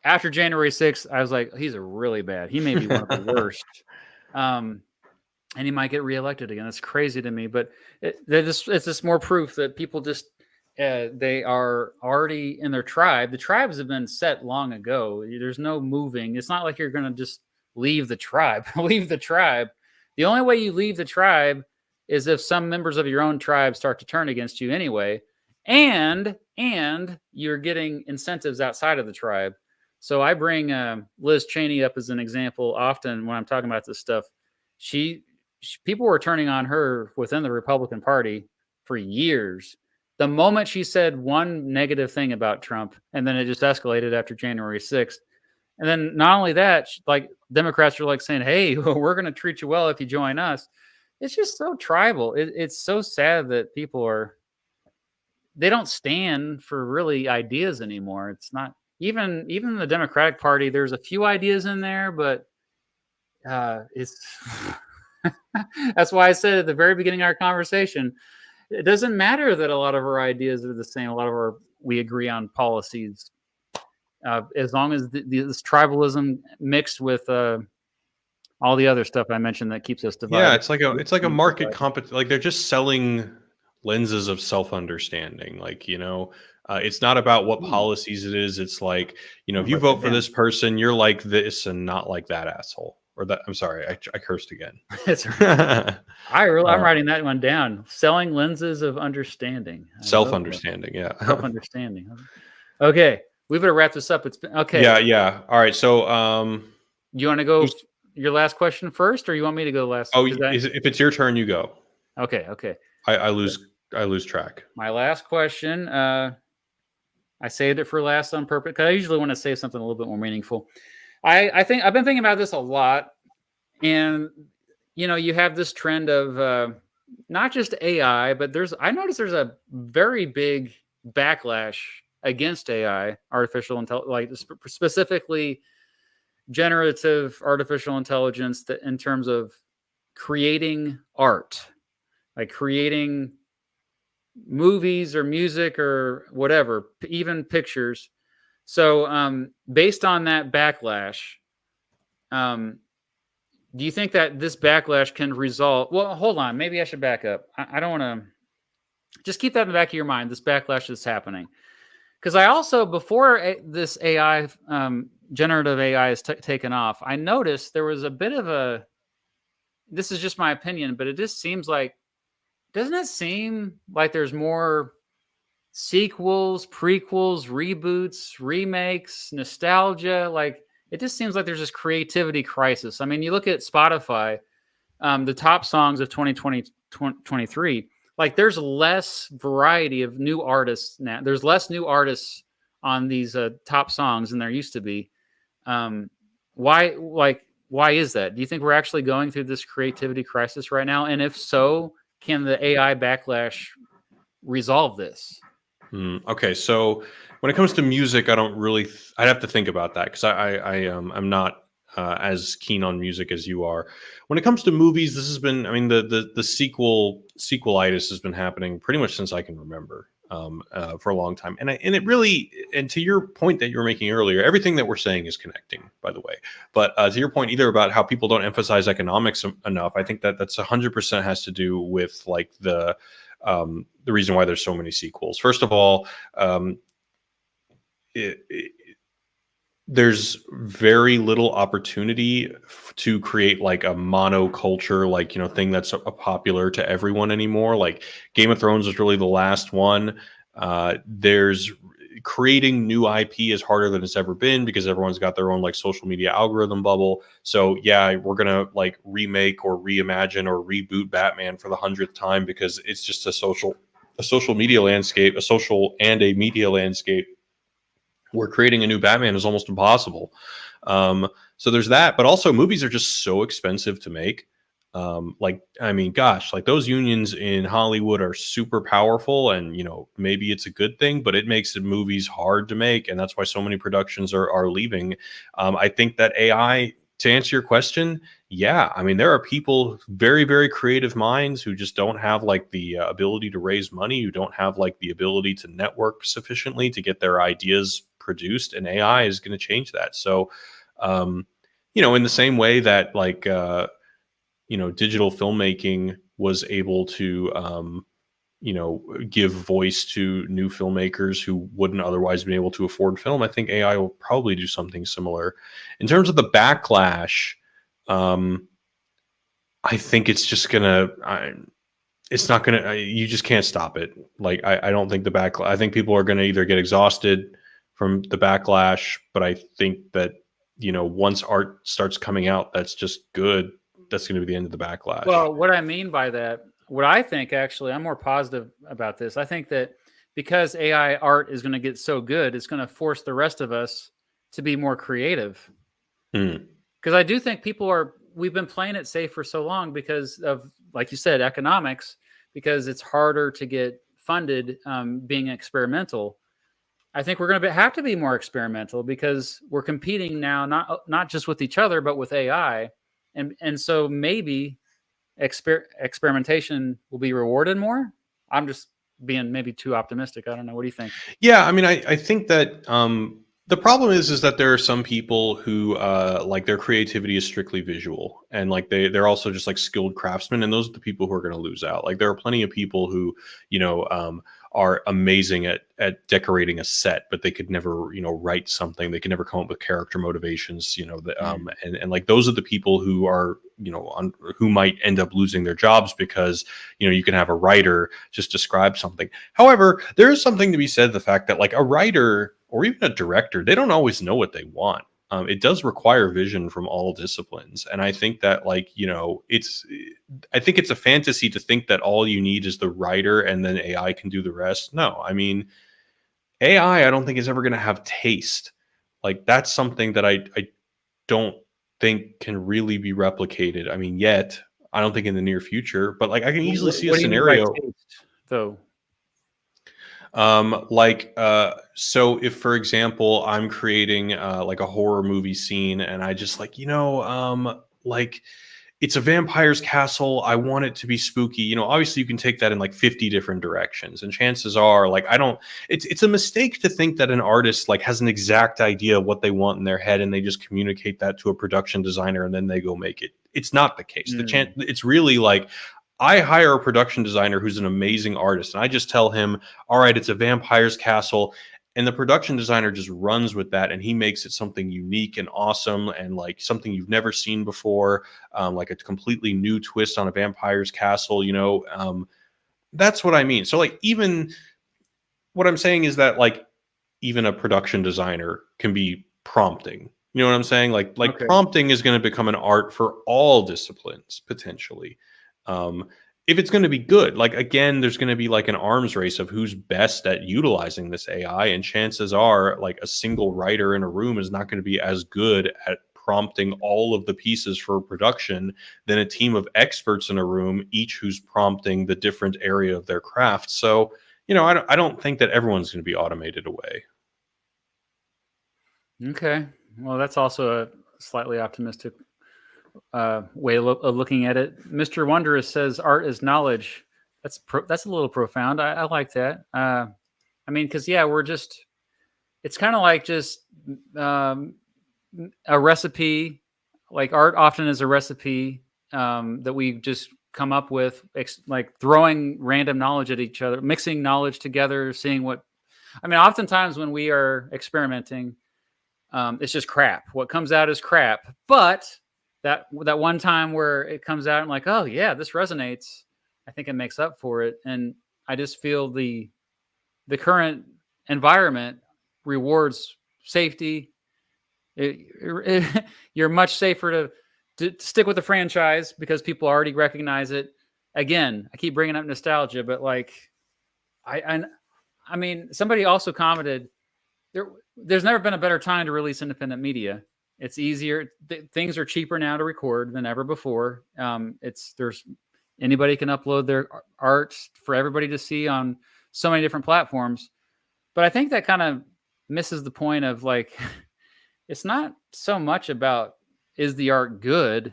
[SPEAKER 1] After January 6th, I was like, he's a really bad. He may be one of the worst. And he might get reelected again. That's crazy to me. But it's just more proof that people just, they are already in their tribe. The tribes have been set long ago. There's no moving. It's not like you're going to just leave the tribe. Leave the tribe. The only way you leave the tribe is if some members of your own tribe start to turn against you anyway. And you're getting incentives outside of the tribe. So I bring Liz Cheney up as an example often when I'm talking about this stuff. People were turning on her within the Republican Party for years. The moment she said one negative thing about Trump, and then it just escalated after January 6th. And then not only that, like Democrats are like saying, hey, we're going to treat you well if you join us. It's just so tribal. It's so sad that people they don't stand for really ideas anymore. It's not even the Democratic Party. There's a few ideas in there, but it's that's why I said at the very beginning of our conversation, it doesn't matter that a lot of our ideas are the same. A lot of we agree on policies, as long as this tribalism mixed with all the other stuff I mentioned that keeps us divided.
[SPEAKER 2] Yeah, it's like a market competition. Like they're just selling lenses of self-understanding. Like, it's not about what policies it is. It's like, if you vote for this person, you're like this and not like that asshole. or that. I'm sorry, I cursed again.
[SPEAKER 1] It's I'm writing that one down. Selling lenses of understanding.
[SPEAKER 2] Self-understanding, yeah.
[SPEAKER 1] Self-understanding. Okay, we better wrap this up. It's been okay.
[SPEAKER 2] Yeah. All right, so
[SPEAKER 1] you want to go your last question first, or you want me to go last?
[SPEAKER 2] Oh, if it's your turn, you go.
[SPEAKER 1] Okay.
[SPEAKER 2] I lose track.
[SPEAKER 1] My last question. I saved it for last on purpose because I usually want to say something a little bit more meaningful. I think I've been thinking about this a lot, and you have this trend of not just AI, but I noticed there's a very big backlash against AI, artificial intelligence, like specifically generative artificial intelligence, that in terms of creating art, like creating movies or music or whatever, even pictures. So based on that backlash, do you think that this backlash can result? Well, hold on. Maybe I should back up. I don't want to. Just keep that in the back of your mind. This backlash is happening because I also, before this AI, generative AI is taken off, I noticed there was a bit of a. This is just my opinion, but it just seems like, doesn't it seem like there's more sequels, prequels, reboots, remakes, nostalgia? Like, it just seems like there's this creativity crisis. I mean, you look at Spotify, the top songs of 2023, like there's less variety of new artists now. There's less new artists on these top songs than there used to be. Why is that? Do you think we're actually going through this creativity crisis right now? And if so, can the AI backlash resolve this?
[SPEAKER 2] Okay, so when it comes to music, I don't really. I'd have to think about that because I'm not as keen on music as you are. When it comes to movies, this has been. I mean, the sequelitis has been happening pretty much since I can remember, for a long time. And it really, and to your point that you were making earlier, everything that we're saying is connecting, by the way. But to your point, either about how people don't emphasize economics enough, I think that's 100% has to do with like the reason why there's so many sequels. First of all, there's very little opportunity to create like a monoculture, like, thing that's popular to everyone anymore. Like Game of Thrones is really the last one. There's creating new IP is harder than it's ever been because everyone's got their own like social media algorithm bubble. So yeah, we're gonna like remake or reimagine or reboot Batman for the 100th time because it's just a social media landscape, a social and a media landscape where creating a new Batman is almost impossible. So there's that, but also movies are just so expensive to make. Like those unions in Hollywood are super powerful, and maybe it's a good thing, but it makes the movies hard to make, and that's why so many productions are leaving. I think that AI, to answer your question, yeah, I mean, there are people, very, very creative minds, who just don't have like the ability to raise money, who don't have like the ability to network sufficiently to get their ideas produced, and AI is going to change that. So, in the same way that like, digital filmmaking was able to, give voice to new filmmakers who wouldn't otherwise been able to afford film, I think AI will probably do something similar. In terms of the backlash, I think it's just it's not gonna. You just can't stop it. Like I don't think the backlash. I think people are gonna either get exhausted from the backlash, but I think that once art starts coming out, that's just good. That's going to be the end of the backlash.
[SPEAKER 1] Well, what I mean by that, what I think, actually, I'm more positive about this. I think that because AI art is going to get so good, it's going to force the rest of us to be more creative. Because I do think we've been playing it safe for so long because of, like you said, economics, because it's harder to get funded being experimental. I think we're going to have to be more experimental because we're competing now, not just with each other, but with AI. And so maybe experimentation will be rewarded more. I'm just being maybe too optimistic. I don't know. What do you think?
[SPEAKER 2] Yeah, I mean, I think that The problem is that there are some people who like their creativity is strictly visual, and like they're also just like skilled craftsmen, and those are the people who are going to lose out. Like there are plenty of people who you know are amazing at decorating a set, but they could never write something. They can never come up with character motivations. And like those are the people who are who might end up losing their jobs because you can have a writer just describe something. However, there is something to be said the fact that like a writer or even a director, they don't always know what they want. It does require vision from all disciplines, and I think that I think it's a fantasy to think that all you need is the writer and then AI can do the rest. No, I mean AI, I don't think is ever going to have taste. Like that's something that I don't think can really be replicated. I mean, yet I don't think in the near future, but like I can easily see a
[SPEAKER 1] What do you mean by
[SPEAKER 2] scenario.
[SPEAKER 1] taste, though?
[SPEAKER 2] So if for example I'm creating like a horror movie scene and I just like like it's a vampire's castle, I want it to be spooky. Obviously you can take that in like 50 different directions, and chances are like I don't it's a mistake to think that an artist like has an exact idea of what they want in their head and they just communicate that to a production designer and then they go make it. It's not the case. It's really like I hire a production designer who's an amazing artist, and I just tell him, all right, it's a vampire's castle. And the production designer just runs with that, and he makes it something unique and awesome and like something you've never seen before, like a completely new twist on a vampire's castle. That's what I mean. So like even what I'm saying is that like even a production designer can be prompting. You know what I'm saying? Like
[SPEAKER 1] Okay.
[SPEAKER 2] prompting is going to become an art for all disciplines potentially. If it's going to be good, like again, there's going to be like an arms race of who's best at utilizing this AI, and chances are like a single writer in a room is not going to be as good at prompting all of the pieces for production than a team of experts in a room, each who's prompting the different area of their craft. So I don't think that everyone's going to be automated away.
[SPEAKER 1] Okay. Well, that's also a slightly optimistic way of looking at it. Mr. Wondrous says art is knowledge. That's a little profound. I like that. I mean, because it's kind of like just a recipe. Like art often is a recipe that we just come up with, like throwing random knowledge at each other, mixing knowledge together, seeing what. I mean, oftentimes when we are experimenting, it's just crap. What comes out is crap. But that one time where it comes out and like, oh yeah, this resonates, I think it makes up for it. And I just feel the current environment rewards safety. You're much safer to stick with the franchise because people already recognize it. Again, I keep bringing up nostalgia, but like, I mean, somebody also commented there's never been a better time to release independent media. It's easier. Things are cheaper now to record than ever before. There's anybody can upload their art for everybody to see on so many different platforms. But I think that kind of misses the point of like, it's not so much about is the art good?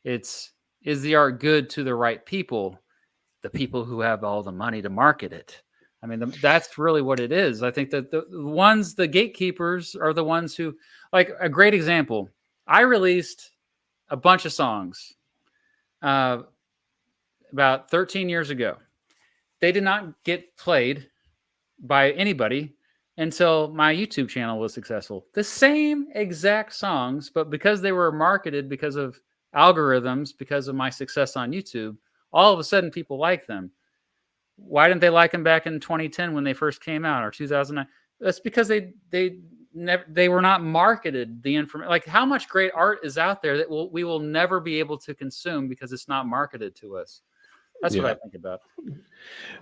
[SPEAKER 1] Is the art good to the right people, the people who have all the money to market it? I mean, that's really what it is. I think that the gatekeepers are the ones who, like a great example. I released a bunch of songs about 13 years ago. They did not get played by anybody until my YouTube channel was successful. The same exact songs, but because they were marketed because of algorithms, because of my success on YouTube, all of a sudden people like them. Why didn't they like them back in 2010 when they first came out, or 2009? That's because they were not marketed the information. Like how much great art is out there that we will never be able to consume because it's not marketed to us. That's what I think about.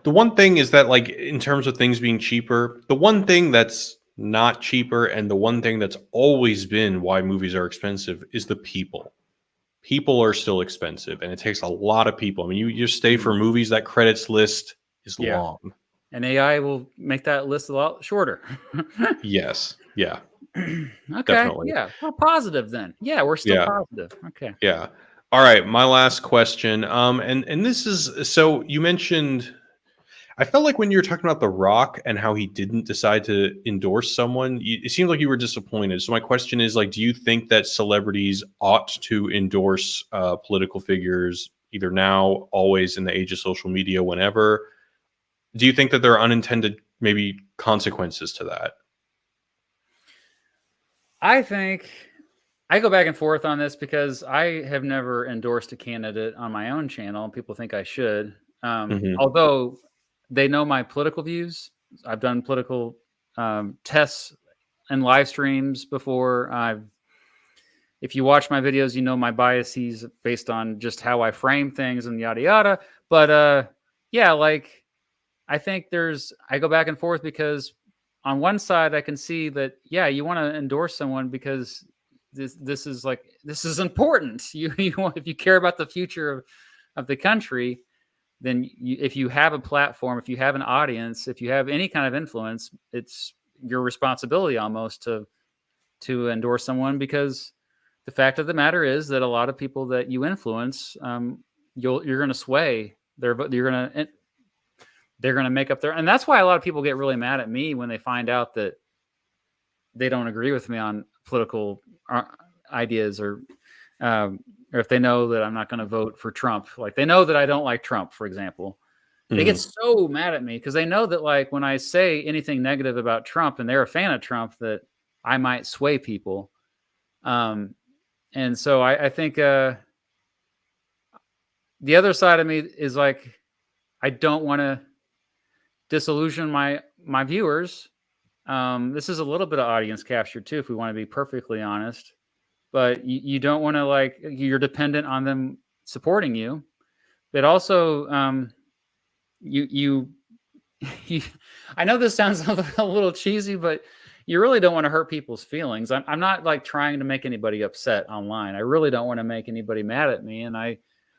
[SPEAKER 2] The one thing is that like in terms of things being cheaper, the one thing that's not cheaper and the one thing that's always been why movies are expensive is the people. People are still expensive, and it takes a lot of people. I mean, you stay for movies, that credits list is long.
[SPEAKER 1] And AI will make that list a lot shorter.
[SPEAKER 2] Yes. Yeah.
[SPEAKER 1] Okay.
[SPEAKER 2] Definitely.
[SPEAKER 1] Yeah. We're positive then. Yeah, we're still positive. Okay.
[SPEAKER 2] Yeah. All right. My last question. And this is so you mentioned, I felt like when you were talking about The Rock and how he didn't decide to endorse someone, it seemed like you were disappointed. So my question is, like, do you think that celebrities ought to endorse political figures either now, always, in the age of social media, whenever? Do you think that there are unintended maybe consequences to that?
[SPEAKER 1] I think I go back and forth on this because I have never endorsed a candidate on my own channel. People think I should.
[SPEAKER 2] Hmm.
[SPEAKER 1] Although they know my political views. I've done political tests and live streams before. If you watch my videos, you know my biases based on just how I frame things and yada yada. But yeah, like I think I go back and forth because on one side I can see that yeah, you want to endorse someone because this is important. You want, if you care about the future of the country, then if you have a platform, if you have an audience, if you have any kind of influence, it's your responsibility almost to endorse someone, because the fact of the matter is that a lot of people that you influence, you're going to sway they're going to make up their, and that's why a lot of people get really mad at me when they find out that they don't agree with me on political ideas, or if they know that I'm not going to vote for Trump. Like they know that I don't like Trump, for example. They get
[SPEAKER 2] Hmm.
[SPEAKER 1] so mad at me because they know that like when I say anything negative about Trump and they're a fan of Trump, that I might sway people. Um, and so I think the other side of me is like I don't want to disillusion my viewers. This is a little bit of audience capture too, if we want to be perfectly honest. But you don't want to, like, you're dependent on them supporting you. But also, you you, you I know this sounds a little cheesy, but you really don't want to hurt people's feelings. I'm not like trying to make anybody upset online. I really don't want to make anybody mad at me. And I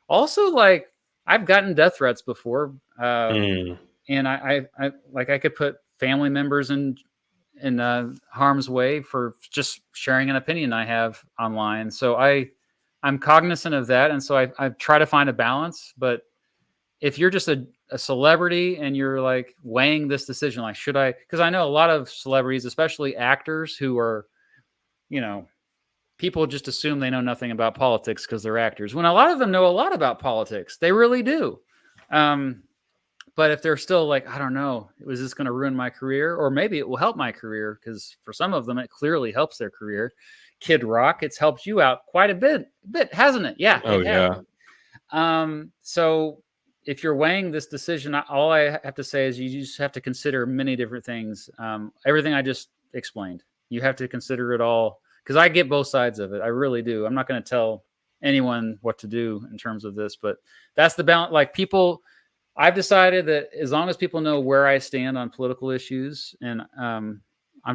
[SPEAKER 1] also like I've gotten death threats before.
[SPEAKER 2] Mm.
[SPEAKER 1] And I like I could put family members in harm's way for just sharing an opinion I have online. So I'm cognizant of that, and so I try to find a balance. But if you're just a celebrity and you're like weighing this decision, like should I? Because I know a lot of celebrities, especially actors, who are, you know, people just assume they know nothing about politics because they're actors. When a lot of them know a lot about politics, they really do. Um, but if they're still like, I don't know, was this going to ruin my career? Or maybe it will help my career, because for some of them, it clearly helps their career. Kid Rock, it's helped you out quite a bit, hasn't it? Yeah,
[SPEAKER 2] Oh
[SPEAKER 1] it has.
[SPEAKER 2] yeah.
[SPEAKER 1] So if you're weighing this decision, all I have to say is you just have to consider many different things. Everything I just explained, you have to consider it all, because I get both sides of it. I really do. I'm not going to tell anyone what to do in terms of this, but that's the balance. Like people, I've decided that as long as people know where I stand on political issues, and I'm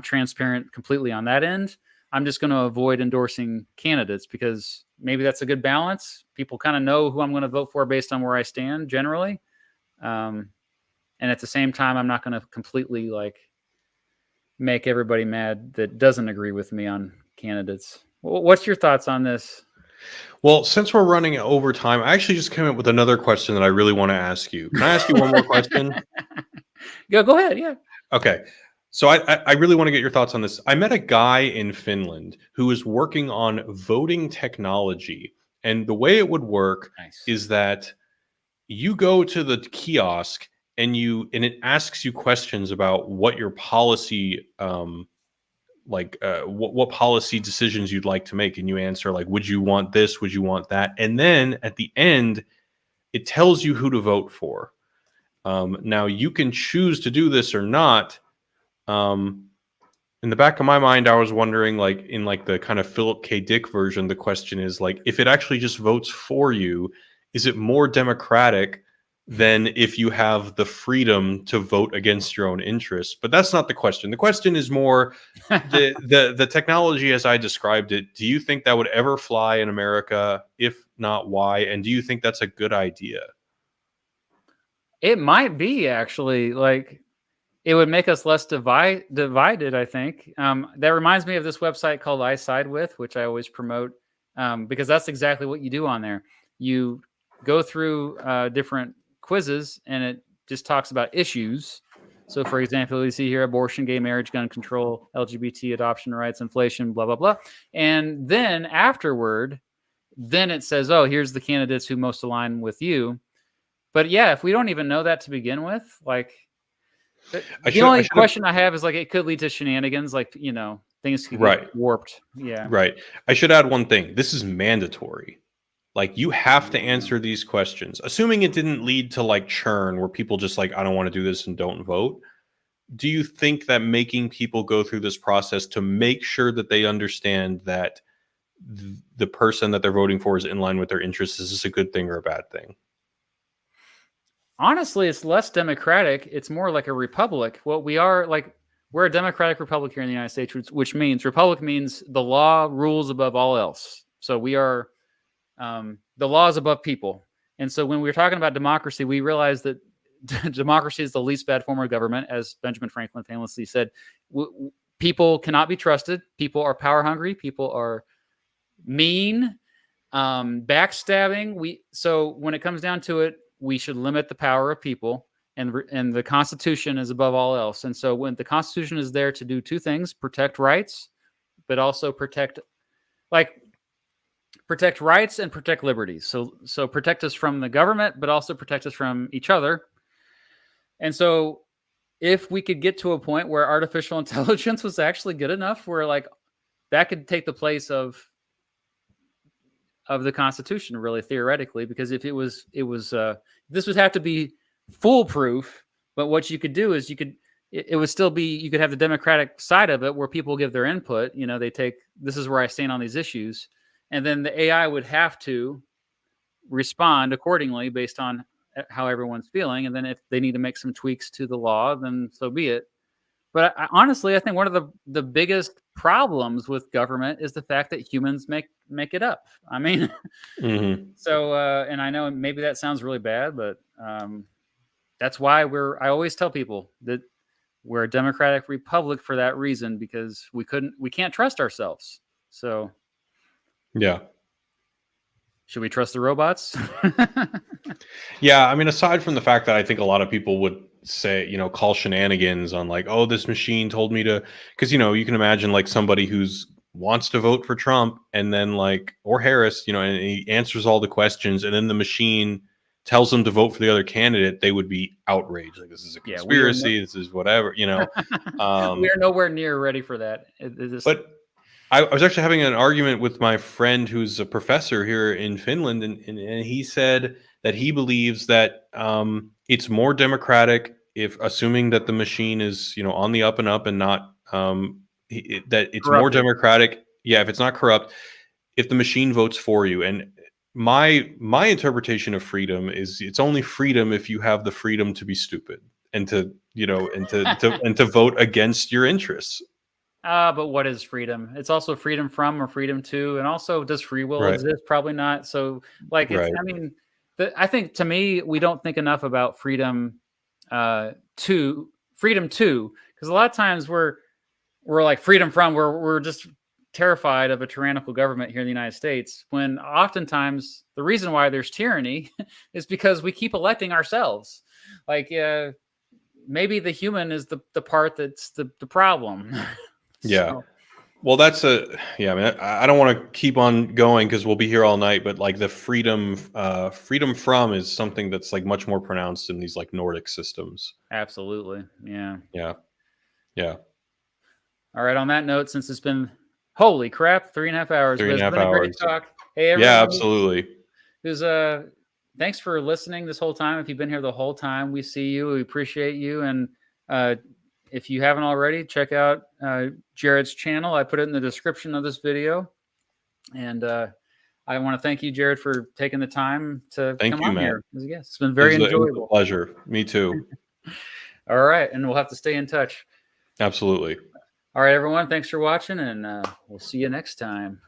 [SPEAKER 1] transparent completely on that end, I'm just going to avoid endorsing candidates, because maybe that's a good balance. People kind of know who I'm going to vote for based on where I stand generally. Um, and at the same time, I'm not going to completely like make everybody mad that doesn't agree with me on candidates. What's your thoughts on this?
[SPEAKER 2] Well, since we're running over time, I actually just came up with another question that I really want to ask you. Can I ask you one more question?
[SPEAKER 1] Go ahead. Yeah.
[SPEAKER 2] Okay. So I really want to get your thoughts on this. I met a guy in Finland who is working on voting technology. And the way it would work
[SPEAKER 1] Nice.
[SPEAKER 2] is that you go to the kiosk and it asks you questions about what your policy what policy decisions you'd like to make, and you answer like, would you want this, would you want that, and then at the end it tells you who to vote for. Now you can choose to do this or not. um, in the back of my mind, I was wondering, like, in like the kind of Philip K. Dick version, the question is like, if it actually just votes for you, is it more democratic than if you have the freedom to vote against your own interests? But that's not the question. The question is more the technology as I described it. Do you think that would ever fly in America? If not, why? And do you think that's a good idea?
[SPEAKER 1] It might be actually like it would make us less divided, I think. That reminds me of this website called I Side With, which I always promote, because that's exactly what you do on there. You go through different quizzes, and it just talks about issues. So, for example, you see here abortion, gay marriage, gun control, LGBT adoption rights, inflation, blah, blah, blah. And then afterward, then it says, oh, here's the candidates who most align with you. But yeah, if we don't even know that to begin with, like the only question I have is like it could lead to shenanigans, like, you know, things could get warped. Yeah.
[SPEAKER 2] Right. I should add one thing. This is mandatory. Like, you have to answer these questions, assuming it didn't lead to like churn where people just like, I don't want to do this and don't vote. Do you think that making people go through this process to make sure that they understand that the person that they're voting for is in line with their interests, is this a good thing or a bad thing?
[SPEAKER 1] Honestly, it's less democratic. It's more like a republic. What we are, like, we're a democratic republic here in the United States, which means republic means the law rules above all else. So we are the law is above people. And so when we're talking about democracy, we realize that democracy is the least bad form of government, as Benjamin Franklin famously said. People cannot be trusted. People are power hungry. People are mean, backstabbing. So when it comes down to it, we should limit the power of people, and the Constitution is above all else. And so when the Constitution is there to do two things: protect rights, but also protect rights and protect liberties. So protect us from the government, but also protect us from each other. And so if we could get to a point where artificial intelligence was actually good enough where like that could take the place of the Constitution, really, theoretically, because if this would have to be foolproof. But what you could do is it would still be, you could have the democratic side of it where people give their input. You know, this is where I stand on these issues. And then the AI would have to respond accordingly based on how everyone's feeling. And then if they need to make some tweaks to the law, then so be it. But honestly, I think one of the biggest problems with government is the fact that humans make it up. I mean, so, and I know maybe that sounds really bad, but that's why I always tell people that we're a democratic republic for that reason, because we can't trust ourselves. So,
[SPEAKER 2] yeah.
[SPEAKER 1] Should we trust the robots?
[SPEAKER 2] Yeah, I mean, aside from the fact that I think a lot of people would say, you know, call shenanigans on like, oh, this machine told me to, because, you know, you can imagine like somebody who's wants to vote for Trump and then like, or Harris, you know, and he answers all the questions and then the machine tells them to vote for the other candidate, they would be outraged. Like, this is a conspiracy. This is whatever, you know.
[SPEAKER 1] We are nowhere near ready for that.
[SPEAKER 2] But I was actually having an argument with my friend who's a professor here in Finland, and he said that he believes that it's more democratic if, assuming that the machine is, you know, on the up and up and not that it's corrupted. More democratic. Yeah, if it's not corrupt, if the machine votes for you. And my interpretation of freedom is it's only freedom if you have the freedom to be stupid and to, you know, and to vote against your interests.
[SPEAKER 1] But what is freedom? It's also freedom from or freedom to, and also does free will exist? Probably not. So, like, I mean, I think to me, we don't think enough about freedom to, because a lot of times we're like freedom from, we're just terrified of a tyrannical government here in the United States, when oftentimes the reason why there's tyranny is because we keep electing ourselves. Like, maybe the human is the part that's the problem.
[SPEAKER 2] Yeah. So. Well, that's I mean, I don't want to keep on going because we'll be here all night, but like the freedom from is something that's like much more pronounced in these like Nordic systems.
[SPEAKER 1] Absolutely. Yeah.
[SPEAKER 2] Yeah. Yeah.
[SPEAKER 1] All right. On that note, since it's been, holy crap, 3.5 hours.
[SPEAKER 2] 3.5 hours.
[SPEAKER 1] Great talk. Hey, everyone.
[SPEAKER 2] Yeah, absolutely.
[SPEAKER 1] Thanks for listening this whole time. If you've been here the whole time, we see you. We appreciate you. And, if you haven't already, check out Jared's channel. I put it in the description of this video. And I want to thank you, Jared, for taking the time to come on here. Yes, it's been very enjoyable.
[SPEAKER 2] It was a pleasure. Me too.
[SPEAKER 1] All right. And we'll have to stay in touch.
[SPEAKER 2] Absolutely.
[SPEAKER 1] All right, everyone. Thanks for watching, and we'll see you next time.